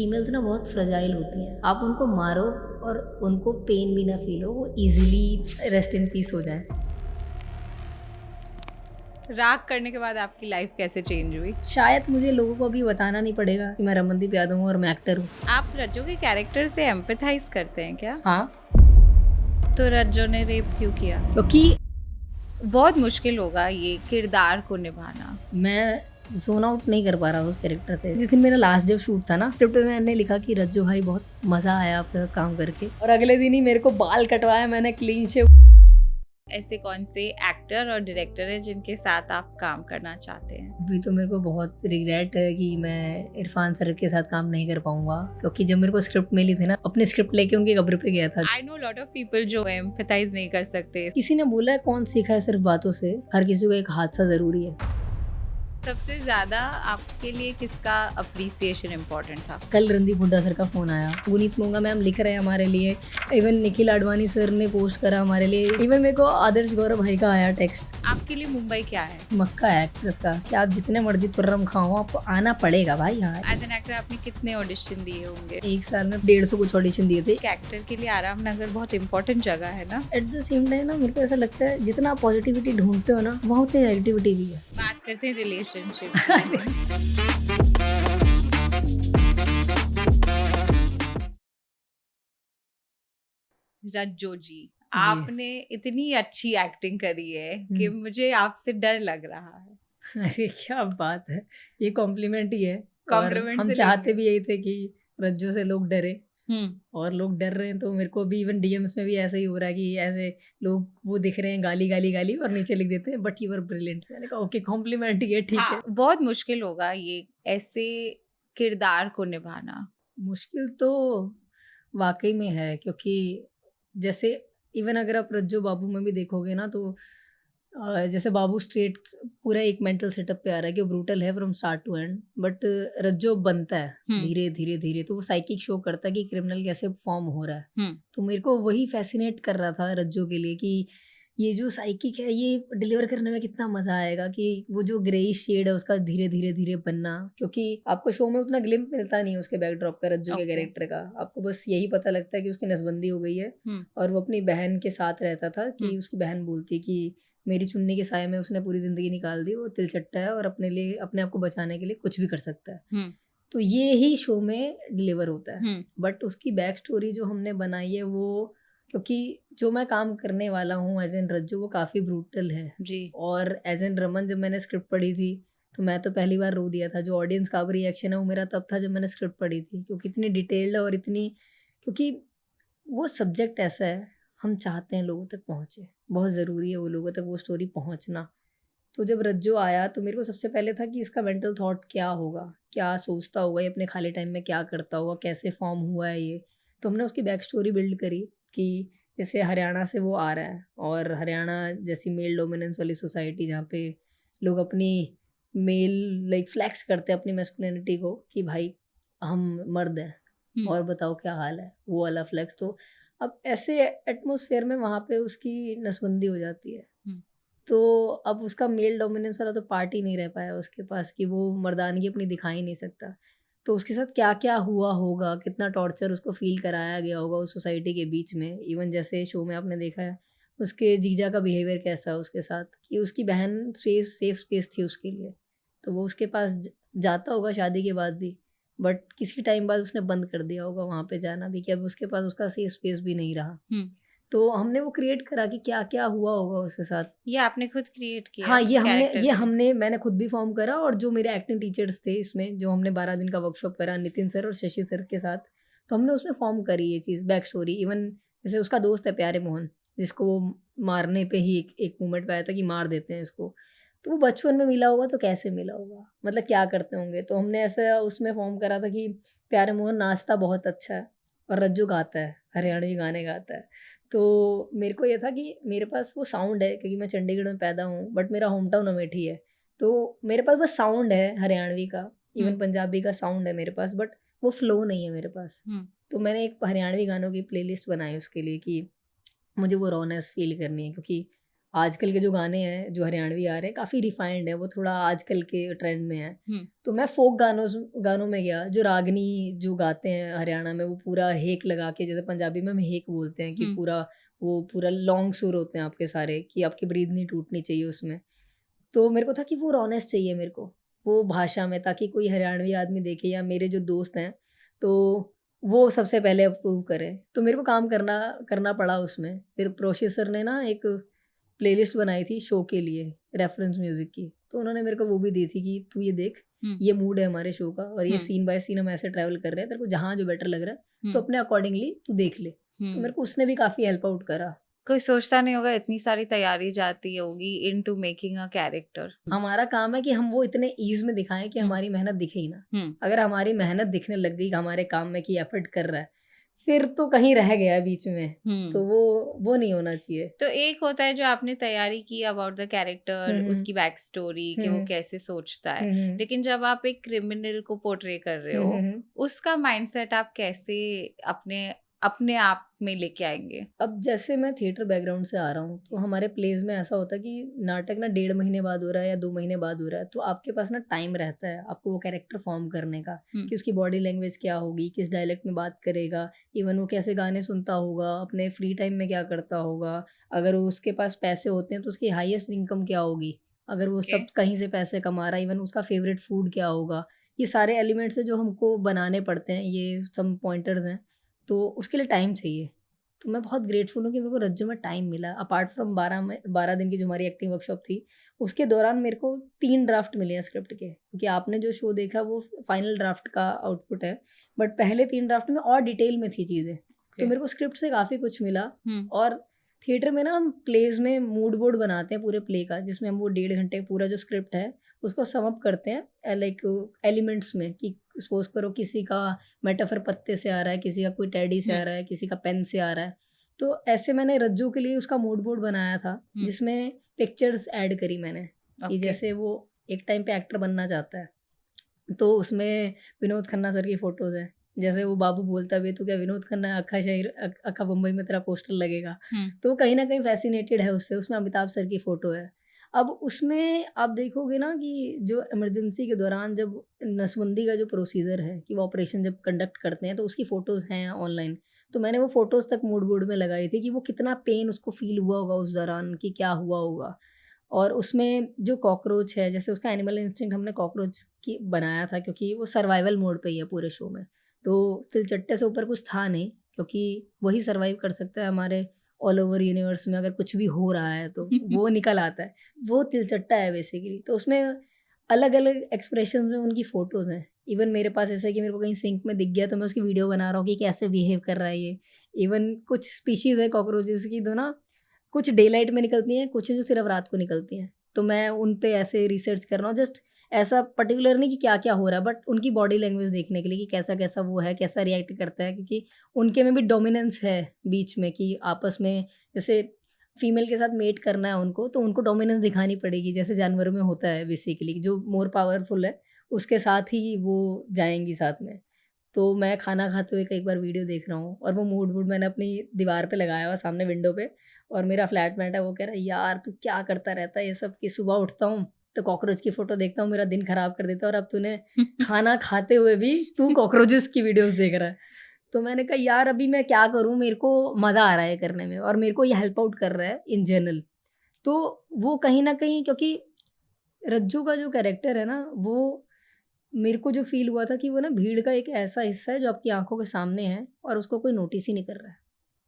Females ना बहुत fragile होती हैं, आप उनको मारो और उनको पेन भी ना फील हो, वो इजीली रेस्ट इन पीस हो जाए। राग करने के बाद आपकी लाइफ कैसे चेंज हुई? शायद मुझे लोगों को अभी बताना नहीं पड़ेगा कि मैं रमनदीप यादव हूँ और मैं एक्टर हूँ। आप रज्जो के कैरेक्टर से एम्पैथाइज करते हैं क्या? हाँ, तो रज्जो ने रेप क्यों किया? क्योंकि बहुत मुश्किल होगा ये किरदार को निभाना। मैं जोन आउट नहीं कर पा रहा उस कैरेक्टर से। जिस दिन मेरा लास्ट जब शूट था ना, स्क्रिप्ट में मैंने लिखा कि रज्जू भाई बहुत मजा आया आपके साथ काम करके, और अगले दिन ही मेरे को बाल कटवाया मैंने क्लीन शेव। ऐसे कौन से एक्टर और डायरेक्टर है जिनके साथ आप काम करना चाहते हैं? अभी तो मेरे को बहुत रिग्रेट है कि मैं इरफान सर के साथ काम नहीं कर पाऊंगा, क्योंकि जब मेरे को स्क्रिप्ट मिली थी ना, अपनी स्क्रिप्ट लेके उनके कब्र पे गया था। I know lot of people जो एम्पैथाइज नहीं कर सकते। किसी ने बोला है कौन सीखा है सिर्फ बातों से, हर किसी को एक हादसा जरूरी है। सबसे ज्यादा आपके लिए किसका अप्रिसिएशन इम्पोर्टेंट था? कल रणदीप हुड्डा सर का फोन आया, पुनीत मोंगा मैम लिख रहे हैं हमारे लिए, इवन निखिल आडवाणी सर ने पोस्ट करा हमारे लिए, इवन मेरे को आदर्श गौरव भाई का आया टेक्स्ट। आपके लिए मुंबई क्या है? मक्का है एक्ट्रेस का कि आप जितने मर्जी तुर्रम खाओ, आपको आना पड़ेगा भाई यहाँ। एज एन एक्टर आपने कितने ऑडिशन दिए होंगे? एक साल में 150 कुछ ऑडिशन दिए थे। एक एक्टर के लिए आराम नगर बहुत इंपॉर्टेंट जगह है ना? एट द सेम टाइम ना मेरे को ऐसा लगता है जितना पॉजिटिविटी ढूंढते हो ना, वहाँ उतनी नेगेटिविटी भी है। बात करते हैं रिलेशनशिप। रज्जो जी, आपने इतनी अच्छी एक्टिंग करी है कि मुझे आपसे डर लग रहा है। अरे क्या बात है, ये कॉम्प्लीमेंट ही है। और कॉम्प्लीमेंट हम से चाहते लेंगे। भी यही थे कि रज्जो से लोग डरे, और लोग डर रहे हैं। तो मेरे को भी इवन डीएम्स में भी ऐसा ही हो रहा है कि ऐसे लोग वो दिख रहे हैं गाली गाली गाली और नीचे लिख देते हैं बट यू आर ब्रिलियंट। मैंने कहा ओके कॉम्प्लीमेंट ही है, ठीक है। बहुत मुश्किल होगा ये ऐसे किरदार को निभाना। मुश्किल तो वाकई में है, क्योंकि जैसे इवन अगर आप रज्जो बाबू में भी देखोगे ना, तो जैसे बाबू स्ट्रेट पूरा एक मेंटल सेटअप पे आ रहा है कि वो ब्रूटल है from start to end, but Rajjo बनता है धीरे धीरे धीरे, तो वो साइकिक शो करता है कि क्रिमिनल कैसे फॉर्म हो रहा है। तो मेरे को वही फैसिनेट कर रहा था रज्जो के लिए कि ये जो साइकिक है ये डिलीवर करने में कितना मजा आएगा, कि वो जो ग्रेइश शेड है उसका धीरे धीरे धीरे बनना, क्योंकि आपको शो में उतना ग्लिम्प मिलता नहीं है उसके बैकड्रॉप का, रज्जो के कैरेक्टर का। आपको बस यही पता लगता है कि उसकी नसबंदी हो गई है और वो अपनी बहन के साथ रहता था, कि उसकी बहन बोलती है कि मेरी चुन्नी के साए में उसने पूरी जिंदगी निकाल दी, वो तिलचट्टा है और अपने लिए अपने आप को बचाने के लिए कुछ भी कर सकता है। तो ये ही शो में डिलीवर होता है। बट उसकी बैक स्टोरी जो हमने बनाई है वो, क्योंकि जो मैं काम करने वाला हूँ एज एन रज्जू वो काफ़ी ब्रूटल है जी। और एज एन रमन जब मैंने स्क्रिप्ट पढ़ी थी तो मैं तो पहली बार रो दिया था। जो ऑडियंस का अब रिएक्शन है वो मेरा तब था जब मैंने स्क्रिप्ट पढ़ी थी, क्योंकि इतनी डिटेल्ड और इतनी, क्योंकि वो सब्जेक्ट ऐसा है हम चाहते हैं लोगों तक पहुँचे, बहुत ज़रूरी है वो लोगों तक वो स्टोरी पहुँचना। तो जब रज्जो आया तो मेरे को सबसे पहले था कि इसका मेंटल थॉट क्या होगा, क्या सोचता होगा, ये अपने खाली टाइम में क्या करता होगा, कैसे फॉर्म हुआ है ये। तो हमने उसकी बैक स्टोरी बिल्ड करी कि जैसे हरियाणा से वो आ रहा है, और हरियाणा जैसी मेल डोमिनेंस वाली सोसाइटी जहाँ पे लोग अपनी मेल लाइक फ्लैक्स करते हैं अपनी मैस्कुलिनिटी को कि भाई हम मर्द हैं और बताओ क्या हाल है, वो वाला फ्लैक्स। तो अब ऐसे एटमोसफेयर में वहाँ पे उसकी नसबंदी हो जाती है। तो अब उसका मेल डोमिनेंस वाला तो पार्ट ही नहीं रह पाया उसके पास कि वो मर्दानगी अपनी दिखा ही नहीं सकता। तो उसके साथ क्या-क्या हुआ होगा, कितना टॉर्चर उसको फ़ील कराया गया होगा उस सोसाइटी के बीच में। इवन जैसे शो में आपने देखा है, उसके जीजा का बिहेवियर कैसा है उसके साथ, कि उसकी बहन सेफ स्पेस थी उसके लिए। तो वो उसके पास जाता होगा शादी के बाद भी, बट किसी टाइम बाद उसने बंद कर दिया होगा वहाँ पे जाना भी, कि अब उसके पास उसका सेफ स्पेस भी नहीं रहा। तो हमने वो क्रिएट करा कि क्या-क्या हुआ होगा उसके साथ। ये आपने खुद क्रिएट किया? हाँ, ये हमने मैंने खुद भी फ़ॉर्म करा, और जो मेरे एक्टिंग टीचर्स थे इसमें, जो हमने 12 दिन का वर्कशॉप करा नितिन सर और शशि सर के साथ, तो हमने उसमें फ़ॉर्म करी ये चीज़, बैक स्टोरी। इवन जैसे उसका दोस्त है प्यारे मोहन, जिसको वो मारने पे ही एक मोमेंट पे आया था कि मार देते हैं इसको। तो वो बचपन में मिला होगा तो कैसे मिला होगा? मतलब क्या करते होंगे? तो हमने ऐसा उसमें फ़ॉर्म करा था कि प्यारे मोहन नाचता बहुत अच्छा है और रज्जू गाता है, हरियाणवी गाने गाता है। तो मेरे को ये था कि मेरे पास वो साउंड है, क्योंकि मैं चंडीगढ़ में पैदा हूँ बट मेरा होम टाउन अमेठी है। तो मेरे पास बस साउंड है हरियाणवी का, इवन पंजाबी का साउंड है मेरे पास, बट वो फ्लो नहीं है मेरे पास। तो मैंने एक हरियाणवी गानों की प्लेलिस्ट बनाई उसके लिए कि मुझे वो रॉनेस फ़ील करनी है, क्योंकि आजकल के जो गाने हैं जो हरियाणवी आ रहे हैं काफ़ी रिफाइंड है, वो थोड़ा आजकल के ट्रेंड में है। तो मैं फोक गानों में गया, जो रागनी जो गाते हैं हरियाणा में, वो पूरा हेक लगा के, जैसे पंजाबी में हम हेक बोलते हैं कि पूरा वो पूरा लॉन्ग सुर होते हैं आपके सारे, कि आपकी ब्रीद नहीं टूटनी चाहिए उसमें। तो मेरे को था कि वो रॉनेस्ट चाहिए मेरे को, वो भाषा में, ताकि कोई हरियाणवी आदमी देखे या मेरे जो दोस्त हैं, तो वो सबसे पहले अप्रूव करें। तो मेरे को काम करना करना पड़ा उसमें। फिर प्रोशे सर ने ना एक प्लेलिस्ट बनाई थी शो के लिए, रेफरेंस म्यूज़िक की, तो उन्होंने मेरे को वो भी दी थी कि तू ये देख, ये मूड है हमारे शो का और ये सीन बाय सीन हम ऐसे ट्रैवल कर रहे हैं, तेरे को जहाँ जो बेटर लग रहा है तो अपने अकॉर्डिंगली तू देख ले। तो मेरे को उसने भी काफ़ी हेल्प आउट करा। कोई सोचता नहीं होगा इतनी सारी तैयारी जाती होगी इनटू मेकिंग अ कैरेक्टर। हमारा काम है कि हम वो इतने ईज़ में दिखाएँ कि हमारी मेहनत दिखे ही ना। अगर हमारी मेहनत दिखने लग गई हमारे काम में कि एफर्ट कर रहा है, फिर तो कहीं रह गया बीच में, तो वो नहीं होना चाहिए। तो एक होता है जो आपने तैयारी की अबाउट द कैरेक्टर, उसकी बैक स्टोरी कि वो कैसे सोचता है, लेकिन जब आप एक क्रिमिनल को पोर्ट्रे कर रहे हो, उसका माइंडसेट आप कैसे अपने अपने आप में लेके आएंगे? अब जैसे मैं थिएटर बैकग्राउंड से आ रहा हूँ, तो हमारे प्लेज में ऐसा होता है कि नाटक ना 1.5 महीने बाद हो रहा है या 2 महीने बाद हो रहा है, तो आपके पास ना टाइम रहता है आपको वो कैरेक्टर फॉर्म करने का, कि उसकी बॉडी लैंग्वेज क्या होगी, किस डायलेक्ट में बात करेगा, इवन वो कैसे गाने सुनता होगा, अपने फ्री टाइम में क्या करता होगा, अगर उसके पास पैसे होते हैं तो उसकी हाईएस्ट इनकम क्या होगी, अगर वो सब कहीं से पैसे कमा रहा है, इवन उसका फेवरेट फूड क्या होगा। ये सारे एलिमेंट्स है जो हमको बनाने पड़ते हैं, ये सम पॉइंटर्स हैं, तो उसके लिए टाइम चाहिए। तो मैं बहुत ग्रेटफुल हूँ कि मेरे को रज्जू में टाइम मिला। अपार्ट फ्रॉम 12 दिन की जो हमारी एक्टिंग वर्कशॉप थी, उसके दौरान मेरे को 3 ड्राफ्ट मिले हैं स्क्रिप्ट के, क्योंकि आपने जो शो देखा वो फाइनल ड्राफ्ट का आउटपुट है, बट पहले 3 ड्राफ्ट में और डिटेल में थी चीज़ें। तो मेरे को स्क्रिप्ट से काफ़ी कुछ मिला। और थिएटर में ना हम प्लेज में मूड बोर्ड बनाते हैं पूरे प्ले का, जिसमें हम वो 1.5 घंटे पूरा जो स्क्रिप्ट है उसको सम अप करते हैं लाइक एलिमेंट्स में, कि सपोज करो किसी का मेटाफर पत्ते से आ रहा है, किसी का कोई टेडी से आ रहा है, किसी का पेन से आ रहा है। तो ऐसे मैंने रज्जू के लिए उसका मूड बोर्ड बनाया था, जिसमें पिक्चर्स ऐड करी मैंने, कि जैसे वो एक टाइम पे एक्टर बनना चाहता है, तो उसमें विनोद खन्ना सर की फ़ोटोज़ हैं। जैसे वो बाबू बोलता भी है, "तू क्या विनोद खन्ना है? अक्खा बम्बई में तेरा पोस्टर लगेगा।" तो कहीं न कहीं फ़ैसिनेटेड है उससे, उसमें अमिताभ सर की फ़ोटो है। अब उसमें आप देखोगे ना कि जो इमरजेंसी के दौरान जब नसबंदी का जो प्रोसीजर है, कि वो ऑपरेशन जब कंडक्ट करते हैं, तो उसकी फ़ोटोज़ हैं ऑनलाइन। तो मैंने वो फ़ोटोज़ तक मूड बोर्ड में लगाई थी कि वो कितना पेन उसको फ़ील हुआ होगा उस दौरान, कि क्या हुआ होगा। और उसमें जो कॉकरोच है, जैसे उसका एनिमल इंस्टिंक्ट हमने कॉकरोच की बनाया था, क्योंकि वो सर्वाइवल मोड पे ही है पूरे शो में। तो तिलचट्टे से ऊपर कुछ था नहीं, क्योंकि वही सर्वाइव कर सकता है हमारे ऑल ओवर यूनिवर्स में, अगर कुछ भी हो रहा है तो वो निकल आता है। वो तिलचट्टा है बेसिकली। तो उसमें अलग-अलग एक्सप्रेशन में उनकी फ़ोटोज़ हैं। इवन मेरे पास ऐसा है कि मेरे को कहीं सिंक में दिख गया तो मैं उसकी वीडियो बना रहा हूँ कि कैसे बिहेव कर रहा है ये। इवन कुछ स्पीशीज़ है कॉकरोचेज़ की, तो ना कुछ डे लाइट में निकलती हैं, कुछ हैं जो सिर्फ़ रात को निकलती हैं। तो मैं उन पे ऐसे रिसर्च कर रहा हूँ, जस्ट ऐसा पर्टिकुलर नहीं कि क्या-क्या हो रहा है, बट उनकी बॉडी लैंग्वेज देखने के लिए कि कैसा-कैसा वो है, कैसा रिएक्ट करता है, क्योंकि उनके में भी डोमिनेंस है बीच में, कि आपस में जैसे फीमेल के साथ मेट करना है उनको, तो उनको डोमिनेंस दिखानी पड़ेगी, जैसे जानवरों में होता है बेसिकली, जो मोर पावरफुल है, उसके साथ ही वो जाएँगी साथ में। तो मैं खाना खाते हुए कई बार वीडियो देख रहा हूँ, और वो मूड वूड मैंने अपनी दीवार पे लगाया हुआ सामने विंडो पे, और मेरा फ्लैटमेट है, वो कह रहा है, "यार तू क्या करता रहता है ये सब, कि सुबह उठता हूँ तो कॉकरोच की फ़ोटो देखता हूँ, मेरा दिन खराब कर देता है, और अब तूने खाना खाते हुए भी तू कॉकरोचेस की वीडियोज़ देख रहा है।" तो मैंने कहा यार अभी मैं क्या करूँ, मेरे को मज़ा आ रहा है करने में, और मेरे को ये हेल्प आउट कर रहा है इन जनरल। तो वो कहीं न कहीं, क्योंकि रज्जू का जो कैरेक्टर है ना, वो मेरे को जो फ़ील हुआ था कि वो ना भीड़ का एक ऐसा हिस्सा है जो आपकी आँखों के सामने है, और उसको कोई नोटिस ही नहीं कर रहा है।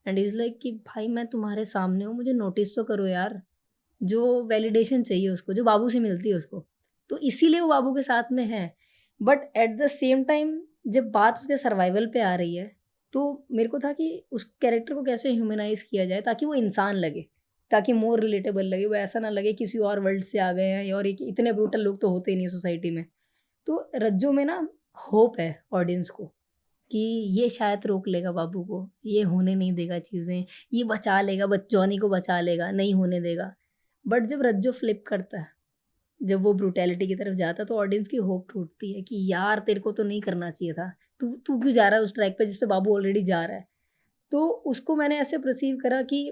एंड ही इज़ लाइक कि भाई मैं तुम्हारे सामने हूँ, मुझे नोटिस तो करो यार। जो वैलिडेशन चाहिए उसको, जो बाबू से मिलती है उसको। तो इसीलिए वो बाबू के साथ में है। But at the same time जब बात उसके सर्वाइवल पे आ रही है, तो मेरे को था कि उस कैरेक्टर को कैसे ह्यूमनाइज़ किया जाए ताकि वो इंसान लगे, ताकि मोर रिलेटेबल लगे। वो ऐसा ना लगे किसी और वर्ल्ड से आ गए हैं, और एक इतने ब्रूटल लोग तो होते ही नहीं सोसाइटी में। तो रज्जू में ना होप है ऑडियंस को, कि ये शायद रोक लेगा बाबू को, ये होने नहीं देगा चीज़ें, ये बचा लेगा, जॉनी को बचा लेगा, नहीं होने देगा। बट जब रज्जू फ्लिप करता है, जब वो ब्रूटैलिटी की तरफ जाता है, तो ऑडियंस की होप टूटती है कि यार तेरे को तो नहीं करना चाहिए था, तू तू क्यों जा रहा है उस ट्रैक पे जिस पे बाबू ऑलरेडी जा रहा है। तो उसको मैंने ऐसे परसीव करा कि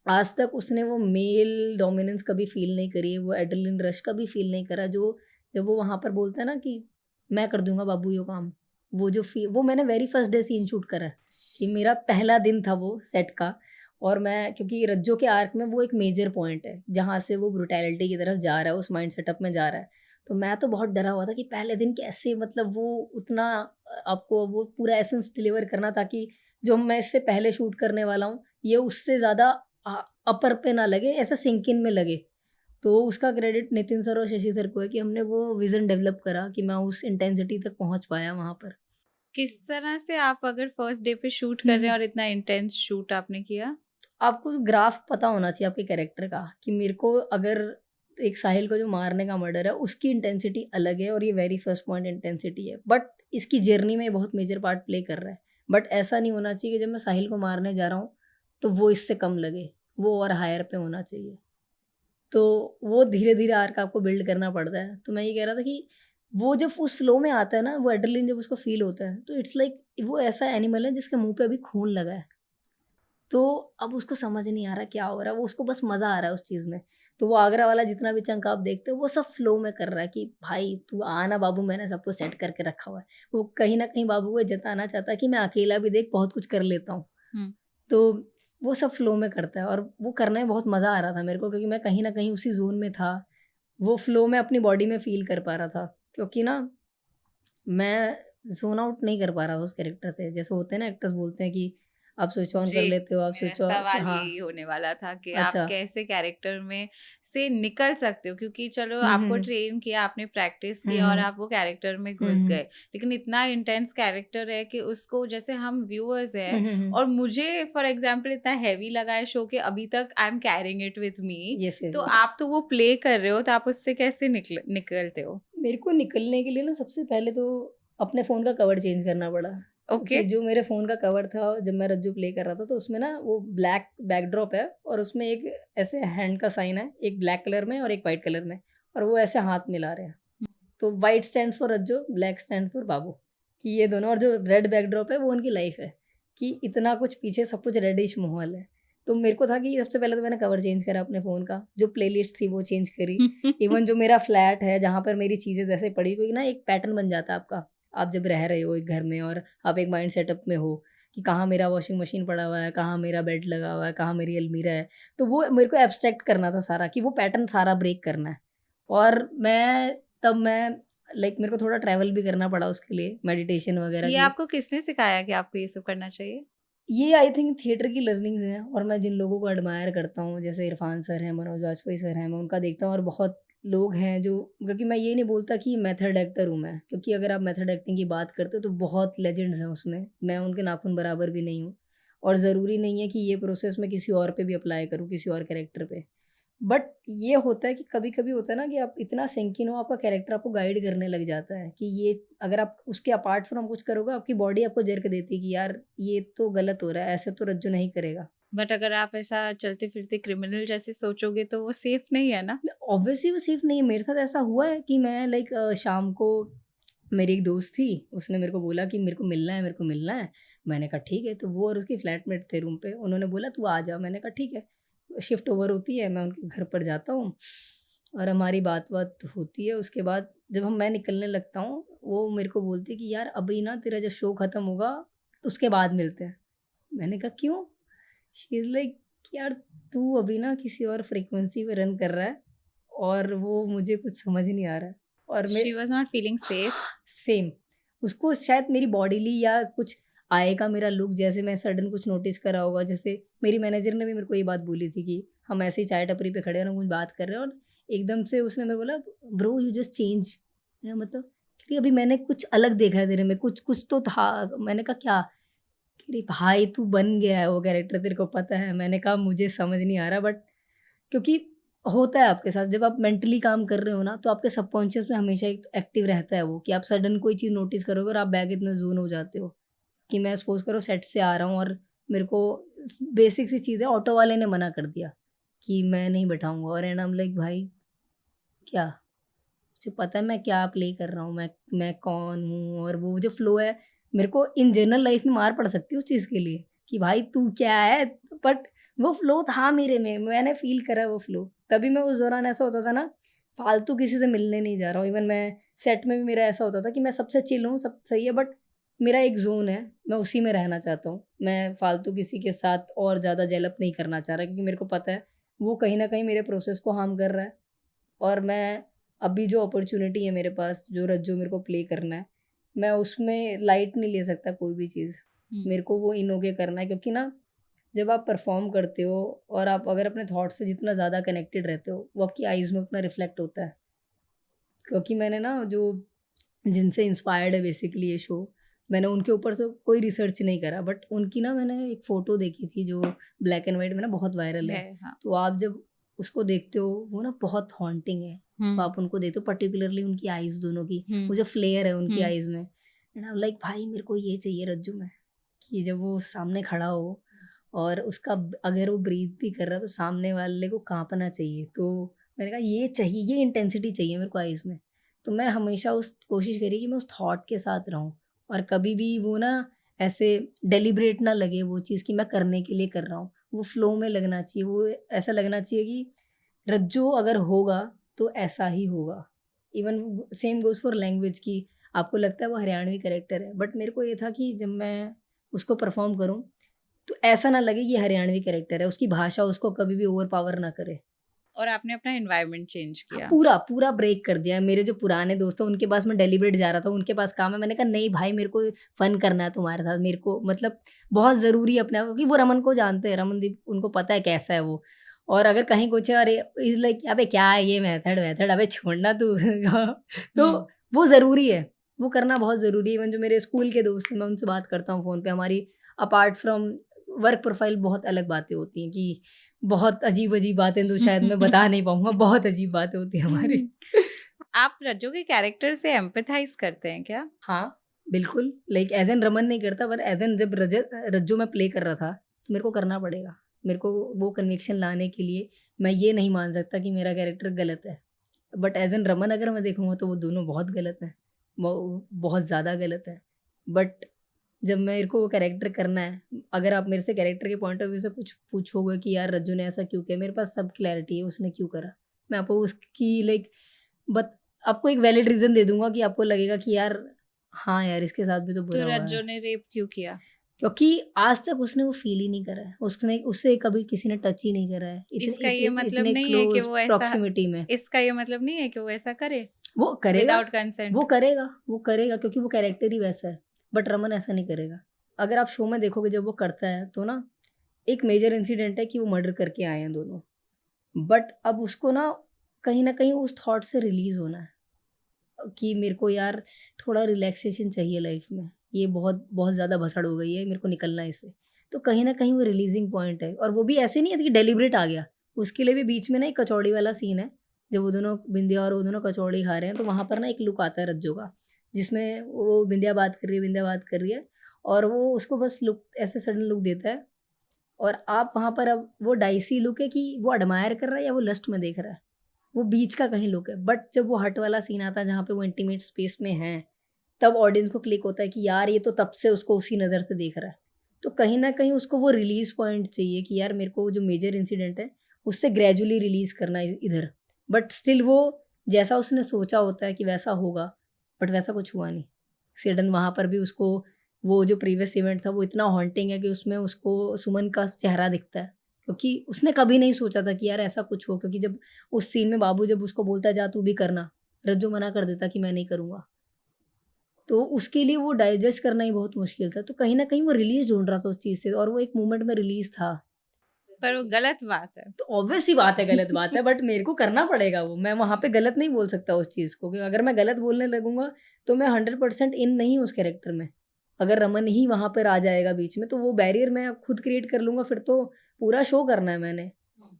आज तक उसने वो मेल डोमिनेंस कभी फ़ील नहीं करी है, वो एड्रेनलिन रश कभी फ़ील नहीं करा जो जब वो वहाँ पर बोलता है ना कि मैं कर दूँगा बाबू ये काम। वो मैंने very first day scene shoot करा है, कि मेरा पहला दिन था वो सेट का। और मैं क्योंकि रज्जो के आर्क में वो एक मेजर पॉइंट है, जहाँ से वो ब्रुटैलिटी की तरफ जा रहा है, उस माइंड सेटअप में जा रहा है। तो मैं तो बहुत डरा हुआ था कि पहले दिन कैसे मतलब वो उतना आपको वो पूरा एसेंस डिलीवर करना ताकि जो मैं इससे पहले शूट करने वाला हूँ, ये उससे ज़्यादा अपर पे ना लगे, ऐसा सिंक इन में लगे। तो उसका क्रेडिट नितिन सर और शशि सर को है कि हमने वो विज़न डेवलप करा कि मैं उस इंटेंसिटी तक पहुँच पाया वहाँ पर। किस तरह से आप अगर फर्स्ट डे पे शूट कर हुँ, रहे हैं हुँ। और इतना इंटेंस शूट आपने किया? आपको ग्राफ पता होना चाहिए आपके कैरेक्टर का कि मेरे को अगर एक साहिल को जो मारने का मर्डर है, उसकी इंटेंसिटी अलग है और ये वेरी फर्स्ट पॉइंट इंटेंसिटी है। बट इसकी जर्नी में बहुत मेजर पार्ट प्ले कर रहा है। बट ऐसा नहीं होना चाहिए कि जब मैं साहिल को मारने जा रहा हूँ, तो वो इससे कम लगे, वो और हायर पे होना चाहिए। तो वो धीरे-धीरे आर्क आपको बिल्ड करना पड़ता है। तो मैं ये कह रहा था कि वो जब उस फ्लो में आता है ना, वो एड्रेनलिन जब उसको फ़ील होता है, तो इट्स लाइक वो ऐसा एनिमल है जिसके मुँह पे अभी खून लगा है। तो अब उसको समझ नहीं आ रहा क्या हो रहा है, वो उसको बस मज़ा आ रहा है उस चीज़ में। तो वो आगरा वाला जितना भी चंक आप देखते हो, वो सब फ्लो में कर रहा है कि भाई तू आ ना बाबू, मैंने सब कुछ सेट करके रखा हुआ है। वो कहीं न कहीं बाबू को जताना चाहता है कि मैं अकेला भी देख बहुत कुछ कर लेता हूँ। हुँ। तो वो सब फ्लो में करता है और वो करने में बहुत मज़ा आ रहा था मेरे को, क्योंकि मैं कहीं न कहीं उसी ज़ोन में था। वो फ्लो मैं अपनी बॉडी में फ़ील कर पा रहा था। क्योंकि ना मैं ज़ोन आउट नहीं कर पा रहा था उस कैरेक्टर से। जैसे होते हैं ना, एक्टर्स बोलते हैं कि आप स्विच ऑन कर जी, लेते हो, आप मेरा स्विच ऑफ सवाल हाँ, यही होने वाला था कि आप अच्छा। कैसे कैरेक्टर में से निकल सकते हो? क्योंकि चलो हुँ, हुँ, आपको हुँ। ट्रेन किया, आपने प्रैक्टिस हुँ, किया और हुँ। आप वो कैरेक्टर में हुँ, घुस हुँ। गए। लेकिन इतना इंटेंस कैरेक्टर है कि उसको जैसे हम व्यूअर्स हुँ, हैं हुँ, हुँ। और मुझे फॉर एग्ज़ाम्पल इतना हेवी लगा है शो कि अभी तक I am carrying it with me. Yes, yes, तो यस। आप तो वो प्ले कर रहे हो, तो आप उससे कैसे निकलते हो? मेरे को निकलने के लिए ना सबसे पहले तो अपने फ़ोन का कवर चेंज करना पड़ा। ओके। क्योंकि जो मेरे फ़ोन का कवर था जब मैं रज्जू प्ले कर रहा था, तो उसमें ना वो ब्लैक बैकड्रॉप है और उसमें एक ऐसे हैंड का साइन है, एक ब्लैक कलर में और एक व्हाइट कलर में, और वो ऐसे हाथ मिला रहे हैं। तो white stands for Rajjo, black stand for Babu, कि ये दोनों, और जो रेड बैकड्रॉप है वो उनकी लाइफ़ है, कि इतना कुछ पीछे सब कुछ रेडिश माहौल है। तो मेरे को था कि सबसे पहले तो मैंने कवर चेंज करा अपने फ़ोन का, जो प्लेलिस्ट थी वो चेंज करी। इवन जो मेरा फ्लैट है जहाँ पर मेरी चीज़ें जैसे पड़ी, क्योंकि ना एक पैटर्न बन जाता है आपका। आप जब रह रहे हो एक घर में और आप एक माइंड सेटअप में हो कि कहाँ मेरा वॉशिंग मशीन पड़ा हुआ है, कहाँ मेरा बेड लगा हुआ है, कहाँ मेरी अलमीरा है। तो वो मेरे को एब्स्ट्रैक्ट करना था सारा, कि वो पैटर्न सारा ब्रेक करना है। और मैं मेरे को थोड़ा ट्रैवल भी करना पड़ा उसके लिए, मेडिटेशन वगैरह ये की। आपको किसने सिखाया कि आपको ये सब करना चाहिए? ये आई थिंक थिएटर की लर्निंग्स हैं, और मैं जिन लोगों को एडमायर करता हूँ, जैसे इरफान सर हैं, मनोज वाजपेयी सर हैं, मैं उनका देखता हूँ। और बहुत लोग हैं जो, क्योंकि मैं ये नहीं बोलता कि मेथड एक्टर हूँ मैं, क्योंकि अगर आप मेथड एक्टिंग की बात करते हो तो बहुत लेजेंड्स हैं उसमें, मैं उनके नाखून बराबर भी नहीं हूँ। और ज़रूरी नहीं है कि ये प्रोसेस मैं किसी और पे भी अप्लाई करूँ, किसी और कैरेक्टर पे। बट ये होता है कि कभी-कभी होता है ना कि आप इतना सिंक इन हो, आपका कैरेक्टर आपको गाइड करने लग जाता है कि ये अगर आप उसके अपार्ट फ्रॉम कुछ करोगे, आपकी बॉडी आपको जर्क देती है कि यार ये तो गलत हो रहा है, ऐसे तो रज्जू नहीं करेगा। बट अगर आप ऐसा चलते-फिरते क्रिमिनल जैसे सोचोगे तो वो सेफ नहीं है ना? ऑब्वियसली वो सेफ नहीं है। मेरे साथ ऐसा हुआ है कि मैं शाम को मेरी एक दोस्त थी, उसने मेरे को बोला कि मेरे को मिलना है, मेरे को मिलना है। मैंने कहा ठीक है, तो वो और उसकी फ्लैटमेट थे रूम पे, उन्होंने बोला तू आ जा, मैंने कहा ठीक है। शिफ्ट ओवर होती है, मैं उनके घर पर जाता हूँ और हमारी बात-वात होती है। उसके बाद जब मैं निकलने लगता हूँ, वो मेरे को बोलती है कि यार अभी ना तेरा जब शो खत्म होगा, तो उसके बाद मिलते हैं। मैंने कहा क्यों? शी इज़ लाइक यार तू अभी ना किसी और फ्रीक्वेंसी पे रन कर रहा है और वो मुझे कुछ समझ नहीं आ रहा है। और मैं she was not feeling safe. Same, उसको शायद मेरी बॉडीली या कुछ आय का मेरा लुक, जैसे मैं सडन कुछ नोटिस करा होगा। जैसे मेरी मैनेजर ने भी मेरे को ये बात बोली थी कि हम ऐसे ही चाय टपरी पे खड़े हैं और हम कुछ बात कर रहे हैं, और एकदम से उसने मेरे को बोला ब्रो यू जस्ट चेंज। मतलब कह रही अभी मैंने कुछ अलग देखा है तेरे में, कुछ कुछ तो था। मैंने कहा क्या? कह रही भाई तू बन गया है वो कैरेक्टर, तेरे को पता है। मैंने कहा मुझे समझ नहीं आ रहा, बट क्योंकि होता है आपके साथ जब आप मेंटली काम कर रहे हो ना, तो आपके सबकॉन्शियस में हमेशा एक एक्टिव रहता है वो, कि आप सडन कोई चीज़ नोटिस करोगे और आप बैग इतना ज़ोन हो जाते हो कि मैं सपोज़ करो सेट से आ रहा हूँ और मेरे को बेसिक सी चीज़ है, ऑटो वाले ने मना कर दिया कि मैं नहीं बैठाऊँगा, और एंड आई एम लाइक भाई क्या? मुझे पता है मैं क्या प्ले कर रहा हूँ, मैं कौन हूँ, और वो जो फ्लो है, मेरे को इन जनरल लाइफ़ में मार पड़ सकती है उस चीज़ के लिए कि भाई तू क्या है? बट वो फ्लो था मेरे में, मैंने फ़ील करा वो फ्लो। तभी मैं उस दौरान ऐसा होता था ना, फालतू किसी से मिलने नहीं जा रहा हूँ। इवन मैं सेट में भी मेरा ऐसा होता था कि मैं सबसे चिल हूँ, सब सही है, बट मेरा एक ज़ोन है, मैं उसी में रहना चाहता हूँ। मैं फालतू किसी के साथ और ज़्यादा जेल अप नहीं करना चाह रहा, क्योंकि मेरे को पता है वो कहीं न कहीं मेरे प्रोसेस को हार्म कर रहा है। और मैं अभी जो अपॉर्च्युनिटी है मेरे पास, जो रज्जू मेरे को प्ले करना है, मैं उसमें लाइट नहीं ले सकता कोई भी चीज़। मेरे को वो इन होके करना है, क्योंकि ना जब आप परफ़ॉर्म करते हो और आप अगर अपने थॉट्स से जितना ज़्यादा कनेक्टेड रहते हो, वो आपकी आइज़ में उतना रिफ्लेक्ट होता है। क्योंकि मैंने ना जो जिनसे इंस्पायर्ड है बेसिकली ये शो, मैंने उनके ऊपर तो कोई रिसर्च नहीं करा, बट उनकी ना मैंने एक फ़ोटो देखी थी जो ब्लैक एंड व्हाइट में ना बहुत वायरल है। हाँ। तो आप जब उसको देखते हो, वो ना बहुत हॉन्टिंग है। तो आप उनको देखते हो, पर्टिकुलरली उनकी आइज़ दोनों की, वो जो फ्लेयर है उनकी आइज़ में, एंड आई एम लाइक भाई मेरे को ये चाहिए रज्जू में, कि जब वो सामने खड़ा हो और उसका अगर वो ब्रीथ भी कर रहा है तो सामने वाले को काँपना चाहिए। तो मैंने कहा ये चाहिए, ये इंटेंसिटी चाहिए मेरे को आइज़ में। तो मैं हमेशा उस कोशिश करी कि मैं उस थॉट के साथ रहूँ, और कभी भी वो ना ऐसे डेलिब्रेट ना लगे वो चीज़ कि मैं करने के लिए कर रहा हूँ। वो फ्लो में लगना चाहिए, वो ऐसा लगना चाहिए कि रज्जू अगर होगा तो ऐसा ही होगा। Even same goes for language, कि आपको लगता है वो हरियाणवी कैरेक्टर है, बट मेरे को ये था कि जब मैं उसको परफ़ॉर्म करूँ तो ऐसा ना लगे ये हरियाणवी कैरेक्टर है, उसकी भाषा उसको कभी भी ओवरपावर ना करे। और आपने अपना एनवायरनमेंट चेंज हाँ, किया। पूरा ब्रेक कर दिया। मेरे जो पुराने दोस्त हैं उनके पास मैं डेलिब्रेट जा रहा था, उनके पास काम है, मैंने कहा नहीं भाई मेरे को फन करना है तुम्हारे साथ, मेरे को मतलब बहुत ज़रूरी है अपने आप, क्योंकि वो रमन को जानते हैं, रमनदीप उनको पता है कैसा है वो। और अगर कहीं कुछ है, अरे इज़ लाइक अबे क्या है ये मेथड अबे छोड़ना तू तो हुँ। वो ज़रूरी है, वो करना बहुत ज़रूरी है। इवन जो मेरे स्कूल के दोस्त हैं, मैं उनसे बात करता हूँ फ़ोन पे, हमारी अपार्ट फ्रॉम वर्क प्रोफाइल बहुत अलग बातें होती हैं, कि बहुत अजीब-अजीब बातें तो शायद मैं बता नहीं पाऊँगा, बहुत अजीब बातें होती हैं हमारी। आप रज्जू के कैरेक्टर से एम्पैथाइज़ करते हैं क्या? हाँ, बिल्कुल, लाइक एज़ एन रमन नहीं करता, पर एज़ एन जब रज्जू में प्ले कर रहा था, तो मेरे को करना पड़ेगा। मेरे को वो कन्विक्शन लाने के लिए मैं ये नहीं मान सकता कि मेरा कैरेक्टर गलत है। बट एज़ एन रमन अगर मैं देखूँगा तो वो दोनों बहुत गलत हैं, वो बहुत ज़्यादा गलत हैं। बट जब मेरे को वो कैरेक्टर करना है, अगर आप मेरे से कैरेक्टर के पॉइंट ऑफ व्यू से कुछ पूछोगे कि यार रज्जू ने ऐसा क्यों किया, मेरे पास सब क्लैरिटी है उसने क्यों करा। मैं आपको उसकी लाइक बत आपको एक वैलिड रीज़न दे दूँगा कि आपको लगेगा कि यार हाँ यार, इसके साथ भी तो तो बुरा हुआ रज्जू है। ने रेप क्यों किया? क्योंकि आज तक उसने वो फ़ील ही नहीं करा है। उसने उससे कभी किसी ने टच ही नहीं करा है। इसका ये मतलब इतने नहीं है कि क्लोज़ वो ऐसा प्रॉक्सिमिटी में। इसका ये मतलब नहीं है कि वो ऐसा करे वो करेगा, विदाउट कंसेंट? वो करेगा क्योंकि वो कैरेक्टर ही वैसा है। बट रमन ऐसा नहीं करेगा। अगर आप शो में देखोगे जब वो करता है तो ना, एक मेजर इंसिडेंट है कि वो मर्डर करके आए हैं दोनों। बट अब उसको ना कहीं न कहीं उस थॉट से रिलीज़ होना है, कि मेरे को यार थोड़ा रिलैक्सेशन चाहिए लाइफ़ में। ये बहुत बहुत ज़्यादा भसड़ हो गई है, मेरे को निकलना है इससे। तो कहीं न कहीं वो रिलीज़िंग पॉइंट है, और वो भी ऐसे नहीं है कि डेलिब्रेट आ गया। उसके लिए भी बीच में ना एक कचौड़ी वाला सीन है, जब वो दोनों बिंदिया और वो दोनों कचौड़ी खा रहे हैं, तो वहाँ पर ना एक लुक आता है रज्जो का, जिसमें वो बिंदिया बात कर रही है, और वो उसको बस लुक ऐसे सडन लुक देता है, और आप वहाँ पर अब वो डाइसी लुक है कि वो एडमायर कर रहा है या वो लस्ट में देख रहा है। वो बीच का कहीं लुक है। बट जब वो हट वाला सीन आता है जहाँ पे वो इंटीमेट स्पेस में हैं, तब ऑडियंस को क्लिक होता है कि यार ये तो तब से उसको उसी नज़र से देख रहा है। तो कहीं न कहीं उसको वो रिलीज़ पॉइंट चाहिए कि यार मेरे को जो मेजर इंसिडेंट है, उससे ग्रेजुअली रिलीज़ करना है इधर। बट स्टिल वो जैसा उसने सोचा होता है कि वैसा होगा, बट वैसा कुछ हुआ नहीं। सडन वहाँ पर भी उसको वो जो प्रीवियस इवेंट था वो इतना हॉन्टिंग है कि उसमें उसको सुमन का चेहरा दिखता है। क्योंकि उसने कभी नहीं सोचा था कि यार ऐसा कुछ हो, क्योंकि जब उस सीन में बाबू जब उसको बोलता है जा तू भी करना, रज्जू मना कर देता कि मैं नहीं करूँगा। तो उसके लिए वो डाइजेस्ट करना ही बहुत मुश्किल था। तो कहीं न कहीं वो रिलीज़ ढूँढ रहा था उस चीज़ से, और वो एक मोमेंट में रिलीज़ था। पर वो गलत बात है। तो ऑब्वियस सी बात है गलत बात है, बट मेरे को करना पड़ेगा वो। मैं वहाँ पे गलत नहीं बोल सकता उस चीज़ को, कि अगर मैं गलत बोलने लगूँगा तो मैं 100% इन नहीं हूँ उस कैरेक्टर में। अगर रमन ही वहाँ पर आ जाएगा बीच में, तो वो बैरियर मैं खुद क्रिएट कर लूँगा, फिर तो पूरा शो करना है मैंने।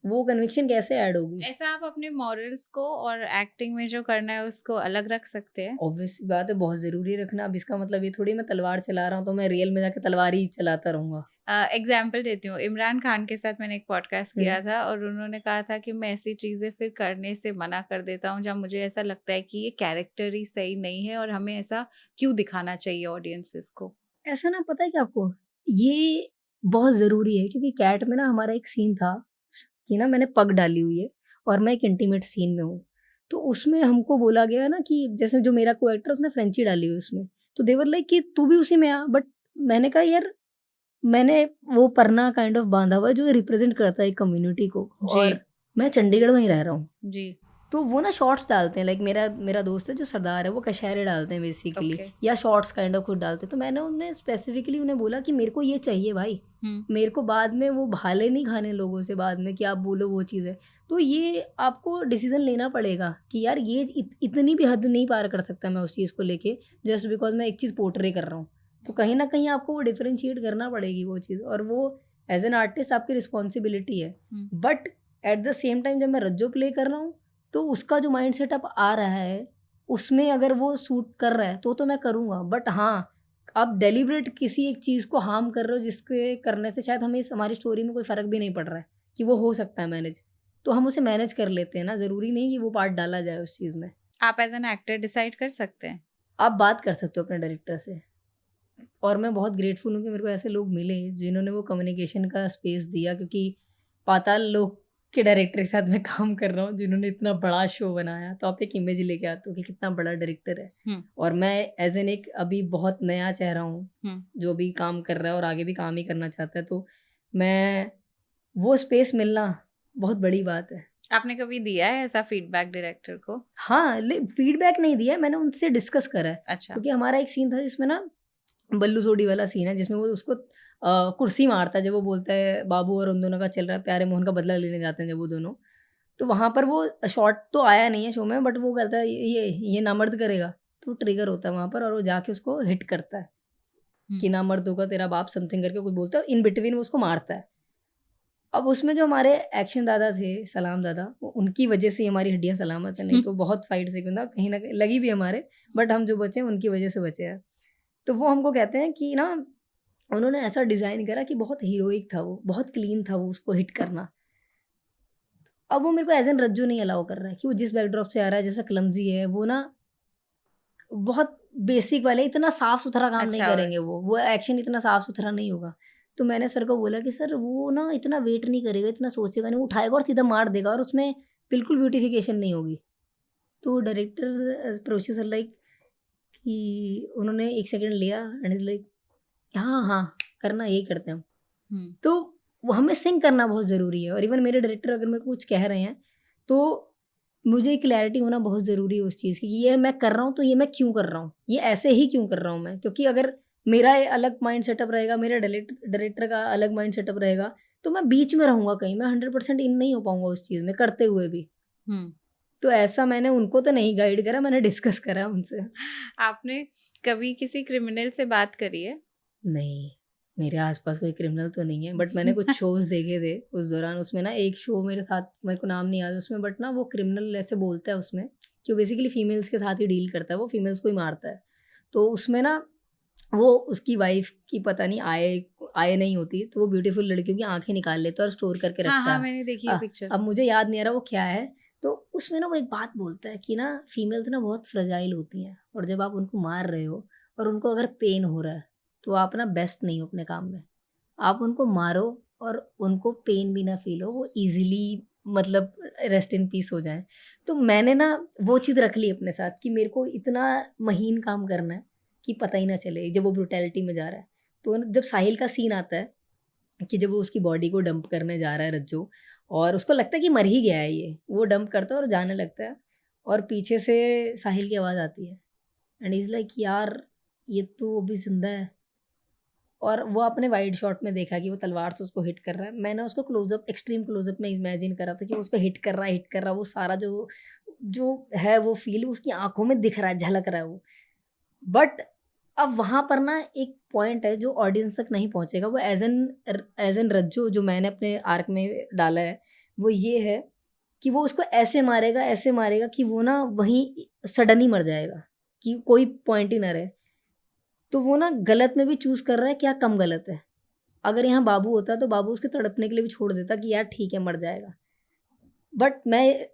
वो कन्विक्शन कैसे ऐड होगी? ऐसा आप अपने मॉरल्स को और एक्टिंग में जो करना है उसको अलग रख सकते हैं? ऑब्वियस सी बात है, बहुत ज़रूरी है रखना। अब इसका मतलब ये थोड़ी मैं तलवार चला रहा हूँ तो मैं रियल में जाके तलवार ही चलाता रहूँगा। एग्जाम्पल देती हूँ, इमरान खान के साथ मैंने एक पॉडकास्ट हुँ। किया था और उन्होंने कहा था कि मैं ऐसी चीज़ें फिर करने से मना कर देता हूँ जब मुझे ऐसा लगता है कि ये कैरेक्टर ही सही नहीं है और हमें ऐसा क्यों दिखाना चाहिए ऑडियंसेस को। ऐसा ना, पता है क्या आपको? ये बहुत ज़रूरी है, क्योंकि कैट में ना हमारा एक सीन था कि ना मैंने पग डाली हुई है और मैं एक इंटीमेट सीन में हूँ। तो उसमें हमको बोला गया ना कि जैसे जो मेरा को एक्टर उसने फ्रेंची डाली हुई है उसमें, तो दे वर लाइक कि तू भी उसी में आ, बट मैंने कहा यार, मैंने वो परना काइंड ऑफ बाँधा हुआ है जो रिप्रेज़ेंट करता है एक कम्युनिटी को, जी। और मैं चंडीगढ़ में ही रह रहा हूँ। जी। तो वो ना शॉर्ट्स डालते हैं, लाइक मेरा मेरा दोस्त है जो सरदार है, वो कशहरे डालते हैं बेसिकली, ओके। या शॉर्ट्स काइंड ऑफ कुछ डालते हैं। तो मैंने उन्हें स्पेसिफिकली उन्हें बोला कि मेरे को ये चाहिए भाई, मेरे को बाद में वो भाले नहीं खाने लोगों से बाद में कि आप बोलो वो चीज़ है। तो ये आपको डिसीजन लेना पड़ेगा कि यार ये इतनी भी हद नहीं पार कर सकता मैं उस चीज़ को लेके, जस्ट बिकॉज मैं एक चीज़ पोर्ट्रे कर रहा हूँ। तो कहीं ना कहीं आपको वो डिफरेंशिएट करना पड़ेगी वो चीज़, और वो एज एन आर्टिस्ट आपकी रिस्पॉन्सिबिलिटी है। But at the same time जब मैं रज्जो प्ले कर रहा हूँ, तो उसका जो माइंड सेटअप आ रहा है, उसमें अगर वो सूट कर रहा है तो मैं करूँगा। बट हाँ, आप डेलिब्रेट किसी एक चीज़ को हार्म कर रहे हो जिसके करने से शायद हमें हमारी स्टोरी में कोई फ़र्क भी नहीं पड़ रहा है कि वो हो सकता है मैनेज, तो हम उसे मैनेज कर लेते हैं ना, ज़रूरी नहीं कि वो पार्ट डाला जाए उस चीज़ में। आप एज एन एक्टर डिसाइड कर सकते हैं? आप बात कर सकते हो अपने डायरेक्टर से, और मैं बहुत ग्रेटफुल हूँ कि मेरे को ऐसे लोग मिले जिन्होंने वो कम्युनिकेशन का स्पेस दिया, क्योंकि पाताल लोक के डायरेक्टर के साथ मैं काम कर रहा हूँ जिन्होंने इतना बड़ा शो बनाया, तो आप एक इमेज लेके आते हो कि कितना बड़ा डायरेक्टर है। और मैं एज एन एक अभी बहुत नया चेहरा हूँ जो भी काम कर रहा है और आगे भी काम ही करना चाहता है, तो मैं वो स्पेस मिलना बहुत बड़ी बात है। आपने कभी दिया है ऐसा फीडबैक डायरेक्टर को? हाँ, फीडबैक नहीं दिया, मैंने उनसे डिस्कस करा है। अच्छा। क्योंकि हमारा एक सीन था जिसमें ना बल्लू सोडी वाला सीन है, जिसमें वो उसको कुर्सी मारता है जब वो बोलता है बाबू और उन दोनों का चल रहा है, प्यारे मोहन का बदला लेने जाते हैं जब वो दोनों, तो वहाँ पर वो शॉट तो आया नहीं है शो में, बट वो कहता है ये नामर्द करेगा, तो ट्रिगर होता है वहाँ पर और वो जाके उसको हिट करता है कि नामर्द होगा तेरा बाप, समथिंग करके कुछ बोलता है, इन बिटवीन वो उसको मारता है। अब उसमें जो हमारे एक्शन दादा थे, सलाम दादा, उनकी वजह से ही हमारी हड्डियाँ सलामत है, नहीं तो बहुत फाइट सीक्वेंस था, कहीं न कहीं लगी भी हमारे, बट हम जो बचे हैं उनकी वजह से बचे हैं। तो वो हमको कहते हैं कि ना उन्होंने ऐसा डिज़ाइन करा कि बहुत हीरोइक था वो, बहुत क्लीन था वो उसको हिट करना। अब वो मेरे को एज़ एन रज्जू नहीं अलाउ कर रहा है कि वो जिस बैकड्रॉप से आ रहा है, जैसा क्लमज़ी है, वो ना बहुत बेसिक वाले, इतना साफ-सुथरा काम नहीं अच्छा। करेंगे वो एक्शन इतना साफ-सुथरा नहीं होगा। तो मैंने सर को बोला कि सर वो ना इतना वेट नहीं करेगा, इतना सोचेगा नहीं, वो उठाएगा और सीधा मार देगा और उसमें बिल्कुल ब्यूटिफिकेशन नहीं होगी। तो डायरेक्टर अप्रोचेस आर लाइक कि उन्होंने 1 सेकंड लिया एंड इज़ लाइक हाँ, हाँ, करना यही करते हैं हम। तो वो हमें सिंक करना बहुत ज़रूरी है, और इवन मेरे डायरेक्टर अगर मेरे को कुछ कह रहे हैं, तो मुझे क्लैरिटी होना बहुत ज़रूरी है उस चीज़ की कि ये मैं कर रहा हूँ, तो ये मैं क्यों कर रहा हूँ? ये ऐसे ही क्यों कर रहा हूँ मैं? क्योंकि अगर मेरा ये अलग माइंड सेटअप रहेगा, मेरे डायरेक्टर का अलग माइंड सेटअप रहेगा, तो मैं बीच में रहूँगा कहीं, मैं 100% इन नहीं हो पाऊँगा उस चीज़ में, करते हुए भी। तो ऐसा मैंने उनको तो नहीं गाइड करा, मैंने डिस्कस करा उनसे। आपने कभी किसी क्रिमिनल से बात करी है? नहीं, मेरे आस-पास कोई क्रिमिनल तो नहीं है, बट मैंने कुछ शोज़ देखे थे उस दौरान, उसमें ना एक शो मेरे साथ, मेरे को नाम नहीं याद उसमें, बट ना वो क्रिमिनल ऐसे बोलता है उसमें कि वो बेसिकली फीमेल्स के साथ ही डील करता है, वो फीमेल्स को ही मारता है। तो उसमें ना वो उसकी वाइफ़ की पता नहीं आय आय नहीं होती, तो वो ब्यूटीफुल लड़कियों की आँखें निकाल लेता है और स्टोर करके हाँ, रखता हाँ, है। मैंने देखी है पिक्चर। अब मुझे याद नहीं आ रहा वो क्या है, तो उसमें ना वो एक बात बोलता है कि ना फीमेल्स ना बहुत फ्रेजाइल होती हैं, और जब आप उनको मार रहे हो और उनको अगर पेन हो रहा है, तो आप ना बेस्ट नहीं हो अपने काम में। आप उनको मारो और उनको पेन भी ना फ़ील हो, वो ईज़िली मतलब रेस्ट इन पीस हो जाएँ। तो मैंने ना वो चीज़ रख ली अपने साथ कि मेरे को इतना महीन काम करना है कि पता ही ना चले जब वो ब्रूटैलिटी में जा रहा है। तो जब साहिल का सीन आता है कि जब वो उसकी बॉडी को डंप करने जा रहा है रज्जो, और उसको लगता है कि मर ही गया है ये, वो डंप करता है और जाने लगता है, और पीछे से साहिल की आवाज़ आती है एंड ही इज़ लाइक यार ये तो अभी ज़िंदा है। और वो आपने वाइड शॉट में देखा कि वो तलवार से उसको हिट कर रहा है। मैंने उसको क्लोज़अप, एक्सट्रीम क्लोज़अप में इमेजिन करा था कि वो उसको हिट कर रहा है, वो सारा जो जो है वो फ़ील उसकी आँखों में दिख रहा है, झलक रहा है वो। बट अब वहाँ पर ना एक पॉइंट है जो ऑडियंस तक नहीं पहुँचेगा, वो एज़ एन रज्जू जो मैंने अपने आर्क में डाला है, वो ये है कि वो उसको ऐसे मारेगा कि वो ना वहीं सडन ही मर जाएगा, कि कोई पॉइंट ही ना रहे। तो वो ना गलत में भी चूज़ कर रहा है, क्या कम गलत है। अगर यहाँ बाबू होता तो बाबू उसके तड़पने के लिए भी छोड़ देता कि यार ठीक है, मर जाएगा। बट मैं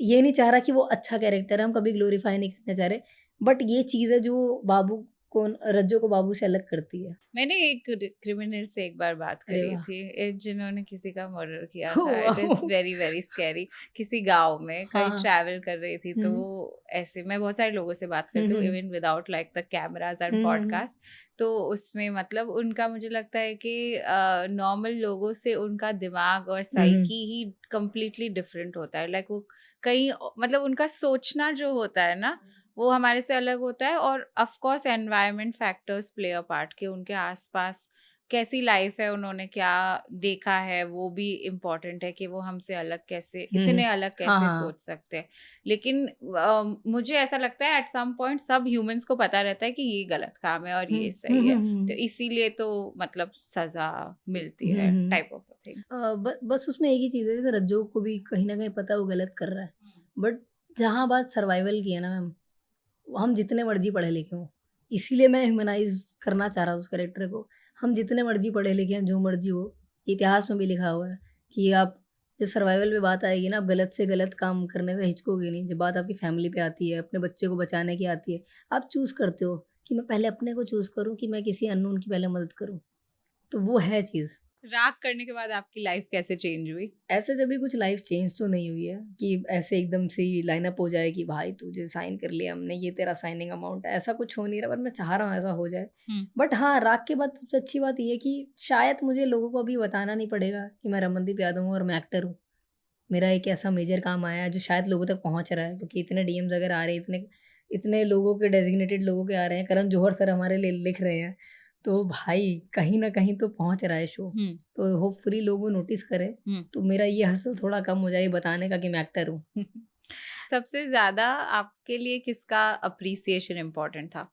ये नहीं चाह रहा कि वो अच्छा कैरेक्टर है, हम कभी ग्लोरीफाई नहीं करना चाह रहे। बट ये चीज़ है जो बाबू कौन रज्जो को बाबू से अलग करती है। मैंने एक क्रिमिनल से एक बार बात अरे करी वाह! थी जिन्होंने किसी का मर्डर किया ओह था। It is wow! Very very scary. किसी गांव में हाँ, कहीं हाँ। ट्रैवल कर रही थी तो हुँ। ऐसे मैं बहुत सारे लोगों से बात हुँ, करती हूँ हुँ। Even without like the cameras and hmm, hmm, hmm. Podcast. तो उसमें मतलब उनका मुझे लगता है कि नॉर्मल लोगों से उनका दिमाग और हुँ, हुँ। साइकी ही कंप्लीटली डिफरेंट होता है। लाइक वो कहीं मतलब उनका सोचना जो होता है ना वो हमारे से अलग होता है। और of course environment factors play a part कि उनके आसपास कैसी लाइफ है, उन्होंने क्या देखा है, वो भी इम्पोर्टेंट है कि वो हमसे अलग कैसे, हुँ, इतने हुँ। अलग हाँ, कैसे हाँ। सोच सकते हैं। लेकिन मुझे ऐसा लगता है एट सम पॉइंट सब ह्यूमंस को पता रहता है कि ये गलत काम है और हुँ। ये हुँ, सही हुँ, है। तो हुँ। इसीलिए तो मतलब सजा मिलती हुँ, है हुँ। Type of thing. बस उसमें एक ही चीज़ है, जैसे रज्जो को भी कहीं न कहीं पता है वो गलत कर रहा है। बट जहाँ बात सर्वाइवल की है ना मैम, हम जितने मर्ज़ी पढ़े लिखे हों, इसीलिए मैं ह्यूमनाइज़ करना चाह रहा हूँ उस कैरेक्टर को। हम जितने मर्ज़ी पढ़े लिखे हैं, जो मर्ज़ी हो, इतिहास में भी लिखा हुआ है कि आप जब सर्वाइवल पे बात आएगी ना, आप गलत से गलत काम करने से हिचकोगे नहीं। जब बात आपकी फैमिली पे आती है, अपने बच्चे को बचाने की आती है, आप चूज़ करते हो कि मैं पहले अपने को चूज़ करूँ कि मैं किसी अननोन की पहले मदद करूँ। तो वो है चीज़। राग करने के बाद आपकी लाइफ कैसे चेंज हुई? ऐसे जब भी कुछ लाइफ चेंज तो नहीं हुई है कि ऐसे एकदम से ही लाइनअप हो जाए कि भाई तुझे साइन कर लिया हमने, ये तेरा साइनिंग अमाउंट है, ऐसा कुछ हो नहीं रहा, पर मैं चाह रहा हूँ ऐसा हो जाए। हम्म। बट हाँ, राग के बाद सबसे अच्छी बात ये है कि शायद मुझे लोगों को अभी बताना नहीं पड़ेगा कि मैं रमनदीप यादव हूँ और मैं एक्टर हूँ। मेरा एक ऐसा मेजर काम आया है जो शायद लोगों तक पहुँच रहा है, क्योंकि इतने डीएम्स अगर आ रहे हैं, इतने इतने लोगों के डेज़िग्नेटेड लोगों के आ रहे हैं, करण जौहर सर हमारे लिए लिख रहे हैं, तो भाई कहीं न कहीं तो पहुँच रहा है शो। हम्म। तो होपफुली लोग वो नोटिस करें, हम्म। तो मेरा ये हसल थोड़ा कम हो जाए बताने का कि मैं एक्टर हूँ। सबसे ज्यादा आपके लिए किसका अप्रिसिएशन इम्पोर्टेंट था?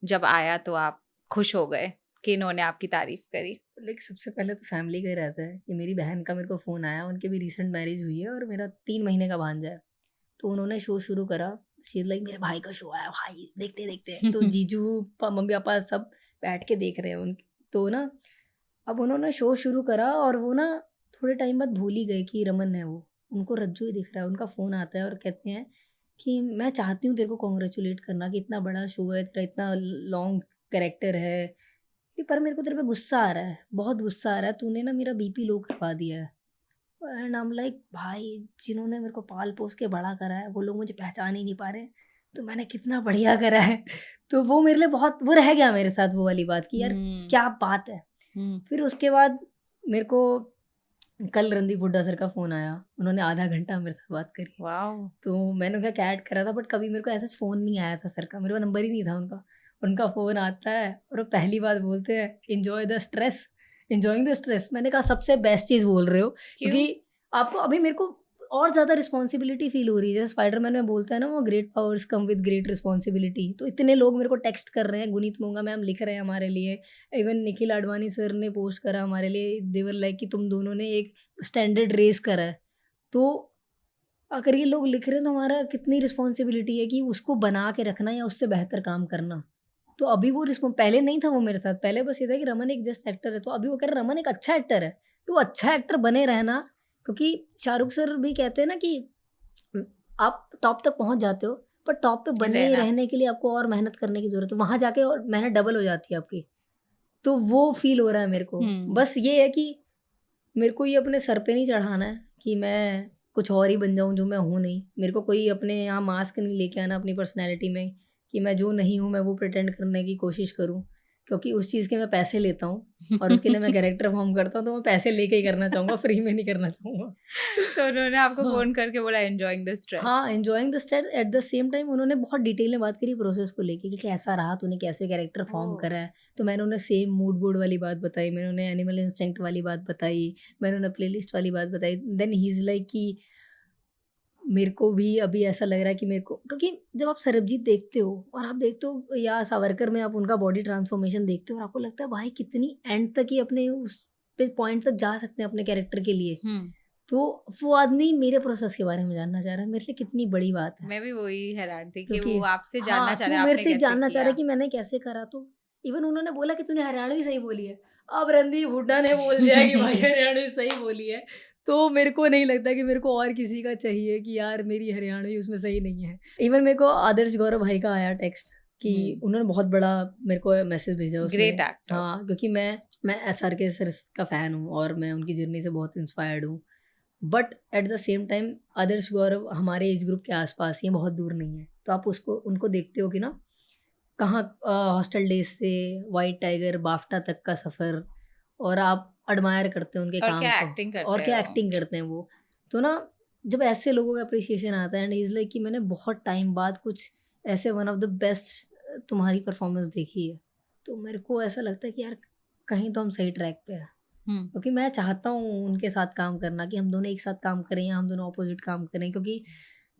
जब आया तो आप खुश हो गए कि इन्होंने आपकी तारीफ करी? लाइक सबसे पहले तो फैमिली का ही रहता है कि मेरी बहन का मेरे को फ़ोन आया, उनकी भी रिसेंट मैरिज हुई है और मेरा 3 महीने का भांजा है। तो उन्होंने शो शुरू करा, शी इज़ लाइक मेरे भाई का शो आया भाई देखते-देखते। तो जीजू, मम्मी-पापा सब बैठ के देख रहे हैं उन तो ना अब उन्होंने शो शुरू करा और वो ना थोड़े टाइम बाद भूल ही गए कि रमन है वो। उनको रज्जू ही दिख रहा है, उनका फ़ोन आता है और कहते हैं कि मैं चाहती हूँ तेरे को कांग्रेचुलेट करना कि इतना बड़ा शो है, तेरा इतना लॉन्ग कैरेक्टर है, कि पर मेरे को तेरे पे गुस्सा आ रहा है, बहुत गुस्सा आ रहा है, तूने ना मेरा बीपी लो करवा दिया है। एंड आई एम लाइक भाई, जिन्होंने मेरे को पाल-पोस के बड़ा करा है, वो लोग मुझे पहचान ही नहीं पा रहे, तो मैंने कितना बढ़िया करा है। तो वो मेरे लिए बहुत वो रह गया मेरे साथ वो वाली बात कि यार हम्म। क्या बात है। फिर उसके बाद मेरे को कल रणदीप हुड्डा सर का फ़ोन आया, उन्होंने आधा घंटा मेरे साथ बात करी। वाओ। तो मैंने कहा क्या ऐड करा था, बट कभी मेरे को ऐसा फ़ोन नहीं आया था सर का, मेरे पास नंबर ही नहीं था उनका। उनका फ़ोन आता है और वो पहली बात बोलते हैं, enjoy the stress, enjoying the stress. मैंने कहा सबसे बेस्ट चीज़ बोल रहे हो, क्यों? क्योंकि आपको अभी मेरे को और ज़्यादा रिस्पॉन्सिबिलिटी फ़ील हो रही है। जैसे स्पाइडरमैन में बोलता है ना वो, great powers come with great responsibility. तो इतने लोग मेरे को टेक्स्ट कर रहे हैं, गुनीत मोंगा मैम लिख रहे हैं हमारे लिए, इवन निखिल आडवाणी सर ने पोस्ट करा हमारे लिए, दे वर लाइक कि तुम दोनों ने एक स्टैंडर्ड रेज़ करा है। तो अगर ये लोग लिख रहे हैं तो हमारा कितनी रिस्पॉन्सिबिलिटी है कि उसको बना के रखना या उससे बेहतर काम करना। तो अभी वो पहले नहीं था वो मेरे साथ, पहले बस ये था कि रमन एक जस्ट एक्टर है, तो अभी वो कह रहे हैं रमन एक अच्छा एक्टर है, तो अच्छा एक्टर बने रहना, क्योंकि शाहरुख सर भी कहते हैं ना कि आप टॉप तक पहुँच जाते हो, पर टॉप पे बने रहना। रहने के लिए आपको और मेहनत करने की ज़रूरत है, वहाँ जाके और मेहनत डबल हो जाती है आपकी। तो वो फ़ील हो रहा है मेरे को। हम्म। बस ये है कि मेरे को ये अपने सर पे नहीं चढ़ाना है कि मैं कुछ और ही बन जाऊँ जो मैं हूँ नहीं। मेरे को कोई अपने यहाँ मास्क नहीं लेके आना अपनी पर्सनैलिटी में कि मैं जो नहीं हूँ मैं वो प्रिटेंड करने की कोशिश करूँ। क्योंकि उस चीज़ के मैं पैसे लेता हूँ और उसके लिए मैं कैरेक्टर फ़ॉर्म करता हूँ, तो मैं पैसे लेके ही करना चाहूँगा, फ्री में नहीं करना चाहूँगा। तो उन्होंने आपको हाँ। फोन करके बोला एंजॉयिंग द स्ट्रेस? हाँ, enjoying the state eight the same time उन्होंने बहुत डिटेल में बात करी प्रोसेस को लेके कि कैसा रहा, तूने कैसे कैरेक्टर फ़ॉर्म ओह। करा है। तो मैंने उन्हें सेम मूड बोर्ड वाली बात बताई, मैंने उन्हें एनिमल इंस्टिंक्ट वाली बात बताई, मैंने उन्हें प्लेलिस्ट वाली बात बताई। देन ही इज़ लाइक कि मेरे को भी अभी ऐसा लग रहा है कि मेरे को, क्योंकि जब आप सरबजीत देखते हो और आप देखते हो या सावरकर में आप उनका बॉडी ट्रांसफॉर्मेशन देखते हो और आपको लगता है भाई कितनी एंड तक ही अपने उस पे पॉइंट तक जा सकते हैं अपने कैरेक्टर के लिए। हम्म। तो वो आदमी मेरे प्रोसेस के बारे में जानना चाह रहा है, मेरे लिए कितनी बड़ी बात है। मैं भी वही हैरान थी कि क्योंकि वो आपसे जानना हाँ, चाह कि रहे वो हैं मेरे आपने से कैसे जानना चाह रहा है किया। कि मैंने कैसे करा, तो इवन उन्होंने बोला कि तूने हरियाणवी सही बोली है। अब रणदीप हुड्डा ने बोल दिया कि भाई हरियाणवी सही बोली है, तो मेरे को नहीं लगता कि मेरे को और किसी का चाहिए कि यार मेरी हरियाणवी उसमें सही नहीं है। इवन मेरे को आदर्श गौरव भाई का आया टेक्स्ट कि उन्होंने बहुत बड़ा मेरे को मैसेज भेजा उसमें। Great actor. हाँ, क्योंकि मैं SRK सर का फ़ैन हूँ और मैं उनकी जर्नी से बहुत इंस्पायर्ड हूँ, but at the same time Adarsh Gaurav हमारे एज ग्रुप के आसपास ही है, बहुत दूर नहीं है। तो आप उनको देखते हो कि ना कहाँ हॉस्टल डेज से वाइट टाइगर, बाफ्टा तक का सफ़र, और आप एडमायर करते हो उनके और काम क्या को, एक्टिंग करते और क्या हैं वो। एक्टिंग करते हैं वो। तो ना जब ऐसे लोगों का अप्रिसिएशन आता है एंड इज़ लाइक कि मैंने बहुत टाइम बाद कुछ ऐसे वन ऑफ द बेस्ट तुम्हारी परफॉर्मेंस देखी है, तो मेरे को ऐसा लगता है कि यार कहीं तो हम सही ट्रैक पे हैं। क्योंकि मैं चाहता हूँ उनके साथ काम करना, कि हम दोनों एक साथ काम करें या हम दोनों ऑपोजिट काम करें, क्योंकि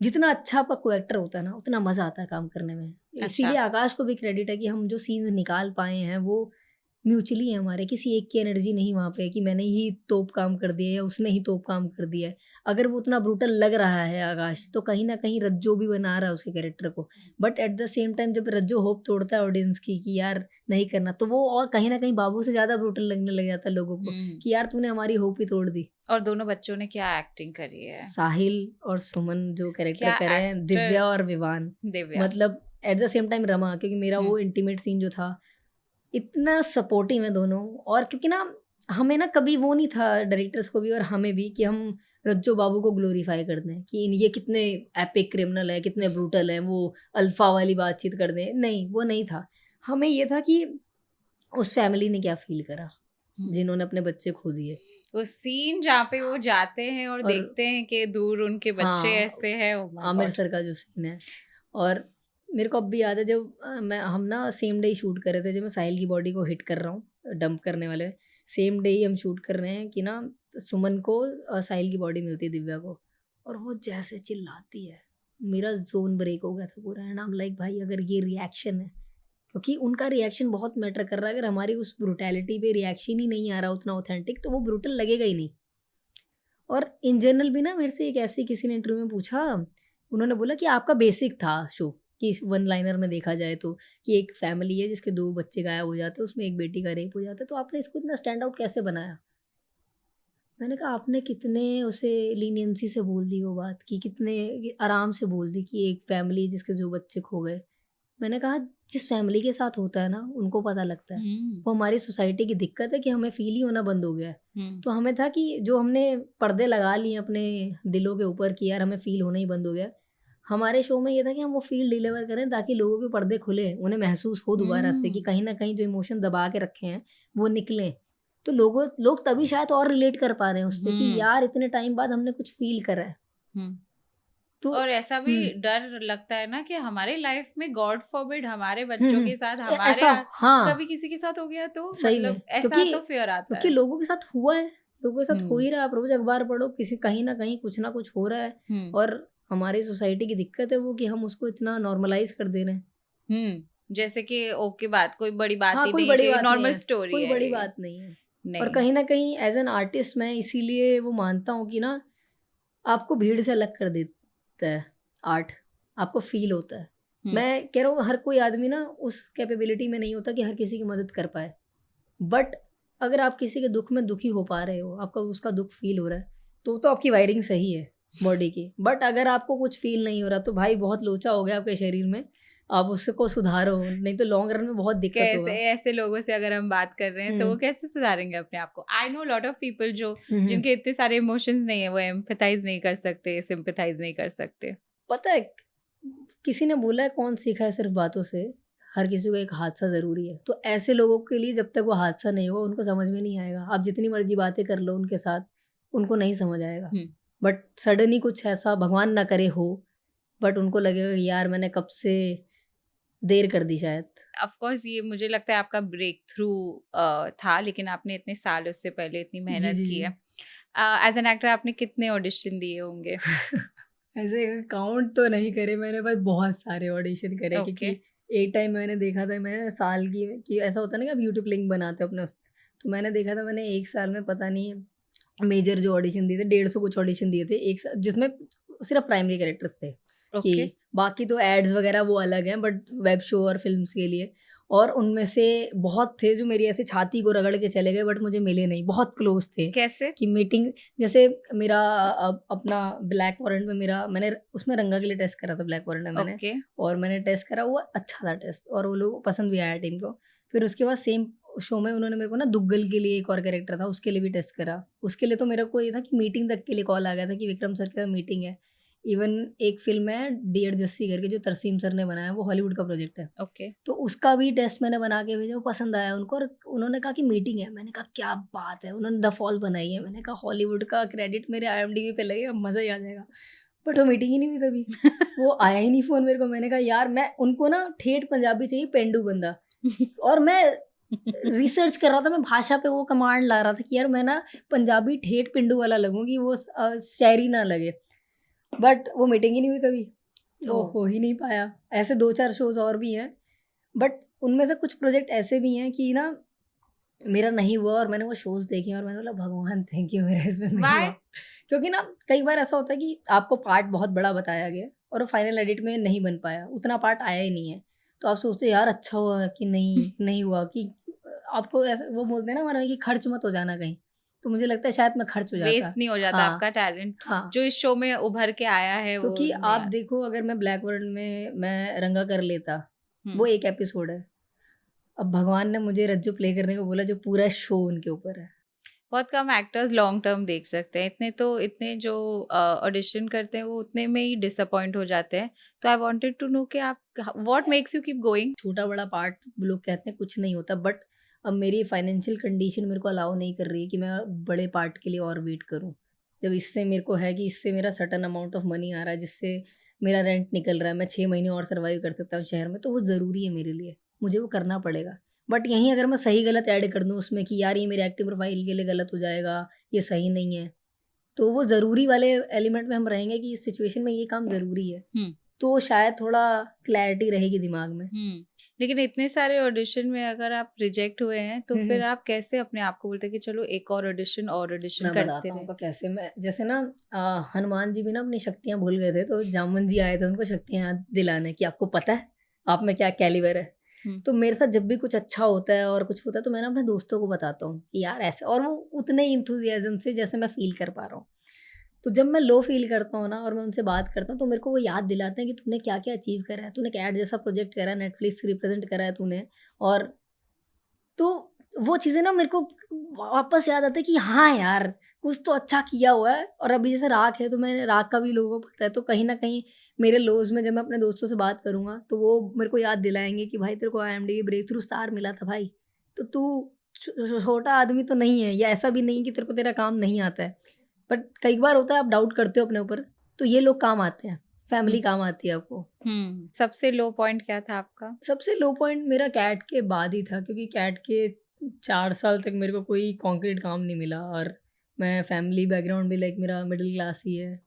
जितना अच्छा आपका को एक्टर होता है ना उतना मज़ा आता है काम करने में। अच्छा। इसीलिए आकाश को भी क्रेडिट है कि हम जो सीन्स निकाल पाए हैं वो म्यूचुअली है हमारे, किसी एक की एनर्जी नहीं वहाँ पे कि मैंने ही तोप काम कर दिया या उसने ही तोप काम कर दिया है। अगर वो उतना ब्रूटल लग रहा है आकाश, तो कहीं न कहीं रज्जो भी बना रहा है उसके कैरेक्टर को। But at the same time जब रज्जो होप तोड़ता है ऑडियंस की कि यार नहीं करना, तो वो और कहीं न कहीं बाबू से ज़्यादा ब्रूटल लगने लग जाता है लोगों को कि यार तूने हमारी होप ही तोड़ दी। और दोनों बच्चों ने क्या एक्टिंग करी है। साहिल और सुमन जो कैरेक्टर क्या करे हैं, दिव्या और विवान, दिव्या। मतलब eight the same time Rama, क्योंकि मेरा वो इंटीमेट सीन जो था इतना सपोर्टिव है दोनों। और क्योंकि ना हमें ना कभी वो नहीं था डायरेक्टर्स को भी और हमें भी कि हम रज्जो बाबू को ग्लोरीफाई कर दें कि ये कितने एपिक क्रिमिनल है, कितने ब्रूटल हैं, वो अल्फा वाली बातचीत कर दें। नहीं, वो नहीं था। हमें ये था कि उस फैमिली ने क्या फील करा जिन्होंने अपने बच्चे खो दिए। वो सीन जहाँ पे वो जाते हैं और देखते हैं कि दूर उनके बच्चे हाँ, ऐसे हैं। oh my Aamir God। Sir का जो सीन है, और मेरे को अब भी याद है जब हम ना सेम डे ही शूट कर रहे थे, जब मैं साहिल की बॉडी को हिट कर रहा हूँ डंप करने वाले, सेम डे ही हम शूट कर रहे हैं कि ना सुमन को साहिल की बॉडी मिलती है दिव्या को, और वो जैसे चिल्लाती है मेरा जोन ब्रेक हो गया था पूरा। एंड आई एम लाइक भाई अगर ये रिएक्शन है, क्योंकि उनका रिएक्शन बहुत मैटर कर रहा है, अगर हमारी उस ब्रूटैलिटी पे रिएक्शन ही नहीं आ रहा उतना ऑथेंटिक, तो वो ब्रूटल लगेगा ही नहीं। और इन जनरल भी ना मेरे से एक ऐसे किसी ने इंटरव्यू में पूछा, उन्होंने बोला कि आपका बेसिक था शो, कि इस वन लाइनर में देखा जाए तो, कि एक फैमिली है जिसके 2 बच्चे गायब हो जाते हैं, उसमें एक बेटी का रेप हो जाता है, तो आपने इसको इतना स्टैंड आउट कैसे बनाया? मैंने कहा आपने कितने उसे लीनियंसी से बोल दी वो बात, कि कितने आराम से बोल दी कि एक फैमिली जिसके 2 बच्चे खो गए। मैंने कहा जिस फैमिली के साथ होता है ना उनको पता लगता है। वो हमारी सोसाइटी की दिक्कत है कि हमें फील ही होना बंद हो गया है। तो हमें था कि जो हमने पर्दे लगा लिए अपने दिलों के ऊपर कि यार हमें फील होना ही बंद हो गया, हमारे शो में ये था कि हम वो फील डिलीवर करें ताकि लोगों के पर्दे खुले, उन्हें महसूस हो दोबारा से कि कहीं ना कहीं जो इमोशन दबा के रखे हैं वो निकलें। तो लोग तभी शायद और रिलेट कर पा रहे हैं उससे कि यार इतने टाइम बाद हमने कुछ फील करा है। तो और ऐसा भी डर लगता है ना कि हमारे लाइफ में गॉड फॉरबिड हमारे बच्चों के साथ हमारे ऐसा, हाँ, कभी किसी के साथ हो गया तो सही में, मतलब ऐसा क्योंकि तो फियर आता क्योंकि है। लोगों के साथ हुआ है, लोगों के साथ हो ही रहा है। आप रोज अखबार पढ़ो, किसी कहीं ना कहीं कुछ ना कुछ हो रहा है, और हमारी सोसाइटी की दिक्कत है वो कि हम उसको इतना नॉर्मलाइज कर दे रहे हैं। जैसे कि ओके बात, कोई बड़ी बात हाँ, ही कोई नहीं, बड़ी कि बात नहीं नॉर्मल है, स्टोरी कोई है बड़ी ये। बात नहीं है। और नहीं। कहीं ना कहीं एज एन आर्टिस्ट मैं इसीलिए वो मानता हूँ कि ना आपको भीड़ से अलग कर देता है आर्ट, आपको फील होता है। मैं कह रहा हूँ हर कोई आदमी ना उस कैपेबिलिटी में नहीं होता कि हर किसी की मदद कर पाए, बट अगर आप किसी के दुख में दुखी हो पा रहे हो, आपका उसका दुख फील हो रहा है, तो आपकी वायरिंग सही है बॉडी की। बट अगर आपको कुछ फील नहीं हो रहा तो भाई बहुत लोचा हो गया आपके शरीर में, आप उसको सुधारो, नहीं तो लॉन्ग रन में बहुत दिक्कत होगा। कैसे ऐसे लोगों से अगर हम बात कर रहे हैं तो वो कैसे सुधारेंगे अपने आप को? I know lot of people जो जिनके इतने सारे इमोशंस नहीं है, वो एम्पैथाइज नहीं कर सकते, सिंपैथाइज नहीं कर सकते। पता है किसी ने बोला है कौन सीखा है सिर्फ बातों से, हर किसी को एक हादसा ज़रूरी है। तो ऐसे लोगों के लिए जब तक वो हादसा नहीं हो उनको समझ में नहीं आएगा। आप जितनी मर्जी बातें कर लो उनके साथ, उनको नहीं समझ आएगा। बट सडनली कुछ ऐसा भगवान ना करे हो, बट उनको लगेगा कि यार मैंने कब से देर कर दी शायद। ऑफ कोर्स ये मुझे लगता है आपका ब्रेक थ्रू था, लेकिन आपने इतने साल उससे पहले इतनी जी मेहनत जी की जी है। एज एन एक्टर आपने कितने ऑडिशन दिए होंगे? ऐसे काउंट तो नहीं करे मैंने, बस बहुत सारे ऑडिशन करे ओके। क्योंकि एक टाइम मैंने देखा था, मैं साल की कि ऐसा होता है ना कि आप यूट्यूब लिंक बनाते हो अपने, तो मैंने देखा था मैंने एक साल में पता नहीं मेजर जो ऑडिशन दिए थे 150 कुछ ऑडिशन दिए थे एक साल, जिसमें सिर्फ प्राइमरी कैरेक्टर्स थे ओके। कि बाकी तो एड्स वगैरह वो अलग हैं, बट वेब शो और फिल्म्स के लिए। और उनमें से बहुत थे जो मेरी ऐसे छाती को रगड़ के चले गए, बट मुझे मिले नहीं, बहुत क्लोज थे कैसे? कि मीटिंग, जैसे मेरा अपना ब्लैक वारंट में मैंने उसमें रंगा के लिए टेस्ट करा था, ब्लैक वारंट में मैंने, ओके। और मैंने टेस्ट करा, वो अच्छा था टेस्ट और वो लोगों को पसंद भी आया टीम को। फिर उसके बाद सेम शो में उन्होंने मेरे को ना दुग्गल के लिए एक और कैरेक्टर था, उसके लिए भी टेस्ट करा। उसके लिए तो मेरे को ये था कि मीटिंग तक के लिए कॉल आ गया था कि विक्रम सर के साथ मीटिंग है। इवन एक फ़िल्म है डियर जस्सी करके जो तरसीम सर ने बनाया है, वो हॉलीवुड का प्रोजेक्ट है। ओके। तो उसका भी टेस्ट मैंने बना के भेजा, वो पसंद आया उनको और उन्होंने कहा कि मीटिंग है। मैंने कहा क्या बात है, उन्होंने द फॉल बनाई है। मैंने कहा हॉलीवुड का क्रेडिट मेरे आईएमडीबी पे लगेगा, मज़ा ही आ जाएगा। बट वो मीटिंग ही नहीं हुई कभी। वो आया ही नहीं फ़ोन मेरे को। मैंने कहा यार, मैं उनको ना ठेठ पंजाबी चाहिए, पेंडू बंदा। और मैं रिसर्च कर रहा था, मैं भाषा पे वो कमांड ला रहा था कि यार मैं ना पंजाबी ठेठ पिंडू वाला लगूँ कि वो शायरी ना लगे। बट वो मीटिंग ही नहीं हुई कभी, वो ओह! हो ही नहीं पाया। ऐसे 2-4 शोज़ और भी हैं, बट उनमें से कुछ प्रोजेक्ट ऐसे भी हैं कि ना मेरा नहीं हुआ और मैंने वो शोज़ देखे और मैंने बोला भगवान थैंक यू मेरा इसमें नहीं व्हाई? हुआ। क्योंकि ना कई बार ऐसा होता है कि आपको पार्ट बहुत बड़ा बताया गया और वो फाइनल एडिट में नहीं बन पाया, उतना पार्ट आया ही नहीं है। तो आप सोचते हैं यार अच्छा हुआ कि नहीं हुआ, कि आपको ऐसा वो बोलते हैं ना हमारे में कि खर्च मत हो जाना कहीं। तो मुझे लगता है शायद मैं खर्च हो जाता। वेस्ट नहीं हो जाता हाँ, आपका टैलेंट हाँ। जो इस शो में उभर के आया है वो क्योंकि नहीं आप आ देखो, अगर मैं ब्लैक वर्ल्ड में मैं रंगा कर लेता, वो हुँ। एक एपिसोड है। अब भगवान ने मुझे रज्जू प्ले करने को बोला जो पूरा शो उनके ऊपर है। बहुत कम एक्टर्स लॉन्ग टर्म देख सकते हैं। इतने जो ऑडिशन करते हैं वो उतने में ही डिसअपॉइंट हो जाते हैं। तो आई वांटेड टू नो कि आप what makes you keep going? छोटा-बड़ा पार्ट लोग कहते हैं कुछ नहीं होता, बट अब मेरी फाइनेंशियल कंडीशन मेरे को अलाउ नहीं कर रही है कि मैं बड़े पार्ट के लिए और वेट करूँ। जब इससे मेरे को है कि इससे मेरा सर्टेन अमाउंट ऑफ मनी आ रहा है, जिससे मेरा रेंट निकल रहा है, मैं 6 महीने और सर्वाइव कर सकता हूँ शहर में, तो वो ज़रूरी है मेरे लिए, मुझे वो करना पड़ेगा। बट यहीं अगर मैं सही-गलत ऐड कर दूँ उसमें कि यार ये मेरे एक्टिव प्रोफाइल के लिए गलत हो जाएगा, ये सही नहीं है, तो वो ज़रूरी वाले एलिमेंट में हम रहेंगे कि इस सिचुएशन में ये काम ज़रूरी है। हुँ। तो शायद थोड़ा क्लैरिटी रहेगी दिमाग में। हुँ। लेकिन इतने सारे ऑडिशन में अगर आप रिजेक्ट हुए हैं तो हुँ, फिर हुँ। आप कैसे अपने आप को बोलते हैं कि चलो एक और ऑडिशन मैं करते बताता हूँ रहे? आपको कैसे। मैं जैसे ना हनुमान जी भी ना अपनी शक्तियाँ भूल गए थे, तो जामुन जी आए थे उनको शक्तियाँ याद दिलाने कि आपको पता है, आप में क्या कैलिबर है। हुँ। तो मेरे साथ जब भी कुछ अच्छा होता है और कुछ होता है तो मैं ना अपने दोस्तों को बताता हूँ कि यार ऐसे, और वो उतने ही एंथुसियाज़्म से जैसे मैं फ़ील कर पा रहा हूँ। तो जब मैं लो फ़ील करता हूँ ना और मैं उनसे बात करता हूँ तो मेरे को वो याद दिलाते हैं कि तूने क्या-क्या अचीव करा है, तूने कैट जैसा प्रोजेक्ट करा है, नेटफ्लिक्स रिप्रेज़ेंट करा है तूने, और तो वो चीज़ें ना मेरे को वापस याद आता है कि हाँ यार, कुछ तो अच्छा किया हुआ है। और अभी जैसे राख है, तो मैं राख का भी लोगों को पता है, तो कहीं न कहीं मेरे लोज़ में जब मैं अपने दोस्तों से बात करूँगा, तो वो मेरे को याद दिलाएँगे कि भाई तेरे को आईएमडीबी ब्रेक थ्रू स्टार मिला था भाई, तो तू छोटा आदमी तो नहीं है, या ऐसा भी नहीं कि तेरे को तेरा काम नहीं आता है। बट कई बार होता है आप डाउट करते हो अपने ऊपर, तो ये लोग काम आते हैं, हुँ। फैमिली काम आती है आपको। सबसे लो पॉइंट क्या था आपका? सबसे लो पॉइंट मेरा कैट के बाद ही था, क्योंकि कैट के 4 साल तक मेरे को कोई कॉन्क्रीट काम नहीं मिला, और मैं फैमिली बैकग्राउंड भी लाइक मेरा मिडिल क्लास ही है।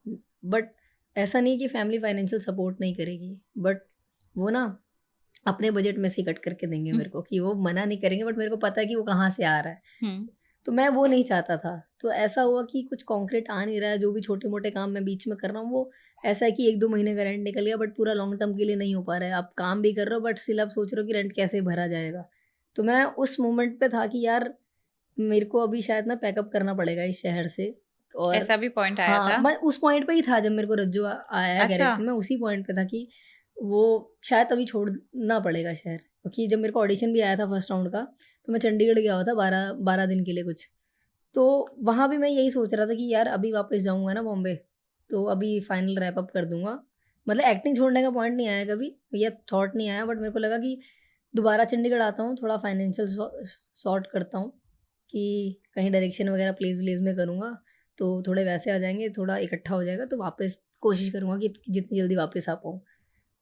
बट ऐसा नहीं कि फैमिली फाइनेंशियल सपोर्ट नहीं करेगी, बट वो ना अपने बजट में से ही कट करके देंगे हुँ। मेरे को, कि वो मना नहीं करेंगे, बट मेरे को पता है कि वो कहाँ से आ रहा है। हुँ। तो मैं वो नहीं चाहता था। तो ऐसा हुआ कि कुछ कॉन्क्रीट आ नहीं रहा है, जो भी छोटे-मोटे काम मैं बीच में कर रहा हूँ, वो ऐसा है कि 1-2 महीने का रेंट निकल गया, बट पूरा लॉन्ग टर्म के लिए नहीं हो पा रहा है। आप काम भी कर रहे हो, बट स्टिल आप सोच रहे हो कि रेंट कैसे भरा जाएगा। तो मैं उस मोमेंट पे था कि यार मेरे को अभी शायद ना पैकअप करना पड़ेगा इस शहर से। और ऐसा भी पॉइंट आया हाँ, था? मैं उस पॉइंट पे ही था जब मेरे को रज्जू आया है अच्छा। कैरेक्टर में, उसी पॉइंट पे था कि वो शायद अभी छोड़ना पड़ेगा शहर। क्योंकि जब मेरे को ऑडिशन भी आया था फर्स्ट राउंड का, तो मैं चंडीगढ़ गया हुआ था 12 दिन के लिए कुछ। तो वहाँ भी मैं यही सोच रहा था कि यार अभी वापस जाऊँगा ना बॉम्बे, तो अभी फाइनल रैप अप कर दूँगा। मतलब एक्टिंग छोड़ने का पॉइंट नहीं आया कभी, या थॉट नहीं आया, बट मेरे को लगा कि दोबारा चंडीगढ़ आता हूँ, थोड़ा फाइनेंशियल सॉर्ट करता हूँ, कि कहीं डायरेक्शन वगैरह प्लेस-व्लेस में करूँगा, तो थोड़े वैसे आ जाएँगे, थोड़ा इकट्ठा हो जाएगा, तो वापस कोशिश करूँगा कि जितनी जल्दी वापस आ पाऊँ।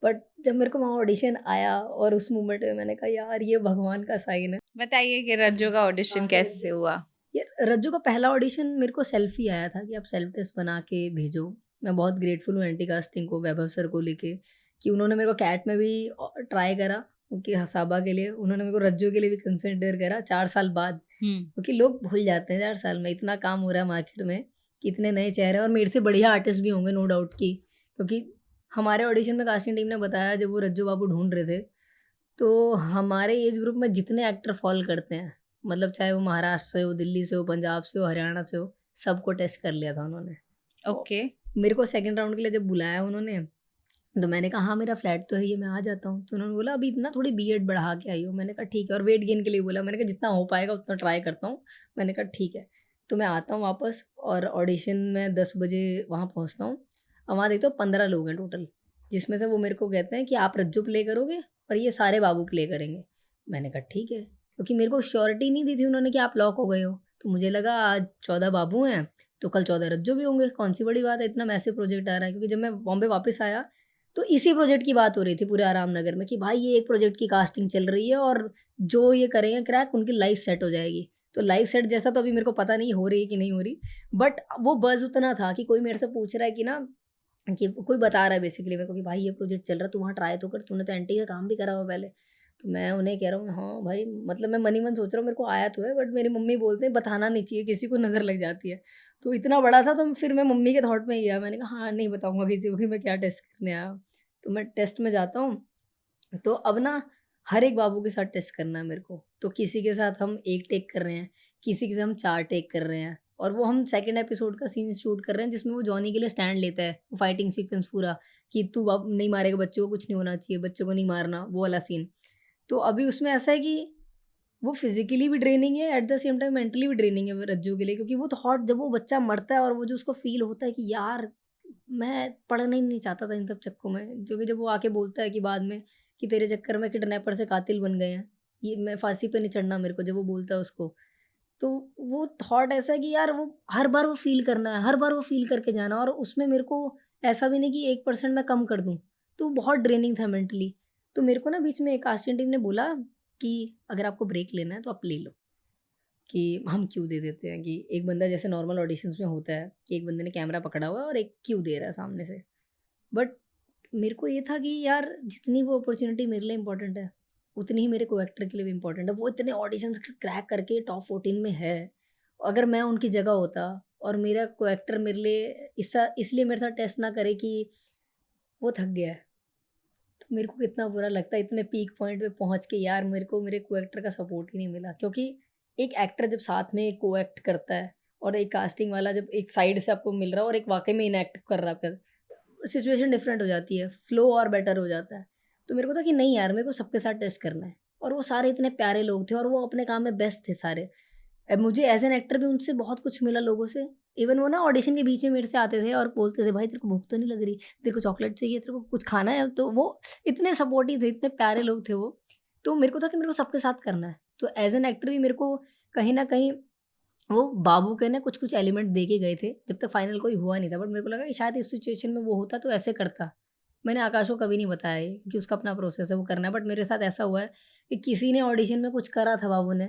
बट जब मेरे को वहाँ ऑडिशन आया और उस मोमेंट में मैंने कहा यार ये भगवान का साइन है। बताइए कि रज्जू का ऑडिशन हाँ, कैसे हुआ? यार रज्जू का पहला ऑडिशन मेरे को सेल्फ ही आया था कि आप सेल्फ टेस्ट बना के भेजो। मैं बहुत ग्रेटफुल हूँ एंटी कास्टिंग को, वैभव सर को लेके, कि उन्होंने मेरे को कैट में भी ट्राई करा, क्योंकि हसाबा के लिए उन्होंने मेरे को रज्जू के लिए भी कंसिडर करा 4 साल बाद। हुँ। क्योंकि लोग भूल जाते हैं 4 साल में, इतना काम हो रहा है मार्केट में कि इतने नए चेहरे हैं, और मेरे से बढ़िया आर्टिस्ट भी होंगे नो डाउट कि, क्योंकि हमारे ऑडिशन में कास्टिंग टीम ने बताया जब वो रज्जू बाबू ढूँढ रहे थे, तो हमारे एज ग्रुप में जितने एक्टर फॉल करते हैं, मतलब चाहे वो महाराष्ट्र से हो, दिल्ली से हो, पंजाब से हो, हरियाणा से हो, सबको टेस्ट कर लिया था उन्होंने। तो ओके। मेरे को सेकंड राउंड के लिए जब बुलाया उन्होंने, तो मैंने कहा हाँ मेरा फ्लैट तो है ये, मैं आ जाता हूँ। तो उन्होंने बोला अभी इतना थोड़ी बीएड बढ़ा के आई हो। मैंने कहा ठीक है, और वेट गेन के लिए बोला। मैंने कहा जितना हो पाएगा उतना ट्राई करता हूँ। मैंने कहा ठीक है। तो मैं आता हूँ वापस, और ऑडिशन में 10 बजे वहाँ पहुँचता हूँ, और वहाँ देखता हूँ 15 लोग हैं टोटल, जिसमें से वो मेरे को कहते हैं कि आप रज्जू प्ले करोगे और ये सारे बाबू प्ले करेंगे। मैंने कहा ठीक है, क्योंकि मेरे को श्योरिटी नहीं दी थी उन्होंने कि आप लॉक हो गए हो। तो मुझे लगा आज 14 बाबू हैं तो कल 14 रज्जू भी होंगे, कौन सी बड़ी बात है, इतना मैसिव प्रोजेक्ट आ रहा है। क्योंकि जब मैं बॉम्बे वापस आया तो इसी प्रोजेक्ट की बात हो रही थी पूरे आराम नगर में कि भाई ये एक प्रोजेक्ट की कास्टिंग चल रही है और जो ये करेंगे क्रैक उनकी लाइफ सेट हो जाएगी। तो लाइफ सेट जैसा तो अभी मेरे को पता नहीं हो रही है कि नहीं हो रही, बट वो बज़ उतना था कि कोई मेरे से पूछ रहा है कि ना, कि कोई बता रहा है बेसिकली मेरे को कि भाई ये प्रोजेक्ट चल रहा है, तू वहाँ ट्राई तो कर, तूने तो एनटी का काम भी करा हुआ पहले। तो मैं उन्हें कह रहा हूँ हाँ भाई, मतलब मैं मन ही मन सोच रहा हूँ मेरे को आया तो है, बट मेरी मम्मी बोलते हैं बताना नहीं चाहिए, किसी को नज़र लग जाती है। तो इतना बड़ा था, तो फिर मैं मम्मी के थॉट में ही गया। मैंने कहा हाँ नहीं बताऊँगा किसी को कि मैं क्या टेस्ट करने आया हूँ। तो मैं टेस्ट में जाता हूँ, तो अब ना हर एक बाबू के साथ टेस्ट करना है मेरे को। तो किसी के साथ हम 1 टेक कर रहे हैं, किसी के साथ हम 4 टेक कर रहे हैं, और वो हम सेकंड एपिसोड का सीन शूट कर रहे हैं जिसमें वो जॉनी के लिए स्टैंड लेता है, वो फाइटिंग सीक्वेंस पूरा, कि तू अब नहीं मारेगा बच्चों को, कुछ नहीं होना चाहिए, बच्चों को नहीं मारना, वो वाला सीन। तो अभी उसमें ऐसा है कि वो फिज़िकली भी ड्रेनिंग है, eight the same time mentally भी ड्रेनिंग है रज्जू के लिए, क्योंकि वो थॉट जब वो बच्चा मरता है और वो जो उसको फ़ील होता है कि यार मैं पढ़ना ही नहीं चाहता था इन सब चक्करों में, जो कि जब वो आके बोलता है कि बाद में कि तेरे चक्कर में किडनैपर से कातिल बन गए हैं, ये मैं फांसी पे नहीं चढ़ना मेरे को, जब वो बोलता है उसको, तो वो थॉट ऐसा है कि यार वो हर बार वो फ़ील करना है, हर बार वो फ़ील करके जाना, और उसमें मेरे को ऐसा भी नहीं कि 1% मैं कम कर दूँ, तो बहुत ड्रेनिंग था मेंटली। तो मेरे को ना बीच में कास्टिंग टीम ने बोला कि अगर आपको ब्रेक लेना है तो आप ले लो, कि हम क्यों दे देते हैं कि एक बंदा जैसे नॉर्मल ऑडिशंस में होता है कि एक बंदे ने कैमरा पकड़ा हुआ है और एक क्यों दे रहा है सामने से। बट मेरे को ये था कि यार जितनी वो अपॉर्चुनिटी मेरे लिए इम्पोर्टेंट है, उतनी ही मेरे को एक्टर के लिए भी इम्पोर्टेंट है। वो इतने ऑडिशंस क्रैक करके टॉप 14 में है। अगर मैं उनकी जगह होता और मेरा को एक्टर मेरे लिए इसलिए मेरे साथ टेस्ट ना करे कि वो थक गया है, तो मेरे को कितना बुरा लगता है इतने पीक पॉइंट पे पहुँच के, यार मेरे को मेरे को-एक्टर का सपोर्ट ही नहीं मिला। क्योंकि एक एक्टर जब साथ में को-एक्ट करता है और एक कास्टिंग वाला जब एक साइड से आपको मिल रहा है और एक वाक़ई में इनएक्ट कर रहा है आपका, सिचुएशन डिफरेंट हो जाती है, फ्लो और बेटर हो जाता है। तो मेरे को था कि नहीं यार, मेरे को सबके साथ टेस्ट करना है, और वो सारे इतने प्यारे लोग थे और वो अपने काम में बेस्ट थे सारे। मुझे एज़ एन एक्टर भी उनसे बहुत कुछ मिला लोगों से। इवन वो ना ऑडिशन के बीच में मेरे से आते थे और बोलते थे, "भाई तेरे को भूख तो नहीं लग रही? तेरे को चॉकलेट चाहिए? तेरे को कुछ खाना है?" तो वो इतने सपोर्टिव थे, इतने प्यारे लोग थे वो। तो मेरे को था कि मेरे को सबके साथ करना है। तो एज़ एन एक्टर भी मेरे को कहीं न कहीं वो बाबू के ना कुछ-कुछ एलिमेंट दे के गए थे, जब तक फाइनल कोई हुआ नहीं था। बट मेरे को लगा कि शायद इस सिचुएशन में वो होता तो ऐसे करता। मैंने आकाश को कभी नहीं बताया ये, क्योंकि उसका अपना प्रोसेस है, वो करना है। बट मेरे साथ ऐसा हुआ है कि किसी ने ऑडिशन में कुछ करा था बाबू ने,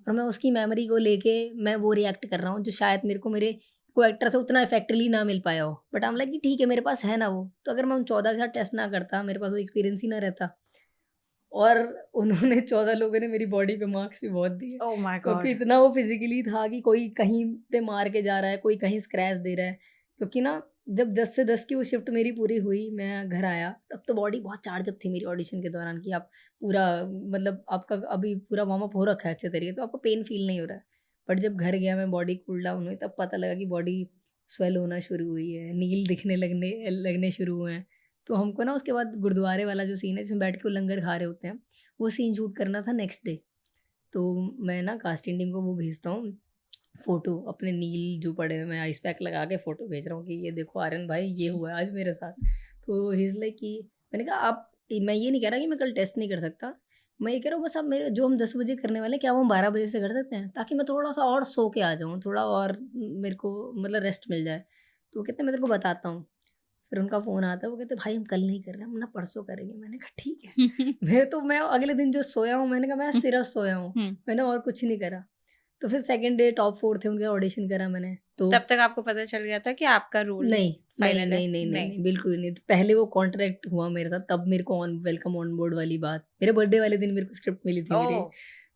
और मैं उसकी मेमोरी को लेके मैं वो रिएक्ट कर रहा हूँ, जो शायद मेरे को मेरे को-एक्टर से उतना इफेक्टिवली ना मिल पाया हो। बट आई एम लाइक कि ठीक है, मेरे पास है ना वो, तो अगर मैं उन 14 के साथ टेस्ट ना करता, मेरे पास वो एक्सपीरियंस ही ना रहता। और उन्होंने 14 लोगों ने मेरी बॉडी पे मार्क्स भी बहुत दिए, ओह माय क्योंकि गॉड! इतना वो फिज़िकली था कि कोई कहीं पे मार के जा रहा है, कोई कहीं स्क्रैच दे रहा है। क्योंकि ना जब 10 से 10 की वो शिफ्ट मेरी पूरी हुई, मैं घर आया, तब तो बॉडी बहुत चार्ज अप थी मेरी ऑडिशन के दौरान, कि आप पूरा, मतलब आपका अभी पूरा वार्म अप हो रखा है अच्छे तरीके, तो आपको पेन फ़ील नहीं हो रहा है। बट जब घर गया मैं, बॉडी कूल डाउन हुई, तब पता लगा कि बॉडी स्वेल होना शुरू हुई है, नील दिखने लगने लगने शुरू हुए हैं। तो हमको ना उसके बाद गुरुद्वारे वाला जो सीन है जिसमें बैठ के वो लंगर खा रहे होते हैं, वो सीन शूट करना था नेक्स्ट डे। तो मैं ना कास्टिंग टीम को वो भेजता हूँ फ़ोटो, अपने नील जो पड़े हुए, मैं आइस पैक लगा के फ़ोटो भेज रहा हूँ कि ये देखो आर्यन भाई, ये हुआ है आज मेरे साथ। तो ही इज़ लाइक कि मैंने कहा आप, मैं ये नहीं कह रहा कि मैं कल टेस्ट नहीं कर सकता। मैं ये कह रहा हूँ बस आप मेरे जो हम 10 बजे करने वाले हैं, क्या वो हम 12 बजे से कर सकते हैं? ताकि मैं थोड़ा-सा और सो के आ जाऊँ, थोड़ा और मेरे को मतलब रेस्ट मिल जाए। तो वो कहते हैं मैं तेरे को बताता हूँ। फिर उनका फ़ोन आता है, वो कहते भाई हम कल नहीं कर रहे, हम ना परसों करेंगे। मैंने कहा ठीक है। मैं अगले दिन जो सोया हूँ, मैंने कहा मैं सिर्फ सोया हूँ, हुँ। मैंने और कुछ नहीं करा। तो फिर सेकंड डे टॉप 4 थे, उनका ऑडिशन करा मैंने। तो तब तक आपको पता चल गया था कि आपका रोल नहीं, नहीं, फाइनल है? नहीं, नहीं, नहीं, नहीं। नहीं, बिल्कुल नहीं। तो पहले वो कॉन्ट्रैक्ट हुआ मेरे साथ, तब मेरे को ऑन वेलकम ऑन बोर्ड वाली बात, मेरे बर्थडे वाले दिन मेरे को स्क्रिप्ट मिली थी मेरी। ओह!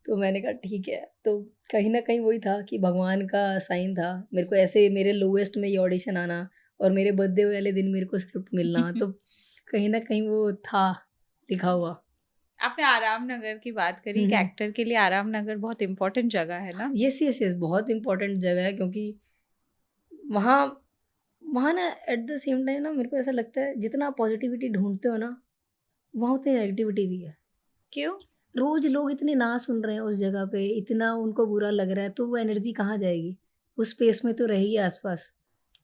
तो मैंने कहा ठीक है। तो कहीं न कहीं वही था कि भगवान का साइन था। मेरे को ऐसे मेरे लोएस्ट में ये ऑडिशन आना और मेरे बर्थडे वाले दिन मेरे को स्क्रिप्ट मिलना, तो कहीं न कहीं वो था लिखा हुआ। आपने आराम नगर की बात करी, एक एक्टर के लिए आराम नगर बहुत इम्पोर्टेंट जगह है ना? यस यस यस, बहुत इंपॉर्टेंट जगह है, क्योंकि वहाँ वहाँ ना एट द सेम टाइम ना मेरे को ऐसा लगता है जितना आप पॉजिटिविटी ढूंढते हो ना, वहाँ उतनी नेगेटिविटी भी है। क्यों? रोज लोग इतने ना सुन रहे हैं उस जगह पे, इतना उनको बुरा लग रहा है, तो वो एनर्जी कहाँ जाएगी? उस स्पेस में तो रही आसपास।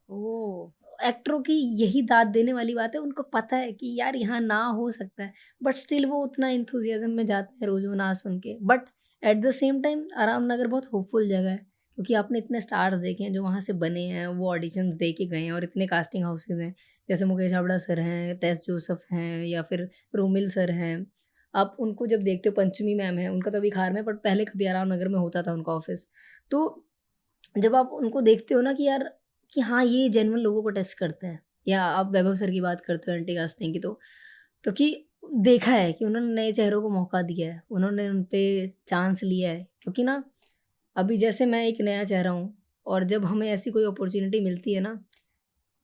ओह! एक्टरों की यही दाद देने वाली बात है, उनको पता है कि यार यहाँ ना हो सकता है, बट स्टिल वो उतना एंथुसियाज्म में जाते हैं रोज वो ना सुन के। But at the same time आराम नगर बहुत होपफुल जगह है, क्योंकि आपने इतने स्टार्स देखे हैं जो वहाँ से बने हैं, वो ऑडिशंस दे के गए हैं, और इतने कास्टिंग हाउसेज हैं, जैसे मुकेश हावड़ा सर हैं, टेस जोसेफ हैं, या फिर रोमिल सर हैं। आप उनको जब देखते हो, पंचमी मैम है, उनका तो अभी खार में, बट पहले कभी आराम नगर में होता था उनका ऑफिस। तो जब आप उनको देखते हो ना कि यार, कि हाँ, ये जेन्युइन लोगों को टेस्ट करते हैं, या आप वैभव सर की बात करते हो एंटी कास्टिंग की, तो क्योंकि देखा है कि उन्होंने नए चेहरों को मौका दिया है, उन्होंने उन पे चांस लिया है। क्योंकि ना अभी जैसे मैं एक नया चेहरा हूँ, और जब हमें ऐसी कोई अपॉर्च्युनिटी मिलती है ना,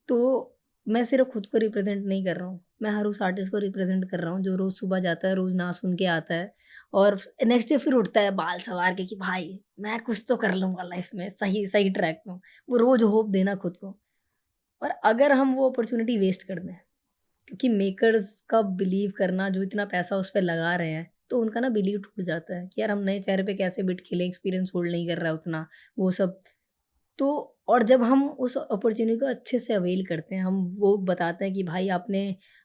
तो मैं सिर्फ़ खुद को रिप्रेज़ेंट नहीं कर रहा हूँ, मैं हर उस आर्टिस्ट को रिप्रेज़ेंट कर रहा हूँ जो रोज़ सुबह जाता है, रोज़ ना सुन के आता है, और नेक्स्ट डे फिर उठता है बाल सँवार के कि भाई मैं कुछ तो कर लूँगा लाइफ़ में, सही सही ट्रैक पे हूँ। वो रोज़ होप देना खुद को। और अगर हम वो अपॉर्च्युनिटी वेस्ट कर दें, क्योंकि मेकर्स का बिलीव करना, जो इतना पैसा उस पे लगा रहे हैं, तो उनका ना बिलीव टूट जाता है कि यार हम नए चेहरे पे कैसे बिट खेलें, एक्सपीरियंस होल्ड नहीं कर रहा है उतना, वो सब। तो और जब हम उस अपॉर्च्युनिटी को अच्छे से अवेल करते हैं, हम वो बताते हैं कि भाई आपने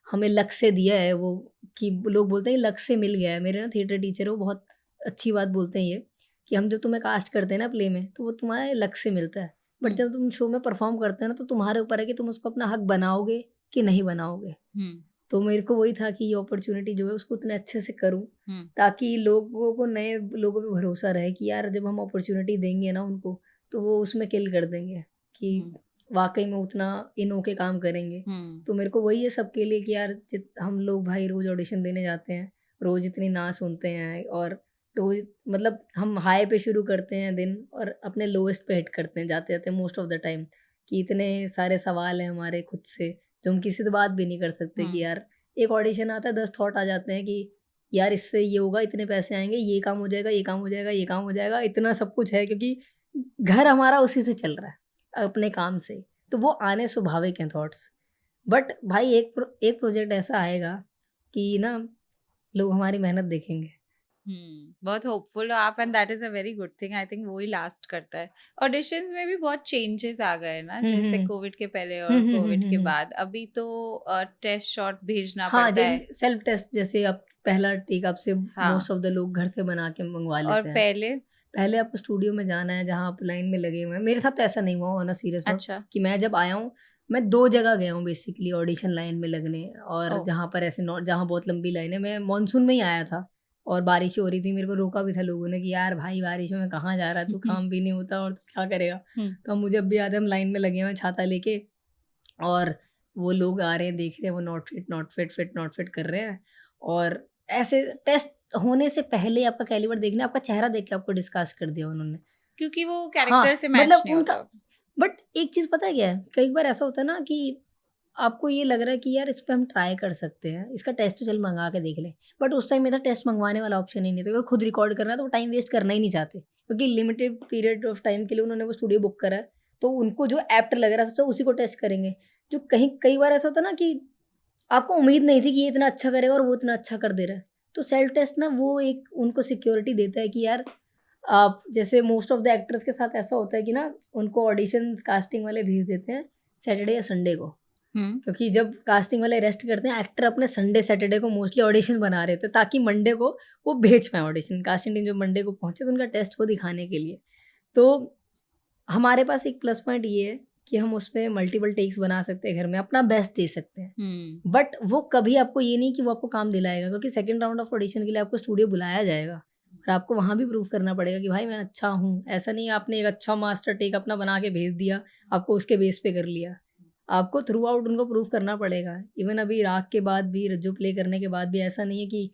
हमें लक से दिया है वो, कि लोग बोलते हैं लक से मिल गया है। मेरे ना थिएटर टीचर है, वो बहुत अच्छी बात बोलते हैं ये, कि हम जो तुम्हें कास्ट करते हैं ना प्ले में, तो वो तुम्हारे लक से मिलता है। बट हुँ, जब तुम शो में परफॉर्म करते हो ना, तो तुम्हारे ऊपर है कि तुम उसको अपना हक बनाओगे कि नहीं बनाओगे। हुँ, तो मेरे को वही था कि ये अपॉर्च्युनिटी जो है उसको उतने अच्छे से करूँ, हुँ, ताकि लोगों को, नए लोगों पे भरोसा रहे कि यार जब हम अपॉर्च्युनिटी देंगे ना उनको, तो वो उसमें किल कर देंगे, कि हुँ, वाक़ई में उतना इन होके काम करेंगे। हुँ, तो मेरे को वही है सबके लिए कि यार हम लोग भाई रोज़ ऑडिशन देने जाते हैं, रोज़ इतनी ना सुनते हैं, और रोज़ मतलब हम हाई पे शुरू करते हैं दिन, और अपने लोएस्ट पे हिट करते हैं जाते-जाते मोस्ट ऑफ द टाइम, कि इतने सारे सवाल हैं हमारे खुद से, जो हम किसी से बात भी नहीं कर सकते, कि हुँ, यार एक ऑडिशन आता है, 10 थॉट आ जाते हैं कि यार इससे ये होगा, इतने पैसे आएँगे, ये काम हो जाएगा, ये काम हो जाएगा, ये काम हो जाएगा, इतना सब कुछ है, क्योंकि घर हमारा उसी से चल रहा है, अपने काम से। तो वो आने स्वाभाविक हैं थॉट्स। बट भाई एक प्रोजेक्ट ऐसा आएगा कि ना लोग हमारी मेहनत देखेंगे। हुँ। बहुत होपफुल हो आप and that is a very good thing. I think वो ही लास्ट करता है। ऑडिशंस में भी बहुत चेंजेस आ गए ना, हुँ, जैसे हुँ। कोविड के पहले हुँ, और हुँ, हुँ, कोविड हुँ, के हुँ। बाद। अभी तो टेस्ट शॉट भेजना हाँ, पड़ता है। जैसे सेल्फ टेस्ट, जैसे आप पहला टेक आपसे हाँ, मोस्ट ऑफ द लोग घर से बना के मँगवा और लेते हैं। पहले पहले आपको स्टूडियो में जाना है, जहाँ आप लाइन में लगे हुए हैं। मेरे साथ तो ऐसा नहीं हुआ ऑन अ सीरियस नोट, अच्छा, कि मैं जब आया हूँ, मैं 2 जगह गया हूँ बेसिकली ऑडिशन लाइन में लगने, और ओह! जहाँ पर ऐसे नॉट, जहाँ बहुत लंबी लाइन है, मैं मानसून में ही आया था, और बारिश हो रही थी, मेरे को रोका भी था लोगों ने कि यार भाई बारिश में कहाँ जा रहा है तू, काम भी नहीं होता और तू क्या करेगा? हुँ, तो मुझे अब भी याद है, हम लाइन में लगे हुए हैं छाता लेके, और वो लोग आ रहे हैं, देख रहे हैं, वो not fit, not fit, fit, not fit कर रहे हैं, और ऐसे टेस्ट होने से पहले आपका कैलिबर देखना, आपका चेहरा देख के आपको डिस्कस कर दिया उन्होंने। क्योंकि वो हाँ, कैरेक्टर से मैच मतलब नहीं उनका, होता। बट एक चीज़ पता है क्या है? कई बार ऐसा होता है ना कि आपको ये लग रहा है कि यार इस पे हम ट्राई कर सकते हैं, इसका टेस्ट तो चल मँगा के देख लें। बट उस टाइम में था टेस्ट मँगवाने वाला ऑप्शन ही नहीं था, क्योंकि खुद रिकॉर्ड करना है तो वो टाइम वेस्ट करना ही नहीं चाहते। क्योंकि लिमिटेड पीरियड ऑफ टाइम के लिए उन्होंने वो स्टूडियो बुक करा है, तो उनको जो एप्ट लग रहा है सबसे, उसी को टेस्ट करेंगे। जो कहीं कई बार ऐसा होता है ना कि आपको उम्मीद नहीं थी कि ये इतना अच्छा करेगा, और वो इतना अच्छा कर दे रहा है। तो सेल्फ टेस्ट ना वो एक उनको सिक्योरिटी देता है कि यार आप, जैसे मोस्ट ऑफ द एक्टर्स के साथ ऐसा होता है कि ना उनको ऑडिशंस कास्टिंग वाले भेज देते हैं सैटरडे या संडे को। हुँ, क्योंकि जब कास्टिंग वाले रेस्ट करते हैं, एक्टर अपने संडे सैटरडे को मोस्टली ऑडिशन बना रहे थे, ताकि मंडे को वो भेज पाएँ ऑडिशन। कास्टिंग टीम जब मंडे को पहुँचे, तो उनका टेस्ट को दिखाने के लिए। तो हमारे पास एक प्लस पॉइंट ये है कि हम उसपे मल्टीपल टेक्स बना सकते हैं घर में, अपना बेस्ट दे सकते हैं। हुँ, बट वो कभी आपको ये नहीं कि वो आपको काम दिलाएगा, क्योंकि सेकंड राउंड ऑफ ऑडिशन के लिए आपको स्टूडियो बुलाया जाएगा, और आपको वहाँ भी प्रूव करना पड़ेगा कि भाई मैं अच्छा हूँ। ऐसा नहीं है आपने एक अच्छा मास्टर टेक अपना बना के भेज दिया, आपको उसके बेस पे कर लिया। आपको थ्रू आउट उनको प्रूव करना पड़ेगा। इवन अभी राग के बाद भी, रज्जू प्ले करने के बाद भी ऐसा नहीं है कि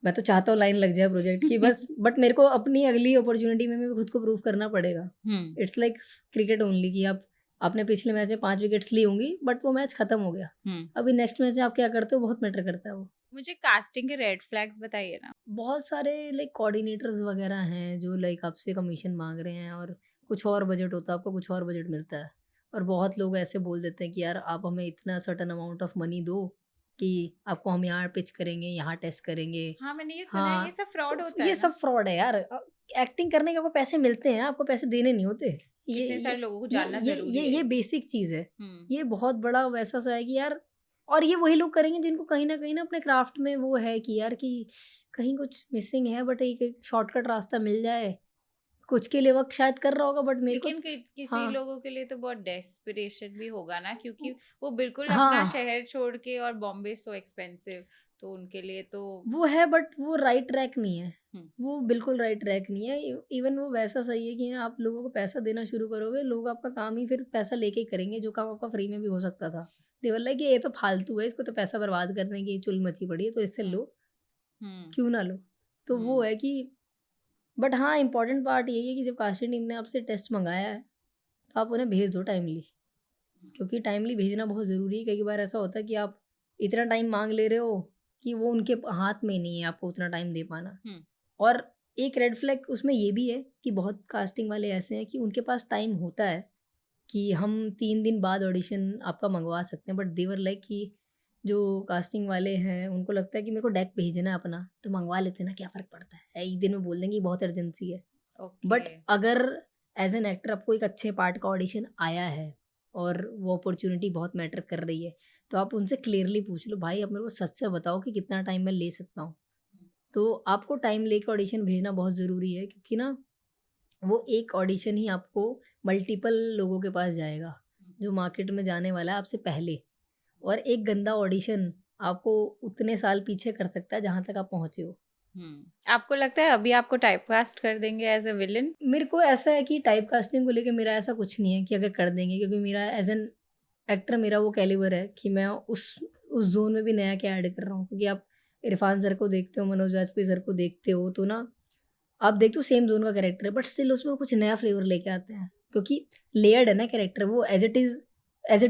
मैं तो चाहता हूँ लाइन लग जाए प्रोजेक्ट की बस, बट मेरे को अपनी अगली अपॉर्च्युनिटी में भी खुद को प्रूव करना पड़ेगा। हुँ, इट्स लाइक क्रिकेट ओनली, कि आप आपने पिछले मैच में 5 विकेट्स ली होंगी, बट वो मैच खत्म हो गया। हुँ। अभी नेक्स्ट मैच में आप क्या करते हो बहुत मैटर करता है वो। मुझे कास्टिंग के रेड फ्लैग्स बताइए ना। बहुत सारे लाइक कोऑर्डिनेटर्स वगैरह हैं जो लाइक आपसे कमीशन मांग रहे हैं और कुछ और बजट होता है, आपको कुछ और बजट मिलता है। और बहुत लोग ऐसे बोल देते हैं कि यार आप हमें इतना सर्टेन अमाउंट ऑफ मनी दो कि आपको हम यहाँ पिच करेंगे, यहाँ टेस्ट करेंगे। हाँ, मैंने ये सुना है, ये हाँ, सब फ्रॉड तो होता ये है सब ना? फ्रॉड है यार। एक्टिंग करने के आपको पैसे मिलते हैं, आपको पैसे देने नहीं होते। ये कितने सारे ये लोगों को ये जानना ये ज़रूरी ये है ये ये। बेसिक चीज़ है। हुँ। ये बहुत बड़ा वैसा सा है कि यार, और ये वही लोग करेंगे जिनको कहीं न कहीं ना अपने क्राफ्ट में वो है कि यार कि कहीं कुछ मिसिंग है, बट एक शॉर्टकट रास्ता मिल जाए। कुछ के लिए वर्क शायद कर रहा होगा, बट मेरे को लेकिन किसी हाँ, लोगों के लिए तो बहुत डेस्परेशन भी होगा ना, क्योंकि वो बिल्कुल अपना हाँ, शहर छोड़ के, और बॉम्बे सो एक्सपेंसिव, तो उनके लिए तो। वो है बट वो राइट ट्रैक नहीं है। हुँ। वो बिल्कुल राइट ट्रैक नहीं है। इवन वो वैसा सही है कि ना आप लोगों को पैसा देना शुरू करोगे, लोग आपका काम ही फिर पैसा लेके ही करेंगे, जो काम आपका फ्री में भी हो सकता था। दे बोला कि ये तो फालतू है, इसको तो पैसा बर्बाद करने की चुल मची पड़ी है, तो इससे हुँ। लो, हुँ। क्यों ना लो? तो वो हुँ। है कि बट हाँ, इम्पोर्टेंट पार्ट यही है कि जब कास्टिंग टीम ने आपसे टेस्ट मँगाया है, तो आप उन्हें भेज दो टाइमली। क्योंकि टाइमली भेजना बहुत ज़रूरी है। कई बार ऐसा होता है कि आप इतना टाइम माँग ले रहे हो कि वो उनके हाथ में नहीं है आपको उतना टाइम दे पाना। हुँ। और एक रेड फ्लैग उसमें ये भी है कि बहुत कास्टिंग वाले ऐसे हैं कि उनके पास टाइम होता है कि हम 3 दिन बाद ऑडिशन आपका मँगवा सकते हैं, बट दे वर लाइक कि जो कास्टिंग वाले हैं उनको लगता है कि मेरे को डेक भेजना है अपना, तो मँगवा लेते हैं ना, क्या फ़र्क पड़ता है? एक दिन में बोल देंगे कि बहुत अर्जेंसी है। ओके। बट अगर एज़ एन एक्टर आपको एक अच्छे पार्ट का ऑडिशन आया है और वो अपॉर्च्युनिटी बहुत मैटर कर रही है, तो आप उनसे क्लियरली पूछ लो, भाई आप मेरे को सच से बताओ कि कितना टाइम मैं ले सकता हूँ। तो आपको टाइम लेके ऑडिशन भेजना बहुत ज़रूरी है, क्योंकि ना वो एक ऑडिशन ही आपको मल्टीपल लोगों के पास जाएगा, जो मार्केट में जाने वाला है आपसे पहले। और एक गंदा ऑडिशन आपको उतने साल पीछे कर सकता है जहाँ तक आप पहुँचे हो। हुँ। आपको लगता है अभी आपको टाइपकास्ट कर देंगे एज़ अ विलेन? मेरे को ऐसा है कि टाइप कास्टिंग को लेके मेरा ऐसा कुछ नहीं है कि अगर कर देंगे, क्योंकि मेरा एज़ एन एक्टर मेरा वो कैलिबर है कि मैं उस ज़ोन में भी नया क्या ऐड कर रहा हूँ। क्योंकि आप इरफान सर को देखते हो, मनोज वाजपेयी सर को देखते हो, तो ना आप देखते हो सेम ज़ोन का कैरेक्टर है, बट स्टिल उसमें कुछ नया फ्लेवर लेके आते हैं। क्योंकि लेयर्ड है ना कैरेक्टर, वो एज़ इट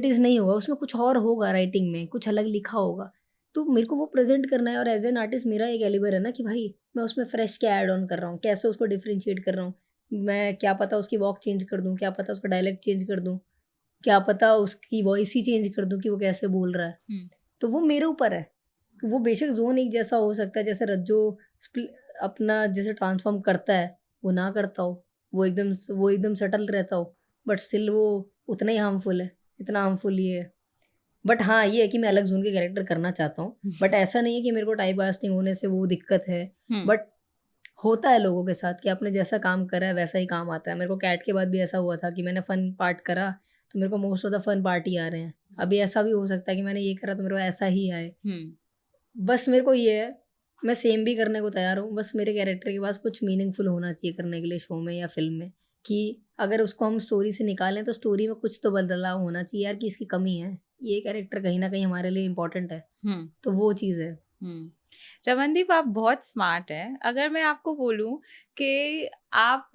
इज़ नहीं होगा, उसमें कुछ और होगा राइटिंग में, कुछ अलग लिखा होगा। तो मेरे को वो प्रेज़ेंट करना है, और एज़ एन आर्टिस्ट मेरा ये कैलिबर है ना कि भाई मैं उसमें फ्रेश क्या ऐड ऑन कर रहा हूँ, कैसे उसको डिफरेंशिएट कर रहा हूँ। मैं क्या पता उसकी वॉक चेंज कर दूँ, क्या पता उसका डायलेक्ट चेंज कर दूँ, क्या पता उसकी वॉइस ही चेंज कर दूँ कि वो कैसे बोल रहा है। हुँ। तो वो मेरे ऊपर है। वो बेशक ज़ोन एक जैसा हो सकता है, जैसे रज्जो स्प्लि अपना जैसे ट्रांसफ़ॉर्म करता है, वो ना करता हो। वो एकदम सटल रहता हो, बट स्टिल वो उतना ही हार्मफुल है, जितना हार्मफुल ये है। बट हाँ, ये है कि मैं अलग ज़ोन के कैरेक्टर करना चाहता हूँ। बट ऐसा नहीं है कि मेरे को टाइप कास्टिंग होने से वो दिक्कत है। हुँ। बट होता है लोगों के साथ कि आपने जैसा काम करा है वैसा ही काम आता है। मेरे को कैट के बाद भी ऐसा हुआ था कि मैंने फन पार्ट करा, तो मेरे को most of the fun part ही आ रहे हैं। अभी ऐसा भी हो सकता है कि मैंने ये करा तो मेरे को ऐसा ही आए। हुँ। बस मेरे को ये है, मैं सेम भी करने को तैयार हूँ, बस मेरे कैरेक्टर के पास कुछ मीनिंगफुल होना चाहिए करने के लिए शो में या फ़िल्म में, कि अगर उसको हम स्टोरी से निकालें तो स्टोरी में कुछ तो बदलाव होना चाहिए यार, कि इसकी कमी है। ये कैरेक्टर कहीं न कहीं हमारे लिए इम्पोर्टेंट है, हुँ। तो वो चीज़ है। हुँ। रमनदीप, आप बहुत स्मार्ट हैं। अगर मैं आपको बोलूँ कि आप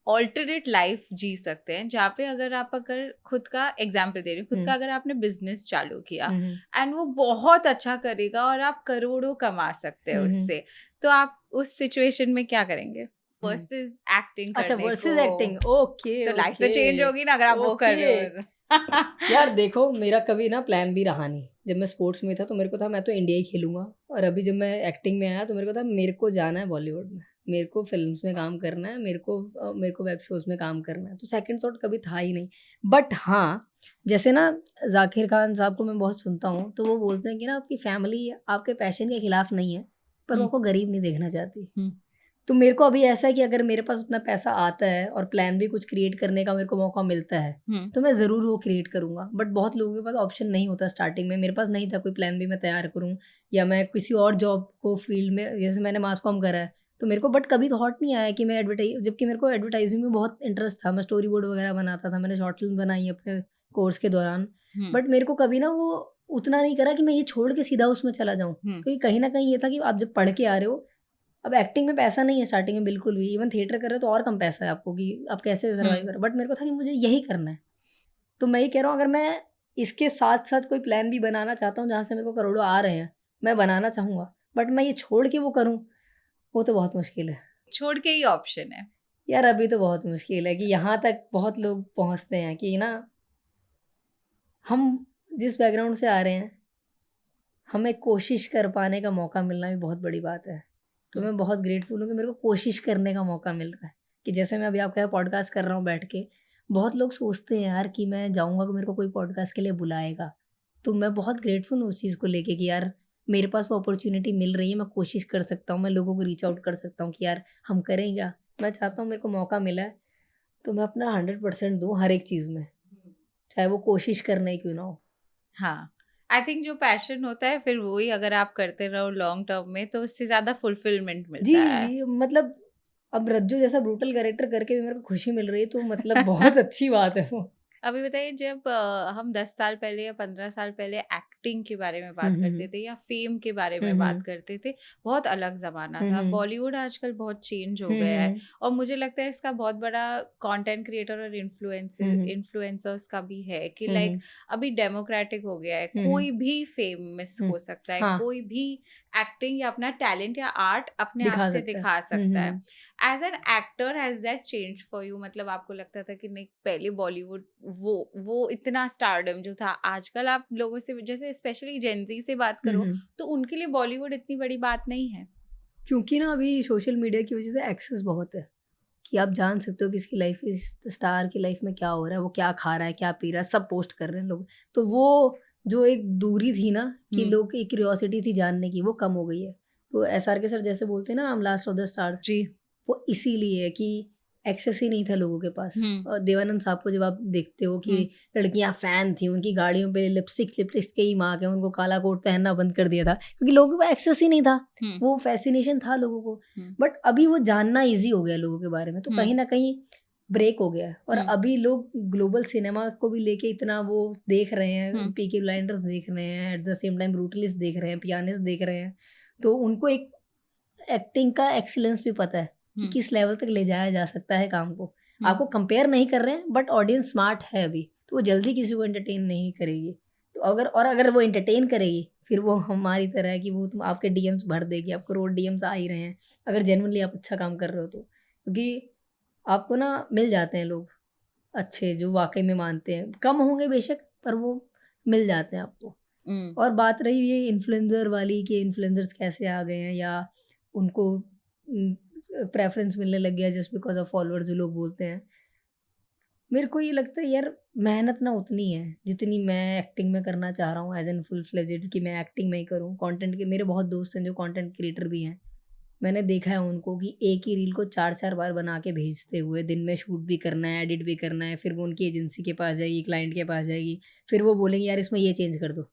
अल्टरनेट लाइफ़ जी सकते हैं, जहाँ पे अगर खुद का एग्ज़ाम्पल दे रही हूँ, खुद हुँ। का अगर आपने बिज़नेस चालू किया हुँ, हुँ। एंड वो बहुत अच्छा करेगा और आप करोड़ों कमा सकते हैं हुँ, हुँ। उससे, तो आप उस सिचुएशन में क्या करेंगे? हुँ। वर्सेस एक्टिंग अच्छा, करने को, वर्सेस एक्टिंग, ओके, तो लाइफ़ तो ओके, चेंज होगी ना अगर आप वो कर ओके। रहे हो तो। यार देखो, मेरा कभी ना प्लान भी रहा नहीं। जब मैं स्पोर्ट्स में था तो मेरे को था मैं तो इंडिया ही खेलूँगा, और अभी जब मैं एक्टिंग में आया तो मेरे को था मेरे को जाना है बॉलीवुड में। मेरे को फ़िल्म्स में काम करना है, मेरे को वेब शोज़ में काम करना है। तो सेकंड थॉट कभी था ही नहीं। बट हाँ, जैसे ना ज़ाकिर खान साहब को मैं बहुत सुनता हूँ, तो वो बोलते हैं कि ना आपकी फैमिली आपके पैशन के खिलाफ नहीं है, पर वो हुँ। आपको गरीब नहीं देखना चाहती। हुँ। तो मेरे को अभी ऐसा है कि अगर मेरे पास उतना पैसा आता है और प्लान भी कुछ क्रिएट करने का मेरे को मौका मिलता है, हुँ। तो मैं ज़रूर वो क्रिएट करूँगा। बट बहुत लोगों के पास ऑप्शन नहीं होता स्टार्टिंग में, मेरे पास नहीं था कोई प्लान भी मैं तैयार करूँ, या मैं किसी और जॉब को फ़ील्ड में, जैसे मैंने मास कॉम करा है, तो मेरे को बट कभी थॉट नहीं आया कि मैं जबकि मेरे को एडवर्टाइज़िंग में बहुत इंटरेस्ट था, मैं स्टोरी बोर्ड वगैरह बनाता था, मैंने शॉर्ट फ़िल्म बनाई अपने कोर्स के दौरान। हुँ। बट मेरे को कभी ना वो उतना नहीं करा कि मैं ये छोड़ के सीधा उसमें चला जाऊँ। हुँ। क्योंकि कहीं न कहीं ये था कि आप जब पढ़ के आ रहे हो, अब एक्टिंग में पैसा नहीं है स्टार्टिंग में बिल्कुल भी, इवन थिएटर कर रहे हो तो और कम पैसा है आपको कि आप कैसे सर्वाइव हुँ। करो। बट मेरे को था कि मुझे यही करना है। तो मैं ये कह रहा हूँ, अगर मैं इसके साथ-साथ कोई प्लान भी बनाना चाहता हूँ जहाँ से मेरे को करोड़ों आ रहे हैं, मैं बनाना चाहूँगा, बट मैं ये छोड़ के वो करूँ, वो तो बहुत मुश्किल है। छोड़ के ही ऑप्शन है। यार अभी तो बहुत मुश्किल है कि यहाँ तक बहुत लोग पहुँचते हैं कि ना, हम जिस बैकग्राउंड से आ रहे हैं, हमें कोशिश कर पाने का मौका मिलना भी बहुत बड़ी बात है। तो मैं बहुत ग्रेटफुल हूँ कि मेरे को कोशिश करने का मौका मिल रहा है, कि जैसे मैं अभी आपके यहाँ पॉडकास्ट कर रहा हूँ बैठ के, बहुत लोग सोचते हैं यार कि मैं जाऊँगा तो मेरे को कोई पॉडकास्ट के लिए बुलाएगा। तो मैं बहुत ग्रेटफुल हूँ उस चीज़ को लेके कि यार मेरे पास वो अपॉर्च्युनिटी मिल रही है, मैं कोशिश कर सकता हूँ, मैं लोगों को रीच आउट कर सकता हूँ कि यार हम करें क्या? मैं चाहता हूँ मेरे को मौका मिला है, तो मैं अपना 100% दूँ हर एक चीज़ में, चाहे वो कोशिश करना ही क्यों ना हो। हाँ, आई थिंक जो पैशन होता है फिर वही अगर आप करते रहो लॉन्ग टर्म में तो उससे ज़्यादा फुलफिलमेंट जी, मिलता है। जी, मतलब अब रज्जू जैसा ब्रूटल कैरेक्टर करके भी मेरे को खुशी मिल रही है, तो मतलब बहुत अच्छी बात है वो। अभी बताइए जब हम 10 साल पहले या 15 साल पहले एक्टिंग के बारे में हुँ, बात हुँ, करते हुँ। थे या फेम के बारे हुँ, में बात हुँ। करते थे, बहुत अलग ज़माना हुँ, था। हुँ। बॉलीवुड आजकल बहुत चेंज हो हुँ, गया है हुँ। और मुझे लगता है इसका बहुत बड़ा कंटेंट क्रिएटर और हुँ, हुँ। इन्फ्लुएंसर्स का भी है कि हुँ, लाइक हुँ। अभी डेमोक्रेटिक हो गया है, हुँ, हुँ। कोई भी फेमस हुँ। हो सकता है, हाँ, कोई भी एक्टिंग या अपना टैलेंट या आर्ट अपने आप दिखा से सकता है। दिखा हुँ, सकता हुँ, है। हुँ। As an actor has that change for you? मतलब आपको लगता था कि नहीं पहले बॉलीवुड वो इतना स्टारडम जो था, आजकल आप लोगों से जैसे स्पेशली जेनजी से बात हुँ, करो हुँ। तो उनके लिए बॉलीवुड इतनी बड़ी बात नहीं है। क्योंकि ना अभी सोशल मीडिया की वज़ह से एक्सेस बहुत है, कि आप जान सकते हो कि इसकी लाइफ़ इस स्टार की लाइफ़ में क्या हो रहा है, वो क्या खा रहा है, क्या पी रहा है, सब पोस्ट कर रहे हैं लोग। तो वो जो एक दूरी थी ना, कि हुँ। लोग की क्यूरियोसिटी थी जानने की, वो कम हो गई है। तो एसआरके सर जैसे बोलते हैं ना, I am last of the stars, जी। वो इसीलिए है कि एक्सेस ही नहीं था लोगों के पास। हुँ, और देवानंद साहब को जब आप देखते हो कि हुँ, लड़कियां फ़ैन थी, उनकी गाड़ियों पे लिपस्टिक के ही मार्क है, उनको काला कोट पहनना बंद कर दिया था क्योंकि लोगों को एक्सेस ही नहीं था। हुँ, वो फ़ैसिनेशन था लोगों को, हुँ, बट अभी वो जानना ईज़ी हो गया लोगों के बारे में, तो हुँ, कहीं न कहीं ब्रेक हो गया है। और हुँ, अभी लोग ग्लोबल सिनेमा को भी लेके इतना वो देख रहे हैं, हुँ, पीकी ब्लाइंडर्स देख रहे हैं, eight the same time brutalist देख रहे हैं, पियानिस्ट देख रहे हैं। तो उनको एक एक्टिंग का एक्सीलेंस भी पता है कि हुँ, किस लेवल तक ले जाया जा सकता है काम को। हुँ, आपको कंपेयर नहीं कर रहे हैं, बट ऑडियंस स्मार्ट है अभी, तो वो जल्दी किसी को एंटरटेन नहीं करेगी। तो अगर वो एंटरटेन करेगी, फिर वो हमारी तरह है कि वो तुम आपके डीएम्स भर देगी, आपको रोज़ डीएम्स आ ही रहे हैं, अगर जेन्युइनली आप अच्छा काम कर रहे हो तो। क्योंकि आपको ना मिल जाते हैं लोग अच्छे जो वाक़ई में मानते हैं। कम होंगे बेशक, पर वो मिल जाते हैं आपको। हुँ, और बात रही ये इन्फ्लुएंसर वाली कि इन्फ्लुएंसर्स कैसे आ गए हैं, या उनको प्रेफ़रेंस मिलने लग गया जस्ट बिकॉज़ ऑफ फॉलोअर्स जो लोग बोलते हैं। मेरे को ये लगता है यार, मेहनत ना उतनी है जितनी मैं एक्टिंग में करना चाह रहा हूँ एज़ एन फुल फ्लेजेड, कि मैं एक्टिंग में ही करूँ। कंटेंट के मेरे बहुत दोस्त हैं जो कंटेंट क्रिएटर भी हैं। मैंने देखा है उनको कि एक ही रील को 4-4 बार बना के भेजते हुए, दिन में शूट भी करना है, एडिट भी करना है, फिर वो उनकी एजेंसी के पास जाएगी, क्लाइंट के पास जाएगी, फिर वो बोलेंगे यार इसमें ये चेंज कर दो।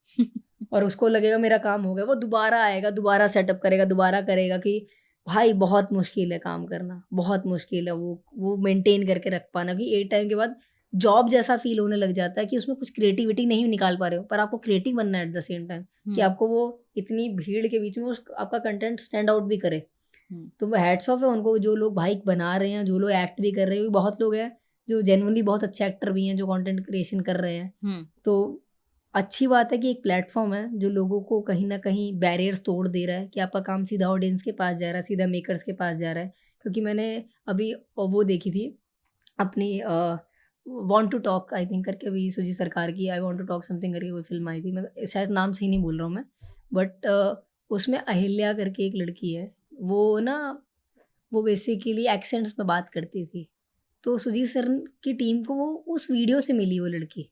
और उसको लगेगा मेरा काम हो गया, वो दोबारा आएगा, दोबारा सेटअप करेगा, दोबारा करेगा, कि भाई बहुत मुश्किल है काम करना, बहुत मुश्किल है वो मेंटेन करके रख पाना, कि एक टाइम के बाद जॉब जैसा फ़ील होने लग जाता है कि उसमें कुछ क्रिएटिविटी नहीं निकाल पा रहे हो, पर आपको क्रिएटिव बनना है एट द सेम टाइम, कि हुँ, आपको वो इतनी भीड़ के बीच में उस आपका कंटेंट स्टैंड आउट भी करे। हुँ, तो वो हैट्स ऑफ है उनको, जो लोग भाई बना रहे हैं, जो लोग एक्ट भी कर रहे हैं, बहुत लोग हैं जो जेनुइनली बहुत अच्छे एक्टर भी हैं, जो कंटेंट क्रिएशन कर रहे हैं। हुँ, तो अच्छी बात है कि एक प्लेटफ़ॉर्म है जो लोगों को कहीं न कहीं बैरियर्स तोड़ दे रहा है, कि आपका काम सीधा ऑडियंस के पास जा रहा है, सीधा मेकर्स के पास जा रहा है। क्योंकि मैंने अभी वो देखी थी अपनी want to talk I think करके, अभी सुजी सरकार की I want to talk something करके कोई फ़िल्म आई थी। मैं शायद नाम सही नहीं बोल रहा हूँ मैं, बट उसमें अहिल्या करके एक लड़की है। वो ना वो बेसिकली एक्सेंट्स में बात करती थी। तो सुजीत सर की टीम को वो उस वीडियो से मिली वो लड़की,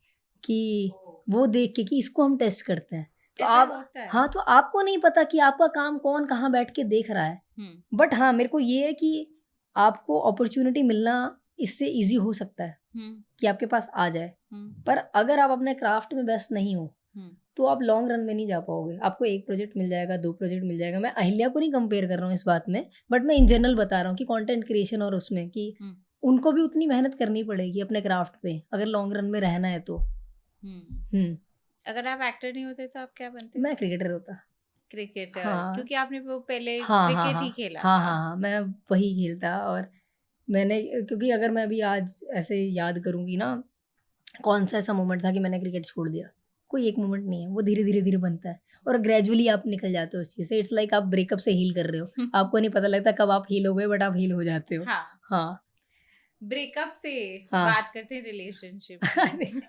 कि वो देख के कि इसको हम टेस्ट करते हैं। तो ऐसा आप होता है। हाँ, तो आपको नहीं पता कि आपका काम कौन कहाँ बैठ के देख रहा है। हुँ, बट हाँ, मेरे को ये है कि आपको अपॉर्च्युनिटी मिलना इससे ईज़ी हो सकता है हुँ, कि आपके पास आ जाए। हुँ, पर अगर आप अपने क्राफ्ट में बेस्ट नहीं हो, हुँ, तो आप लॉन्ग रन में नहीं जा पाओगे। आपको 1 प्रोजेक्ट मिल जाएगा, 2 प्रोजेक्ट मिल जाएगा। मैं अहिल्या को नहीं कंपेयर कर रहा हूँ इस बात में, बट मैं इन जनरल बता रहा हूँ कि कंटेंट क्रिएशन और उसमें कि हुँ, उनको भी उतनी मेहनत करनी पड़ेगी अपने क्राफ्ट पे, अगर लॉन्ग रन में रहना है तो। हुँ। हुँ, अगर आप एक्टर नहीं होते तो आप क्या बनते? मैं क्रिकेटर होता। क्रिकेटर, हाँ। क्योंकि आपने वो पहले हाँ, हाँ, क्रिकेट ही हाँ। खेला हाँ, था। हाँ, हाँ, मैं वही खेलता। और मैंने क्योंकि अगर मैं अभी आज ऐसे याद करूँगी ना, कौन-सा ऐसा मोमेंट था कि मैंने क्रिकेट छोड़ दिया। कोई एक मोमेंट नहीं है, वो धीरे धीरे धीरे बनता है और ग्रेजुअली आप निकल जाते हो उस चीज़ से। इट्स लाइक आप ब्रेकअप से हील कर रहे हो, आपको नहीं पता लगता कब आप हील हो गए, बट आप हील हो जाते हो। हाँ, हाँ ब्रेकअप से हाँ। बात करते हैं रिलेशनशिप अरे की।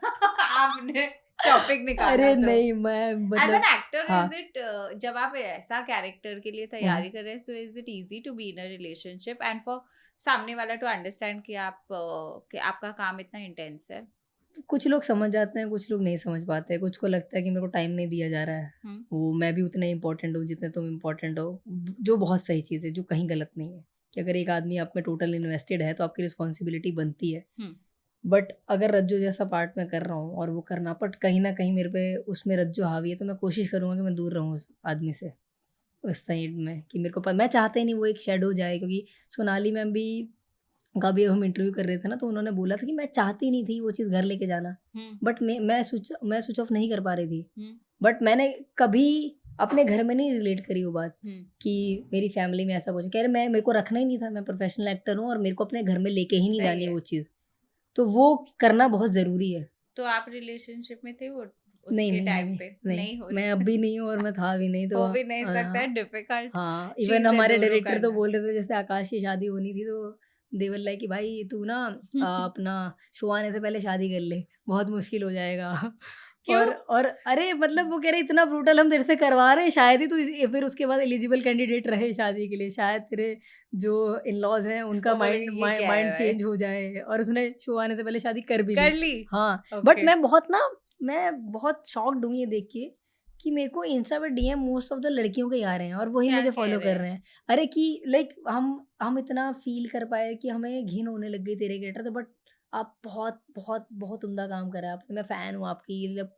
आपने टॉपिक निकाला अरे तो नहीं, मैं एज एन मतलब एक्टर हाँ इज इट, जब आप ऐसा कैरेक्टर के लिए तैयारी कर रहे हैं, so is it easy to be in a relationship and for सामने वाला टू अंडरस्टैंड कि कि आपका काम इतना इंटेंस है? कुछ लोग समझ जाते हैं, कुछ लोग नहीं समझ पाते। कुछ को लगता है कि मेरे को टाइम नहीं दिया जा रहा है, हम्म, वो मैं भी उतना इम्पोर्टेंट हूँ जितने तुम इम्पोर्टेंट हो, जो बहुत सही चीज़ है, जो कहीं गलत नहीं है कि अगर एक आदमी आप में टोटल इन्वेस्टेड है तो आपकी रिस्पॉन्सिबिलिटी बनती है। हम्म, बट अगर रज्जो जैसा पार्ट मैं कर रहा हूँ और वो करना, बट कहीं ना कहीं मेरे पे उसमें रज्जो हावी है, तो मैं कोशिश करूँगा कि मैं दूर रहूँ उस आदमी से उस साइड में, कि मेरे को मैं चाहता ही नहीं वो एक शेडो जाए। क्योंकि सोनाली मैम भी का भी हम इंटरव्यू कर रहे थे ना, तो उन्होंने बोला था कि मैं चाहती नहीं थी वो चीज़ घर लेके जाना, हम्म, बट मैं स्विच ऑफ नहीं कर पा रही थी। हम्म, बट मैंने कभी अपने घर में नहीं रिलेट करी वो बात हम्म, कि मेरी फैमिली में ऐसा कुछ कह रहे, मैं मेरे को रखना ही नहीं था, मैं प्रोफेशनल एक्टर हूँ और मेरे को अपने घर में लेके ही नहीं सही जानी है है। वो चीज़, तो वो करना बहुत ज़रूरी है। तो आप रिलेशनशिप में थे वो नहीं उसके नहीं टाइम नहीं पे? नहीं, नहीं हो मैं अब भी नहीं हूँ और मैं था भी नहीं, तो हो भी नहीं सकता है, डिफिकल्ट हाँ, इवन चीज है हमारे दोनों डायरेक्टर तो करना। बोल रहे थे, जैसे आकाश की शादी होनी थी तो दे वर लाइक कि भाई तू ना अपना शो आने से पहले शादी कर ले, बहुत मुश्किल हो जाएगा। क्यों? और अरे मतलब वो कह रहे इतना ब्रूटल हम तेरे से करवा रहे हैं, शायद ही तू फिर उसके बाद एलिजिबल कैंडिडेट रहे शादी के लिए, शायद तेरे जो इन लॉज हैं उनका वो माइंड बोलेंगे ये क्या है माइंड भाई? चेंज हो जाए, और उसने शो आने से पहले शादी कर भी ली। कर ली? हाँ, बट ओके। मैं बहुत शॉक्ड हूँ ये देख के कि मेरे को इंस्टा पे डीएम मोस्ट ऑफ द लड़कियों के ही आ रहे हैं और वही क्या मुझे कह फॉलो रहे कर हैं? रहे हैं। अरे कि लाइक हम इतना फील कर पाए कि हमें घिन होने लग गई तेरे कैरेक्टर से, बट आप बहुत बहुत बहुत उम्दा काम कर रहे हैं आपने, मैं फैन हूँ आपकी, मतलब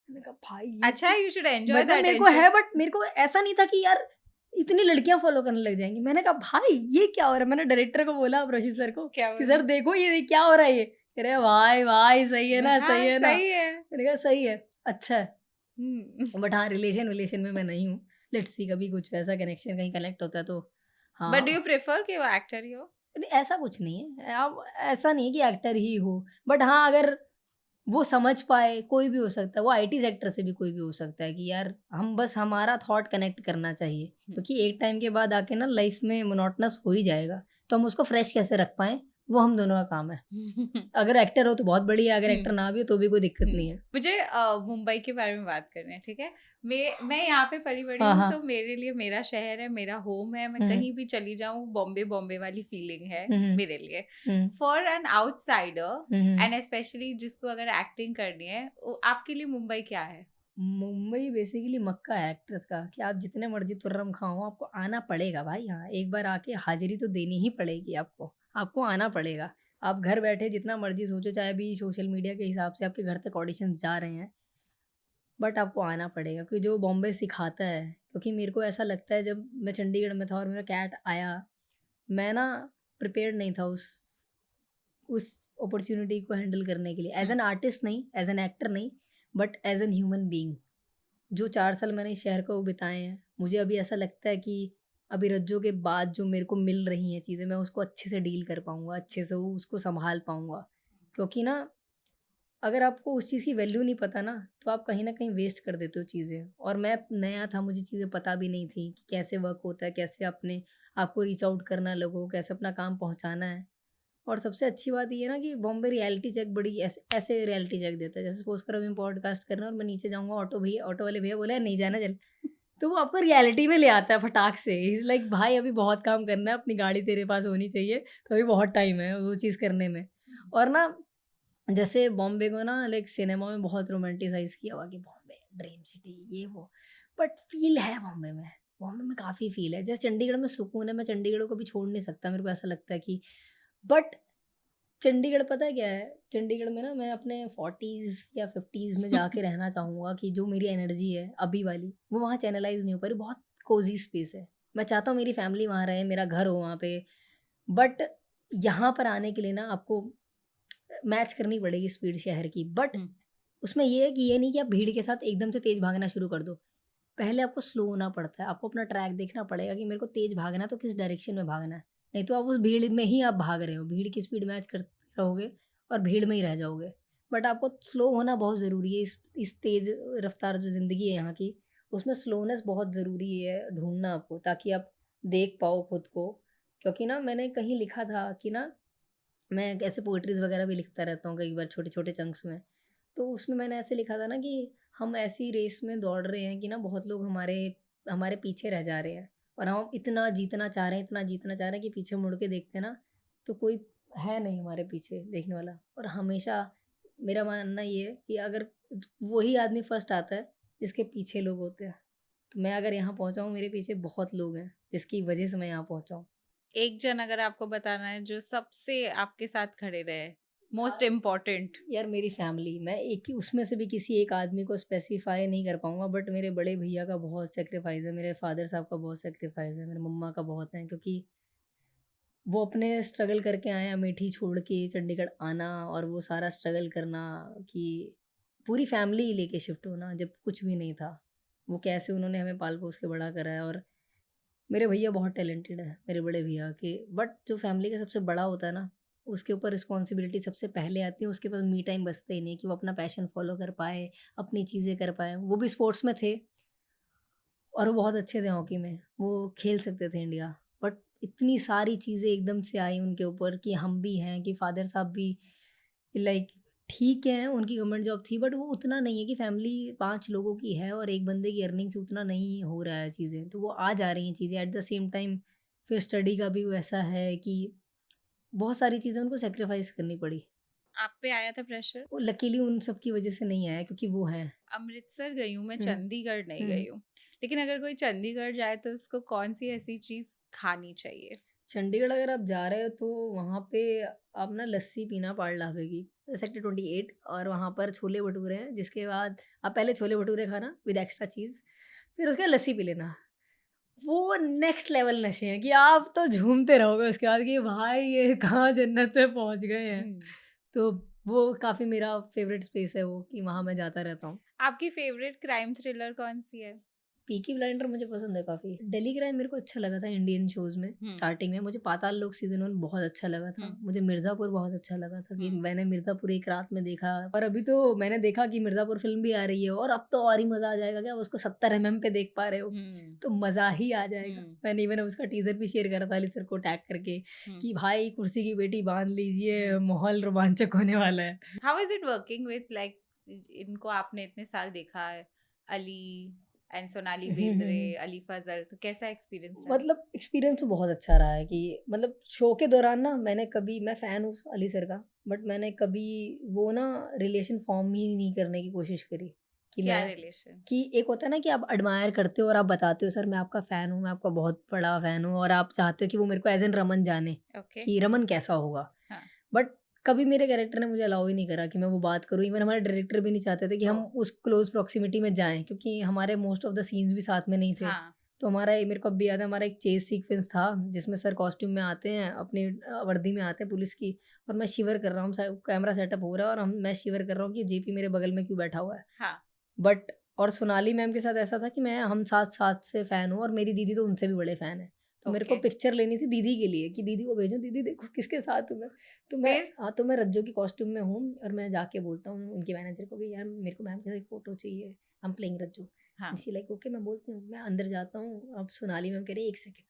मैंने कहा भाई ये अच्छा, यू शुड एंजॉय द मतलब मेरे को अटेंशन। है, बट मेरे को ऐसा नहीं था कि यार इतनी लड़कियां फॉलो करने लग जाएंगी। मैंने कहा भाई ये क्या हो रहा है, मैंने डायरेक्टर को बोला रशीद सर को क्या कि बोले? सर देखो ये क्या हो रहा है, ये कह रहे भाई भाई सही है ना, सही हाँ, है ना। सही है। मैंने कहा सही है, अच्छा है। हम्म। बट हाँ, रिलेशन में मैं नहीं हूँ। लेट्स सी कभी कुछ वैसा कनेक्शन कहीं कनेक्ट होता है तो बट डू हाँ। यू प्रेफर कि वो एक्टर ही हो? नहीं, ऐसा कुछ नहीं है। आप ऐसा नहीं है कि एक्टर ही हो, बट हाँ, अगर वो समझ पाए, कोई भी हो सकता है, वो आईटी सेक्टर से भी कोई भी हो सकता है कि यार हम बस हमारा थॉट कनेक्ट करना चाहिए। हम्म। क्योंकि एक टाइम के बाद आके ना लाइफ में मोनोटोनस हो ही जाएगा, तो हम उसको फ्रेश कैसे रख पाएँ, वो हम दोनों का काम है। अगर एक्टर हो तो बहुत बढ़िया, अगर एक्टर हम्म। ना भी हो तो भी कोई दिक्कत नहीं है। मुझे मुंबई के बारे में बात करनी है, ठीक है? मैं यहाँ पे पली बड़ी हाँ, हूँ, हाँ। तो मेरे लिए मेरा शहर है, मेरा होम है। मैं हुँ, हुँ। कहीं भी चली जाऊँ, बॉम्बे बॉम्बे वाली फीलिंग है हुँ, हुँ। मेरे लिए। हुँ। For an outsider hmm, hmm. And specially जिसको अगर एक्टिंग करनी है, आपके लिए मुंबई क्या है? मुंबई बेसिकली मक्का है एक्ट्रेस का, कि आप जितने मर्ज़ी तुर्रम खाओ, आपको आना पड़ेगा भाई यहाँ। एक बार आके हाज़िरी तो देनी ही पड़ेगी आपको, आपको आना पड़ेगा। आप घर बैठे जितना मर्ज़ी सोचो, चाहे अभी सोशल मीडिया के हिसाब से आपके घर तक ऑडिशंस जा रहे हैं, बट आपको आना पड़ेगा, क्योंकि जो बॉम्बे सिखाता है, क्योंकि मेरे को ऐसा लगता है जब मैं चंडीगढ़ में था और मेरा कैट आया, मैं ना प्रिपेयर्ड नहीं था उस अपॉर्च्युनिटी को हैंडल करने के लिए। एज़ एन आर्टिस्ट नहीं, एज़ एन एक्टर नहीं, but as an human being. जो 4 साल मैंने इस शहर को बिताए हैं, मुझे अभी ऐसा लगता है कि अभी रज्जो के बाद जो मेरे को मिल रही हैं चीज़ें, मैं उसको अच्छे से डील कर पाऊँगा, अच्छे से वो उसको सँभाल पाऊँगा। क्योंकि ना अगर आपको उस चीज़ की वैल्यू नहीं पता ना, तो आप कहीं न कहीं वेस्ट कर देते हो चीज़ें। और मैं नया था, मुझे चीज़ें पता भी नहीं थी कि कैसे वर्क होता है, कैसे अपने आपको रीच आउट करना है लोगों को, कैसे अपना काम पहुँचाना है। और सबसे अच्छी बात ये है ना कि बॉम्बे रियलिटी चेक बड़ी ऐसे रियलिटी चेक देता है। जैसे सपोज़ करो अभी हम पॉडकास्ट कर रहे हैं और मैं नीचे जाऊँगा, ऑटो वाले भैया बोले, "नहीं जाना चल।" तो वो आपको रियलिटी में ले आता है फटाक से। ही इज़ लाइक भाई अभी बहुत काम करना है, अपनी गाड़ी तेरे पास होनी चाहिए, तो अभी बहुत टाइम है वो चीज़ करने में। और ना जैसे बॉम्बे को ना लाइक सिनेमा में बहुत रोमांटिसाइज़ किया हुआ कि बॉम्बे ड्रीम सिटी ये वो, बट फ़ील है बॉम्बे में। बॉम्बे में काफ़ी फ़ील है। जैसे चंडीगढ़ में सुकून है, मैं चंडीगढ़ को कभी छोड़ नहीं सकता, मेरे को ऐसा लगता है कि बट चंडीगढ़ पता है क्या है? चंडीगढ़ में ना मैं अपने 40s या 50s में जाके रहना चाहूँगा कि जो मेरी एनर्जी है अभी वाली, वो वहाँ चैनलाइज़ नहीं हो पा रही। बहुत कोज़ी स्पेस है। मैं चाहता हूँ मेरी फैमिली वहाँ रहे, मेरा घर हो वहाँ पे। बट यहाँ पर आने के लिए ना आपको मैच करनी पड़ेगी स्पीड शहर की। बट हम्म, उसमें ये है कि ये नहीं कि आप भीड़ के साथ एकदम से तेज़ भागना शुरू कर दो। पहले आपको स्लो होना पड़ता है। आपको अपना ट्रैक देखना पड़ेगा कि मेरे को तेज़ भागना है तो किस डायरेक्शन में भागना है। नहीं तो आप उस भीड़ में ही आप भाग रहे हो। भीड़ की स्पीड मैच करते रहोगे और भीड़ में ही रह जाओगे। बट आपको स्लो होना बहुत ज़रूरी है। इस तेज़ रफ़्तार जो ज़िंदगी है यहाँ की, उसमें स्लोनेस बहुत ज़रूरी है ढूँढना आपको, ताकि आप देख पाओ खुद को। क्योंकि ना मैंने कहीं लिखा था कि ना, मैं ऐसे पोएट्रीज़ वग़ैरह भी लिखता रहता हूँ कई बार छोटे-छोटे चंक्स में। तो उसमें मैंने ऐसे लिखा था ना कि हम ऐसी रेस में दौड़ रहे हैं कि ना बहुत लोग हमारे हमारे पीछे रह जा रहे हैं, और हम इतना जीतना चाह रहे हैं, इतना जीतना चाह रहे हैं कि पीछे मुड़ के देखते हैं ना, तो कोई है नहीं हमारे पीछे देखने वाला। और हमेशा मेरा मानना ये है कि अगर वही आदमी फर्स्ट आता है जिसके पीछे लोग होते हैं। तो मैं अगर यहाँ पहुँचा हूँ, मेरे पीछे बहुत लोग हैं जिसकी वजह से मैं यहाँ पहुँचा हूँ। एक जन अगर आपको बताना है जो सबसे आपके साथ खड़े रहे, मोस्ट हाँ, इम्पोर्टेंट। यार मेरी फैमिली, मैं एक ही उसमें से भी किसी एक आदमी को स्पेसिफाई नहीं कर पाऊँगा, बट मेरे बड़े भैया का बहुत सैक्रिफाइस है, मेरे फादर साहब का बहुत सैक्रिफाइस है, मेरे मम्मा का बहुत है, क्योंकि वो अपने स्ट्रगल करके आए हैं, अमेठी छोड़ के चंडीगढ़ आना, और वो सारा स्ट्रगल करना कि पूरी फैमिली ही लेके शिफ्ट होना जब कुछ भी नहीं था। वो कैसे उन्होंने हमें पाल-पोस के बड़ा करा है। और मेरे भैया बहुत टैलेंटेड है, मेरे बड़े भैया के, बट जो फैमिली का सबसे बड़ा होता है ना, उसके ऊपर रिस्पॉन्सिबिलिटी सबसे पहले आती है, उसके पास मी टाइम बचता ही नहीं है कि वो अपना पैशन फ़ॉलो कर पाए, अपनी चीज़ें कर पाएँ। वो भी स्पोर्ट्स में थे और वो बहुत अच्छे थे हॉकी में, वो खेल सकते थे इंडिया। बट इतनी सारी चीज़ें एकदम से आई उनके ऊपर कि हम भी हैं, कि फ़ादर साहब भी लाइक ठीक है, उनकी गवर्नमेंट जॉब थी, बट वो उतना नहीं है कि फैमिली 5 लोगों की है और एक बंदे की अर्निंग से उतना नहीं हो रहा है चीज़ें। तो वो आ जा रही हैं चीज़ें एट द सेम टाइम। फिर स्टडी का भी वैसा है कि बहुत सारी चीज़ें उनको सैक्रिफाइस करनी पड़ी। आप पे आया था प्रेशर? वो लकीली उन सब की वज़ह से नहीं आया, क्योंकि वो हैं। अमृतसर गई हूँ मैं, हुँ, चंडीगढ़ नहीं हुँ। गई हूँ। लेकिन अगर कोई चंडीगढ़ जाए तो उसको कौन-सी ऐसी चीज़ खानी चाहिए? चंडीगढ़ अगर आप जा रहे हो तो वहाँ पे आप ना लस्सी पीना पाड़ ढाबे की, सेक्टर 28, और वहाँ पर छोले-भटूरे हैं, जिसके बाद आप पहले छोले-भटूरे खाना विद एक्स्ट्रा चीज़, फिर उसके बाद लस्सी पी लेना। वो नेक्स्ट लेवल नशे हैं कि आप तो झूमते रहोगे उसके बाद कि भाई ये कहाँ जन्नत में पहुँच गए हैं। हुँ। तो वो काफ़ी मेरा फ़ेवरेट स्पेस है वो, कि वहाँ मैं जाता रहता हूँ। आपकी फेवरेट क्राइम थ्रिलर कौन-सी है? पीकी ब्लाइंडर मुझे पसंद है काफ़ी। डेली क्राइम मेरे को अच्छा लगा था इंडियन शोज़ में, हुँ, स्टार्टिंग में मुझे पाताल लोक सीज़न 1 बहुत अच्छा लगा हुँ, था। मुझे मिर्ज़ापुर बहुत अच्छा लगा था कि हुँ, मैंने मिर्ज़ापुर एक रात में देखा। और अभी तो मैंने देखा कि मिर्ज़ापुर फ़िल्म भी आ रही है, और अब तो और ही मज़ा आ जाएगा कि आप उसको 70 एमएम पे देख पा रहे हो, हुँ, तो मज़ा ही आ जाएगा। हुँ, मैंने इवन उसका टीज़र भी शेयर करा था अली सर को टैग करके हुँ, कि भाई कुर्सी की पेटी बाँध लीजिए, हुँ। माहौल रोमांचक होने वाला है। How is it working with like इनको आपने इतने साल देखा है, अली एंड सोनाली हुँ, हुँ, बेंद्रे, हुँ। अली फज़ल, तो कैसा एक्सपीरियंस रहा? मतलब एक्सपीरियंस तो बहुत अच्छा रहा है कि मतलब शो के दौरान ना मैं फ़ैन हूँ अली सर का, बट मैंने कभी वो ना रिलेशन फ़ॉर्म ही नहीं करने की कोशिश करी कि क्या मैं रिलेशन? कि एक होता है ना कि आप एडमायर करते हो और आप बताते हो सर मैं आपका फ़ैन हूँ, मैं आपका बहुत बड़ा फ़ैन हूँ, और आप चाहते हो कि वो मेरे को एज़ एन रमन जाने ओके, कि रमन कैसा होगा। हाँ, बट कभी मेरे कैरेक्टर ने मुझे अलाउ ही नहीं करा कि मैं वो बात करूँ। इवन हमारे डायरेक्टर भी नहीं चाहते थे कि हम ओह! उस क्लोज़ प्रॉक्सिमिटी में जाएँ, क्योंकि हमारे मोस्ट ऑफ द सीन्स भी साथ में नहीं थे। हाँ, तो हमारा मेरे को अब भी याद है, हमारा एक चेज़ सीक्वेंस था जिसमें सर कॉस्ट्यूम में आते हैं, अपनी वर्दी में आते हैं पुलिस की, और मैं शिवर कर रहा हूँ, कैमरा सेटअप हो रहा है और मैं शिवर कर रहा हूँ कि जेपी मेरे बगल में क्यों बैठा हुआ है। हाँ, बट और सोनाली मैम के साथ ऐसा था कि मैं हम साथ-साथ से फ़ैन हूँ, और मेरी दीदी तो उनसे भी बड़े फ़ैन हैं। तो मेरे को ओके, पिक्चर लेनी थी दीदी के लिए कि दीदी को भेजूँ, दीदी देखो किसके साथ हूँ मैं। फिर? तो मैं रज्जो की कॉस्ट्यूम में हूँ, और मैं जाके बोलता हूँ उनके मैनेजर को कि यार मेरे को मैम के साथ एक फ़ोटो चाहिए, I am playing Rajjo. And हाँ, शी लाइक ओके, मैं बोलती हूँ, मैं अंदर जाता हूँ, अब सोनाली मैम कह रही है 1 सेकंड।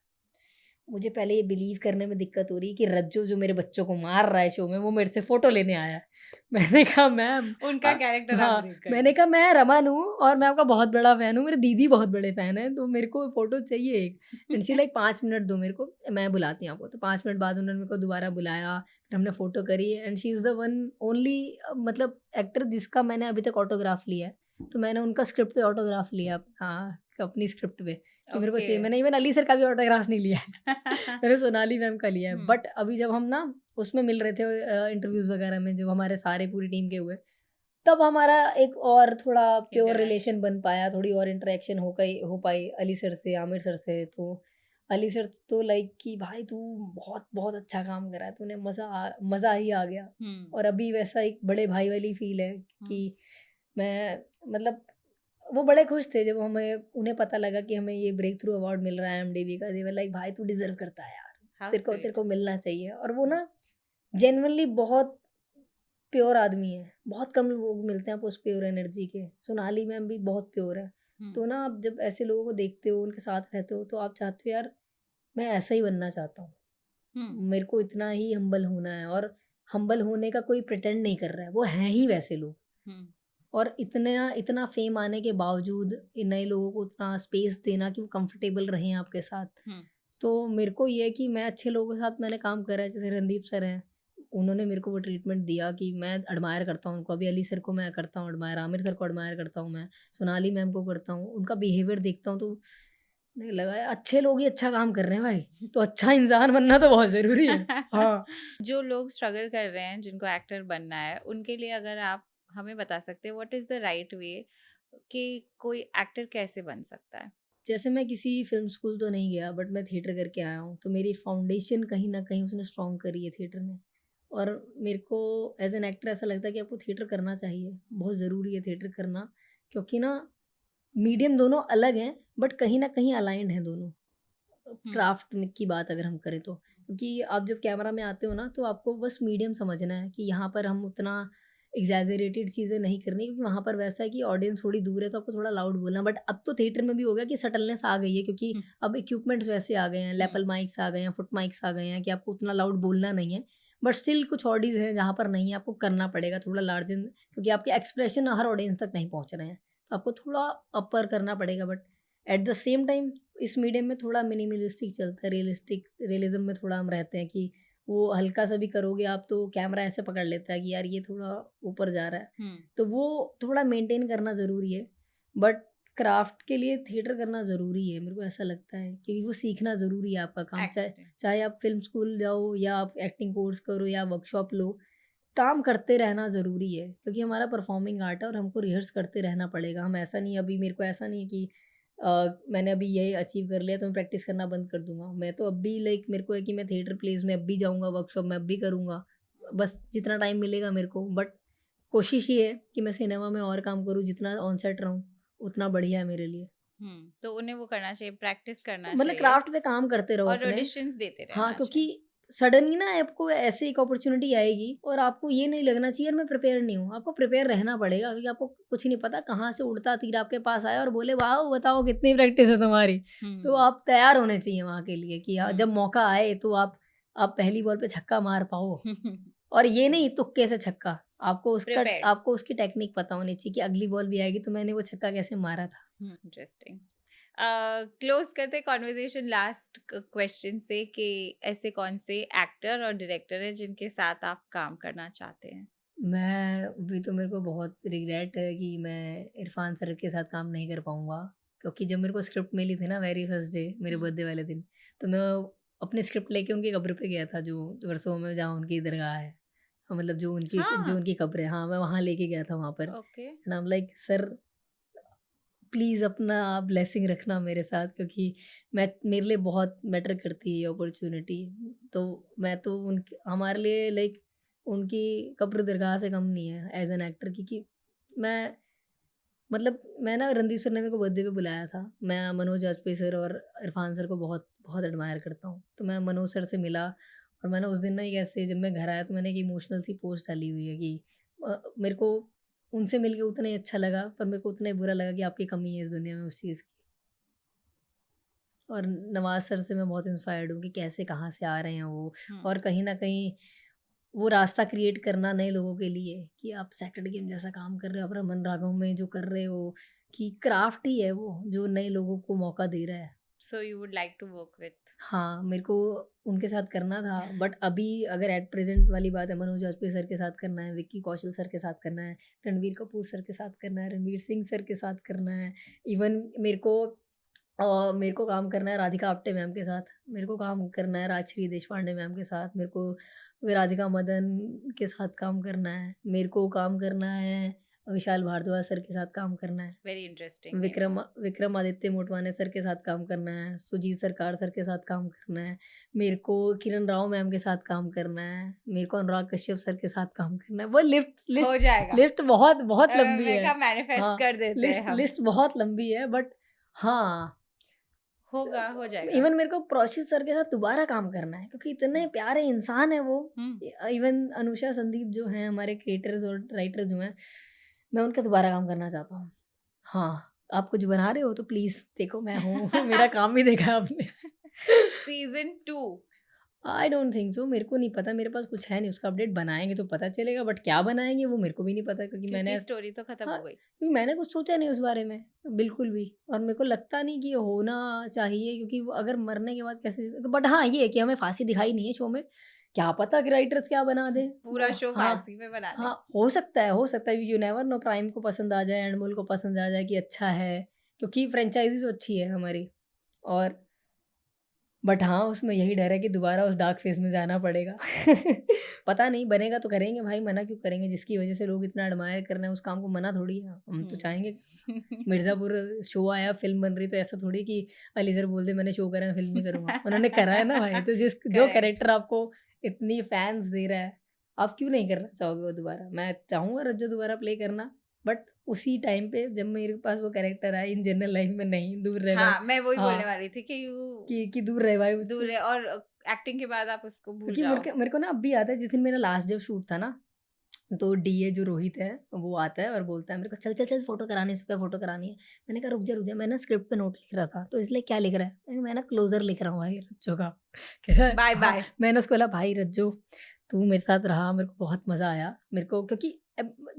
मुझे पहले ये बिलीव करने में दिक्कत हो रही है कि रज्जो जो मेरे बच्चों को मार रहा है शो में, वो मेरे से फ़ोटो लेने आया है। मैंने कहा मैम उनका कैरेक्टर आप हाँ, ब्रेक कर मैंने दी। कहा मैं रमन हूँ और मैं आपका बहुत बड़ा फ़ैन हूँ, मेरी दीदी बहुत बड़े फ़ैन हैं, तो मेरे को फ़ोटो चाहिए एक। एंड शी लाइक 5 मिनट दो मेरे को, मैं बुलाती हूँ आपको। तो 5 मिनट बाद उन्होंने मेरे को दोबारा बुलाया, फिर हमने फ़ोटो करी, and she is the one only मतलब एक्टर जिसका मैंने अभी तक ऑटोग्राफ लिया है। तो मैंने उनका स्क्रिप्ट पे ऑटोग्राफ लिया, हाँ, अपनी स्क्रिप्ट पे कि मेरे को ओके। चाहिए। मैंने इवन अली सर का भी ऑटोग्राफ नहीं लिया है। मैंने सोनाली मैम का लिया है। हुँ, बट अभी जब हम ना उसमें मिल रहे थे इंटरव्यूज़ वगैरह में, जब हमारे सारे पूरी टीम के हुए, तब हमारा एक और थोड़ा प्योर रिलेशन इंटरैक्शन। बन पाया, थोड़ी और इंटरेक्शन हो पाई अली सर से, आमिर सर से। तो अली सर तो लाइक कि भाई तू बहुत अच्छा काम कर रहा है, तूने मज़ा ही आ गया। हुँ, और अभी वैसा एक बड़े भाई वाली फ़ील है हुँ, कि मैं मतलब वो बड़े खुश थे जब उन्हें पता लगा कि हमें ये ब्रेक थ्रू अवार्ड मिल रहा है एमडीवी का। दे वर लाइक भाई तू डिज़र्व करता है यार, हाउ तेरे स्वीट। को मिलना चाहिए। और वो हुँ, ना जेन्युइनली बहुत प्योर आदमी है, बहुत कम लोग मिलते हैं आपको उस प्योर एनर्जी के। सोनाली मैम भी बहुत प्योर है। तो ना आप जब ऐसे लोगों को देखते हो, उनके साथ रहते हो, तो आप चाहते हो यार मैं ऐसा ही बनना चाहता हूँ। मेरे को इतना ही हम्बल होना है, और हम्बल होने का कोई प्रिटेंड नहीं कर रहा है, वो हैं ही वैसे लोग। और इतना इतना फेम आने के बावजूद इन नए लोगों को उतना स्पेस देना कि वो कंफर्टेबल रहें आपके साथ। तो मेरे को ये है कि मैं अच्छे लोगों के साथ मैंने काम करा है, जैसे रणदीप सर हैं, उन्होंने मेरे को वो ट्रीटमेंट दिया कि मैं एडमायर करता हूँ उनको। अभी अली सर को मैं करता हूँ एडमायर, आमिर सर को एडमायर करता हूँ मैं, सोनाली मैम को करता हूँ। उनका बिहेवियर देखता हूँ तो नहीं लगा यार अच्छे लोग ही अच्छा काम कर रहे हैं भाई, तो अच्छा इंसान बनना तो बहुत ज़रूरी है। हाँ। जो लोग स्ट्रगल कर रहे हैं, जिनको एक्टर बनना है, उनके लिए अगर आप हमें बता सकते हैं what is the right way कि कोई एक्टर कैसे बन सकता है? जैसे मैं किसी फ़िल्म स्कूल तो नहीं गया, बट मैं थिएटर करके आया हूँ, तो मेरी फाउंडेशन कहीं न कहीं उसने स्ट्रॉन्ग करी है थिएटर ने। और मेरे को एज़ एन एक्टर ऐसा लगता है कि आपको थिएटर करना चाहिए, बहुत ज़रूरी है थिएटर करना, क्योंकि ना मीडियम दोनों अलग हैं, बट कहीं न कहीं अलाइन्ड हैं दोनों। क्राफ्ट में की बात अगर हम करें तो, क्योंकि आप जब कैमरा में आते हो ना, तो आपको बस मीडियम समझना है कि यहाँ पर हम उतना एग्जैजरेटेड चीज़ें नहीं करनी, क्योंकि वहाँ पर वैसा है कि ऑडियंस थोड़ी दूर है, तो आपको थोड़ा लाउड बोलना। बट अब तो थिएटर में भी हो गया कि सटलनेस आ गई है, क्योंकि अब इक्विपमेंट्स वैसे आ गए हैं, लैपल माइक्स आ गए हैं, फुट माइक्स आ गए हैं, कि आपको उतना लाउड बोलना नहीं है। बट स्टिल कुछ ऑडीज़ हैं जहाँ पर नहीं है, आपको करना पड़ेगा थोड़ा लार्जन, क्योंकि आपके एक्सप्रेशन हर ऑडियंस तक नहीं पहुँच रहे हैं, तो आपको थोड़ा अपर करना पड़ेगा। But at the same time इस मीडियम में थोड़ा मिनिमलिस्टिक चलता है, रियलिज़्म में थोड़ा हम रहते हैं कि वो हल्का सा भी करोगे आप तो कैमरा ऐसे पकड़ लेता है कि यार ये थोड़ा ऊपर जा रहा है। तो वो थोड़ा मेंटेन करना ज़रूरी है। बट क्राफ्ट के लिए थिएटर करना ज़रूरी है, मेरे को ऐसा लगता है, क्योंकि वो सीखना ज़रूरी है आपका काम। चाहे एक्टिंग। चाहे आप फ़िल्म स्कूल जाओ या आप एक्टिंग कोर्स करो या वर्कशॉप लो, काम करते रहना ज़रूरी है, क्योंकि हमारा परफॉर्मिंग आर्ट है और हमको रिहर्स करते रहना पड़ेगा। हम ऐसा नहीं, अभी मेरे को ऐसा नहीं है कि मैंने अभी ये अचीव कर लिया तो मैं प्रैक्टिस करना बंद कर दूँगा। मैं तो अब भी लाइक मेरे को है कि मैं थिएटर प्लेस में अब भी जाऊँगा, वर्कशॉप में अब भी करूँगा। बस जितना टाइम मिलेगा मेरे को, बट कोशिश ये है कि मैं सिनेमा में और काम करूँ, जितना ऑन सेट रहूँ, उतना बढ़िया है मेरे लिए। तो उन्हें वो करना चाहिए, प्रैक्टिस करना मतलब चाहिए क्राफ्ट पे काम करते रहो और अपने। ऑडिशंस देते हाँ, रहना क्योंकि चाहिए। सडनली ना आपको ऐसे एक अपॉर्च्युनिटी आएगी और आपको ये नहीं लगना चाहिए यार मैं प्रिपेयर नहीं हूँ। आपको प्रिपेयर रहना पड़ेगा, क्योंकि आपको कुछ नहीं पता कहाँ से उड़ता तीर आपके पास आया और बोले वाओ बताओ कितनी प्रैक्टिस है तुम्हारी। तो आप तैयार होने चाहिए वहाँ के लिए कि हाँ, जब मौका आए तो आप पहली बॉल पे छक्का मार पाओ। और ये नहीं तुक्के से छक्का, प्रिपेयर्ड। आपको उसकी टेक्निक पता होनी चाहिए कि अगली बॉल भी आएगी तो मैंने वो छक्का कैसे मारा था। इंटरेस्टिंग। क्लोज करते कॉन्वर्जेशन लास्ट क्वेश्चन से कि ऐसे कौन से एक्टर और डायरेक्टर है जिनके साथ आप काम करना चाहते हैं? मैं अभी तो मेरे को बहुत रिग्रेट है कि मैं इरफ़ान सर के साथ काम नहीं कर पाऊँगा, क्योंकि जब मेरे को स्क्रिप्ट मिली थी ना वेरी फर्स्ट डे मेरे बर्थडे वाले दिन, तो मैं अपनी स्क्रिप्ट लेके उनकी कब्र पे गया था, जो वर्सोवा में जहाँ उनकी दरगाह है। मतलब जो हाँ। उनकी कब्र है, हाँ, मैं वहाँ लेके गया था वहाँ पर। Okay. And I am like sir please अपना आप ब्लेसिंग रखना मेरे साथ, क्योंकि मैं मेरे लिए बहुत मैटर करती है ये अपॉर्च्युनिटी। तो मैं तो हमारे लिए लाइक उनकी कब्र दरगाह से कम नहीं है एज़ एन एक्टर, क्योंकि मैं मतलब मैं ना रणदीप सर ने मेरे को बर्थडे पे बुलाया था। मैं मनोज वाजपेयी सर और इरफान सर को बहुत बहुत एडमायर करता हूँ। तो मैं मनोज सर से मिला और मैंने उस दिन ना एक ऐसे जब मैं घर आया तो मैंने एक इमोशनल सी पोस्ट डाली हुई है कि मेरे को उनसे मिलके उतना ही अच्छा लगा, पर मेरे को उतना ही बुरा लगा कि आपकी कमी है इस दुनिया में उस चीज़ की। और नवाज़ सर से मैं बहुत इंस्पायर्ड हूँ कि कैसे कहाँ से आ रहे हैं वो, और कहीं न कहीं वो रास्ता क्रिएट करना नए लोगों के लिए कि आप सैक्रेड गेम जैसा काम कर रहे हो, आप रमन राघव में जो कर रहे हो, कि क्राफ्ट ही है वो जो नए लोगों को मौका दे रहा है। So you would like to work with. हाँ, मेरे को उनके साथ करना था, बट अभी अगर एट प्रेज़ेंट वाली बात है, मनोज वाजपेयी सर के साथ करना है, विक्की कौशल सर के साथ करना है, रणवीर कपूर सर के साथ करना है, रणवीर सिंह सर के साथ करना है। इवन मेरे को काम करना है राधिका आप्टे मैम के साथ, मेरे को काम करना है राजश्री देशपांडे मैम के साथ, मेरे को राधिका मदन के साथ काम करना है, मेरे को काम करना है विशाल भारद्वाज सर के साथ काम करना है। Very interesting names. Vikramaditya Motwane sir के साथ काम करना है, सुजीत सरकार सर के साथ काम करना है, मेरे को किरण राव मैम के साथ काम करना है, मेरे को अनुराग कश्यप सर के साथ काम करना है। वो हो जाएगा। लिस्ट बहुत बहुत लंबी मैं है। कहा मैनिफेस्ट हाँ, कर देते हैं हम। लिस्ट बहुत लंबी है, बट हाँ, होगा, हो जाएगा। इवन मेरे को प्रोशित सर के साथ दोबारा काम करना है क्योंकि इतने प्यारे इंसान है वो। इवन अनुषा संदीप जो हैं हमारे क्रिएटर्स और राइटर जो हैं, मैं उनका दोबारा काम करना चाहता हूँ। हाँ, आप कुछ बना रहे हो तो प्लीज देखो मैं हूँ। मेरा काम भी देखा आपने। Season 2 I don't think so, मेरे को नहीं पता, मेरे पास कुछ है नहीं, उसका अपडेट बनाएंगे तो पता चलेगा, बट क्या बनाएंगे वो मेरे को भी नहीं पता क्योंकि मैंने स्टोरी तो खत्म हाँ, हो गई। क्योंकि मैंने कुछ सोचा नहीं उस बारे में बिल्कुल भी, और मेरे को लगता नहीं कि होना चाहिए क्योंकि वो अगर मरने के बाद कैसे। बट हाँ ये है कि हमें फांसी दिखाई नहीं है शो में, क्या पता कि राइटर्स क्या बना दे पूरा शो हाँ, फांसी में बना दे। हाँ हो सकता है, यू नेवर नो, प्राइम को पसंद आ जाए, एंडमोल को पसंद आ जाए कि अच्छा है, क्योंकि फ्रेंचाइजी तो अच्छी है हमारी। और बट हाँ, उसमें यही डर है कि दोबारा उस डार्क फेज़ में जाना पड़ेगा। पता नहीं, बनेगा तो करेंगे भाई, मना क्यों करेंगे? जिसकी वज़ह से लोग इतना एडमायर कर रहे हैं, उस काम को मना थोड़ी है। हम तो चाहेंगे। मिर्ज़ापुर शो आया, फ़िल्म बन रही, तो ऐसा थोड़ी कि अली सर बोल दे मैंने शो करा है, फ़िल्म नहीं करूँगा। उन्होंने करा है ना भाई, तो जो Correct. कैरेक्टर आपको इतनी फैन्स दे रहा है, आप क्यों नहीं करना चाहोगे वो दोबारा? मैं चाहूँगा रज्जो दोबारा प्ले करना, बट उसी टाइम पे जब मेरे पास वो कैरेक्टर आए, इन जनरल लाइफ़ में नहीं, दूर रहे भाई। हाँ, मैं वही हाँ, बोलने वाली थी कि कि दूर रहे भाई मुझसे। दूर है, और एक्टिंग के बाद आप उसको भूल क्योंकि जाओ। मेरे को ना अब भी याद है जिस दिन मेरा लास्ट डे शूट था ना, तो डीए जो रोहित है वो आता है और बोलता है मेरे को, चल चल चल फोटो करानी है, सबका फोटो करानी है। मैंने कहा रुक जा, मैं ना स्क्रिप्ट पे नोट लिख रहा था, तो इसलिए क्या लिख रहा है? मैं ना क्लोजर लिख रहा हूँ भाई रज्जो का। कह रहा है बाय हाँ। बाय। मैंने उसको बोला भाई रज्जो तू मेरे साथ रहा, मेरे को बहुत मजा आया मेरे को, क्योंकि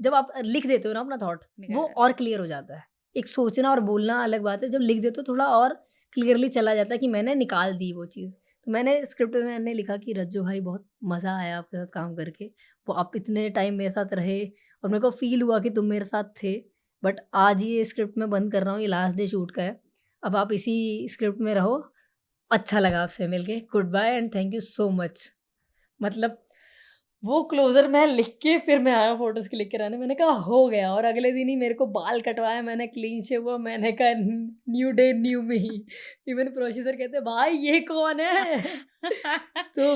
जब आप लिख देते हो ना अपना थॉट, वो और क्लियर हो जाता है। एक सोचना और बोलना अलग बात है, जब लिख देते हो थोड़ा और क्लियरली चला जाता है कि मैंने निकाल दी वो चीज़। तो मैंने स्क्रिप्ट में मैंने लिखा कि रज्जो भाई बहुत मज़ा आया आपके साथ काम करके, वो आप इतने टाइम मेरे साथ रहे और मेरे को फ़ील हुआ कि तुम मेरे साथ थे, बट आज ये स्क्रिप्ट मैं बंद कर रहा हूँ, ये लास्ट डे शूट का है, अब आप इसी स्क्रिप्ट में रहो। अच्छा लगा आपसे मिलके, good bye and thank you so much. मतलब वो क्लोजर मैं लिख के फिर मैं आया फोटोज क्लिक कराने, मैंने कहा हो गया, और अगले दिन ही मेरे को बाल कटवाया मैंने, क्लीन शेव हुआ, मैंने कहा न्यू डे न्यू मी। इवन प्रोड्यूसर कहते भाई ये कौन है? तो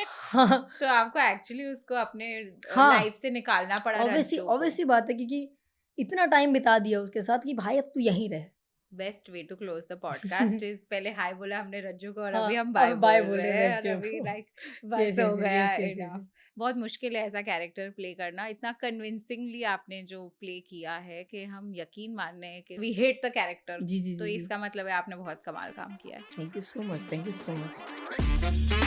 हाँ, तो आपको एक्चुअली उसको अपने हाँ लाइफ से निकालना पड़ा रज्जो को। ऑब्वियसली बात है, क्योंकि इतना टाइम बिता दिया उसके साथ कि भाई अब तू यहीं रह। Best way to close the podcast is पहले हाय बोला हमने रज्जो को और हाँ, अभी हम अब बाय बोल बोल रहे रहे हैं हैं, और रज्जो अभी को। लाइक Yes, बस yes, हो yes, गया yes, yes, yes, enough। yes. बहुत मुश्किल है ऐसा कैरेक्टर प्ले करना, इतना कन्विंसिंगली आपने जो प्ले किया है कि हम यकीन मान रहे हैं कि वी हेट द कैरेक्टर। जी जी तो जी जी, इसका मतलब है आपने बहुत कमाल काम किया है। Thank you so much, thank you so much.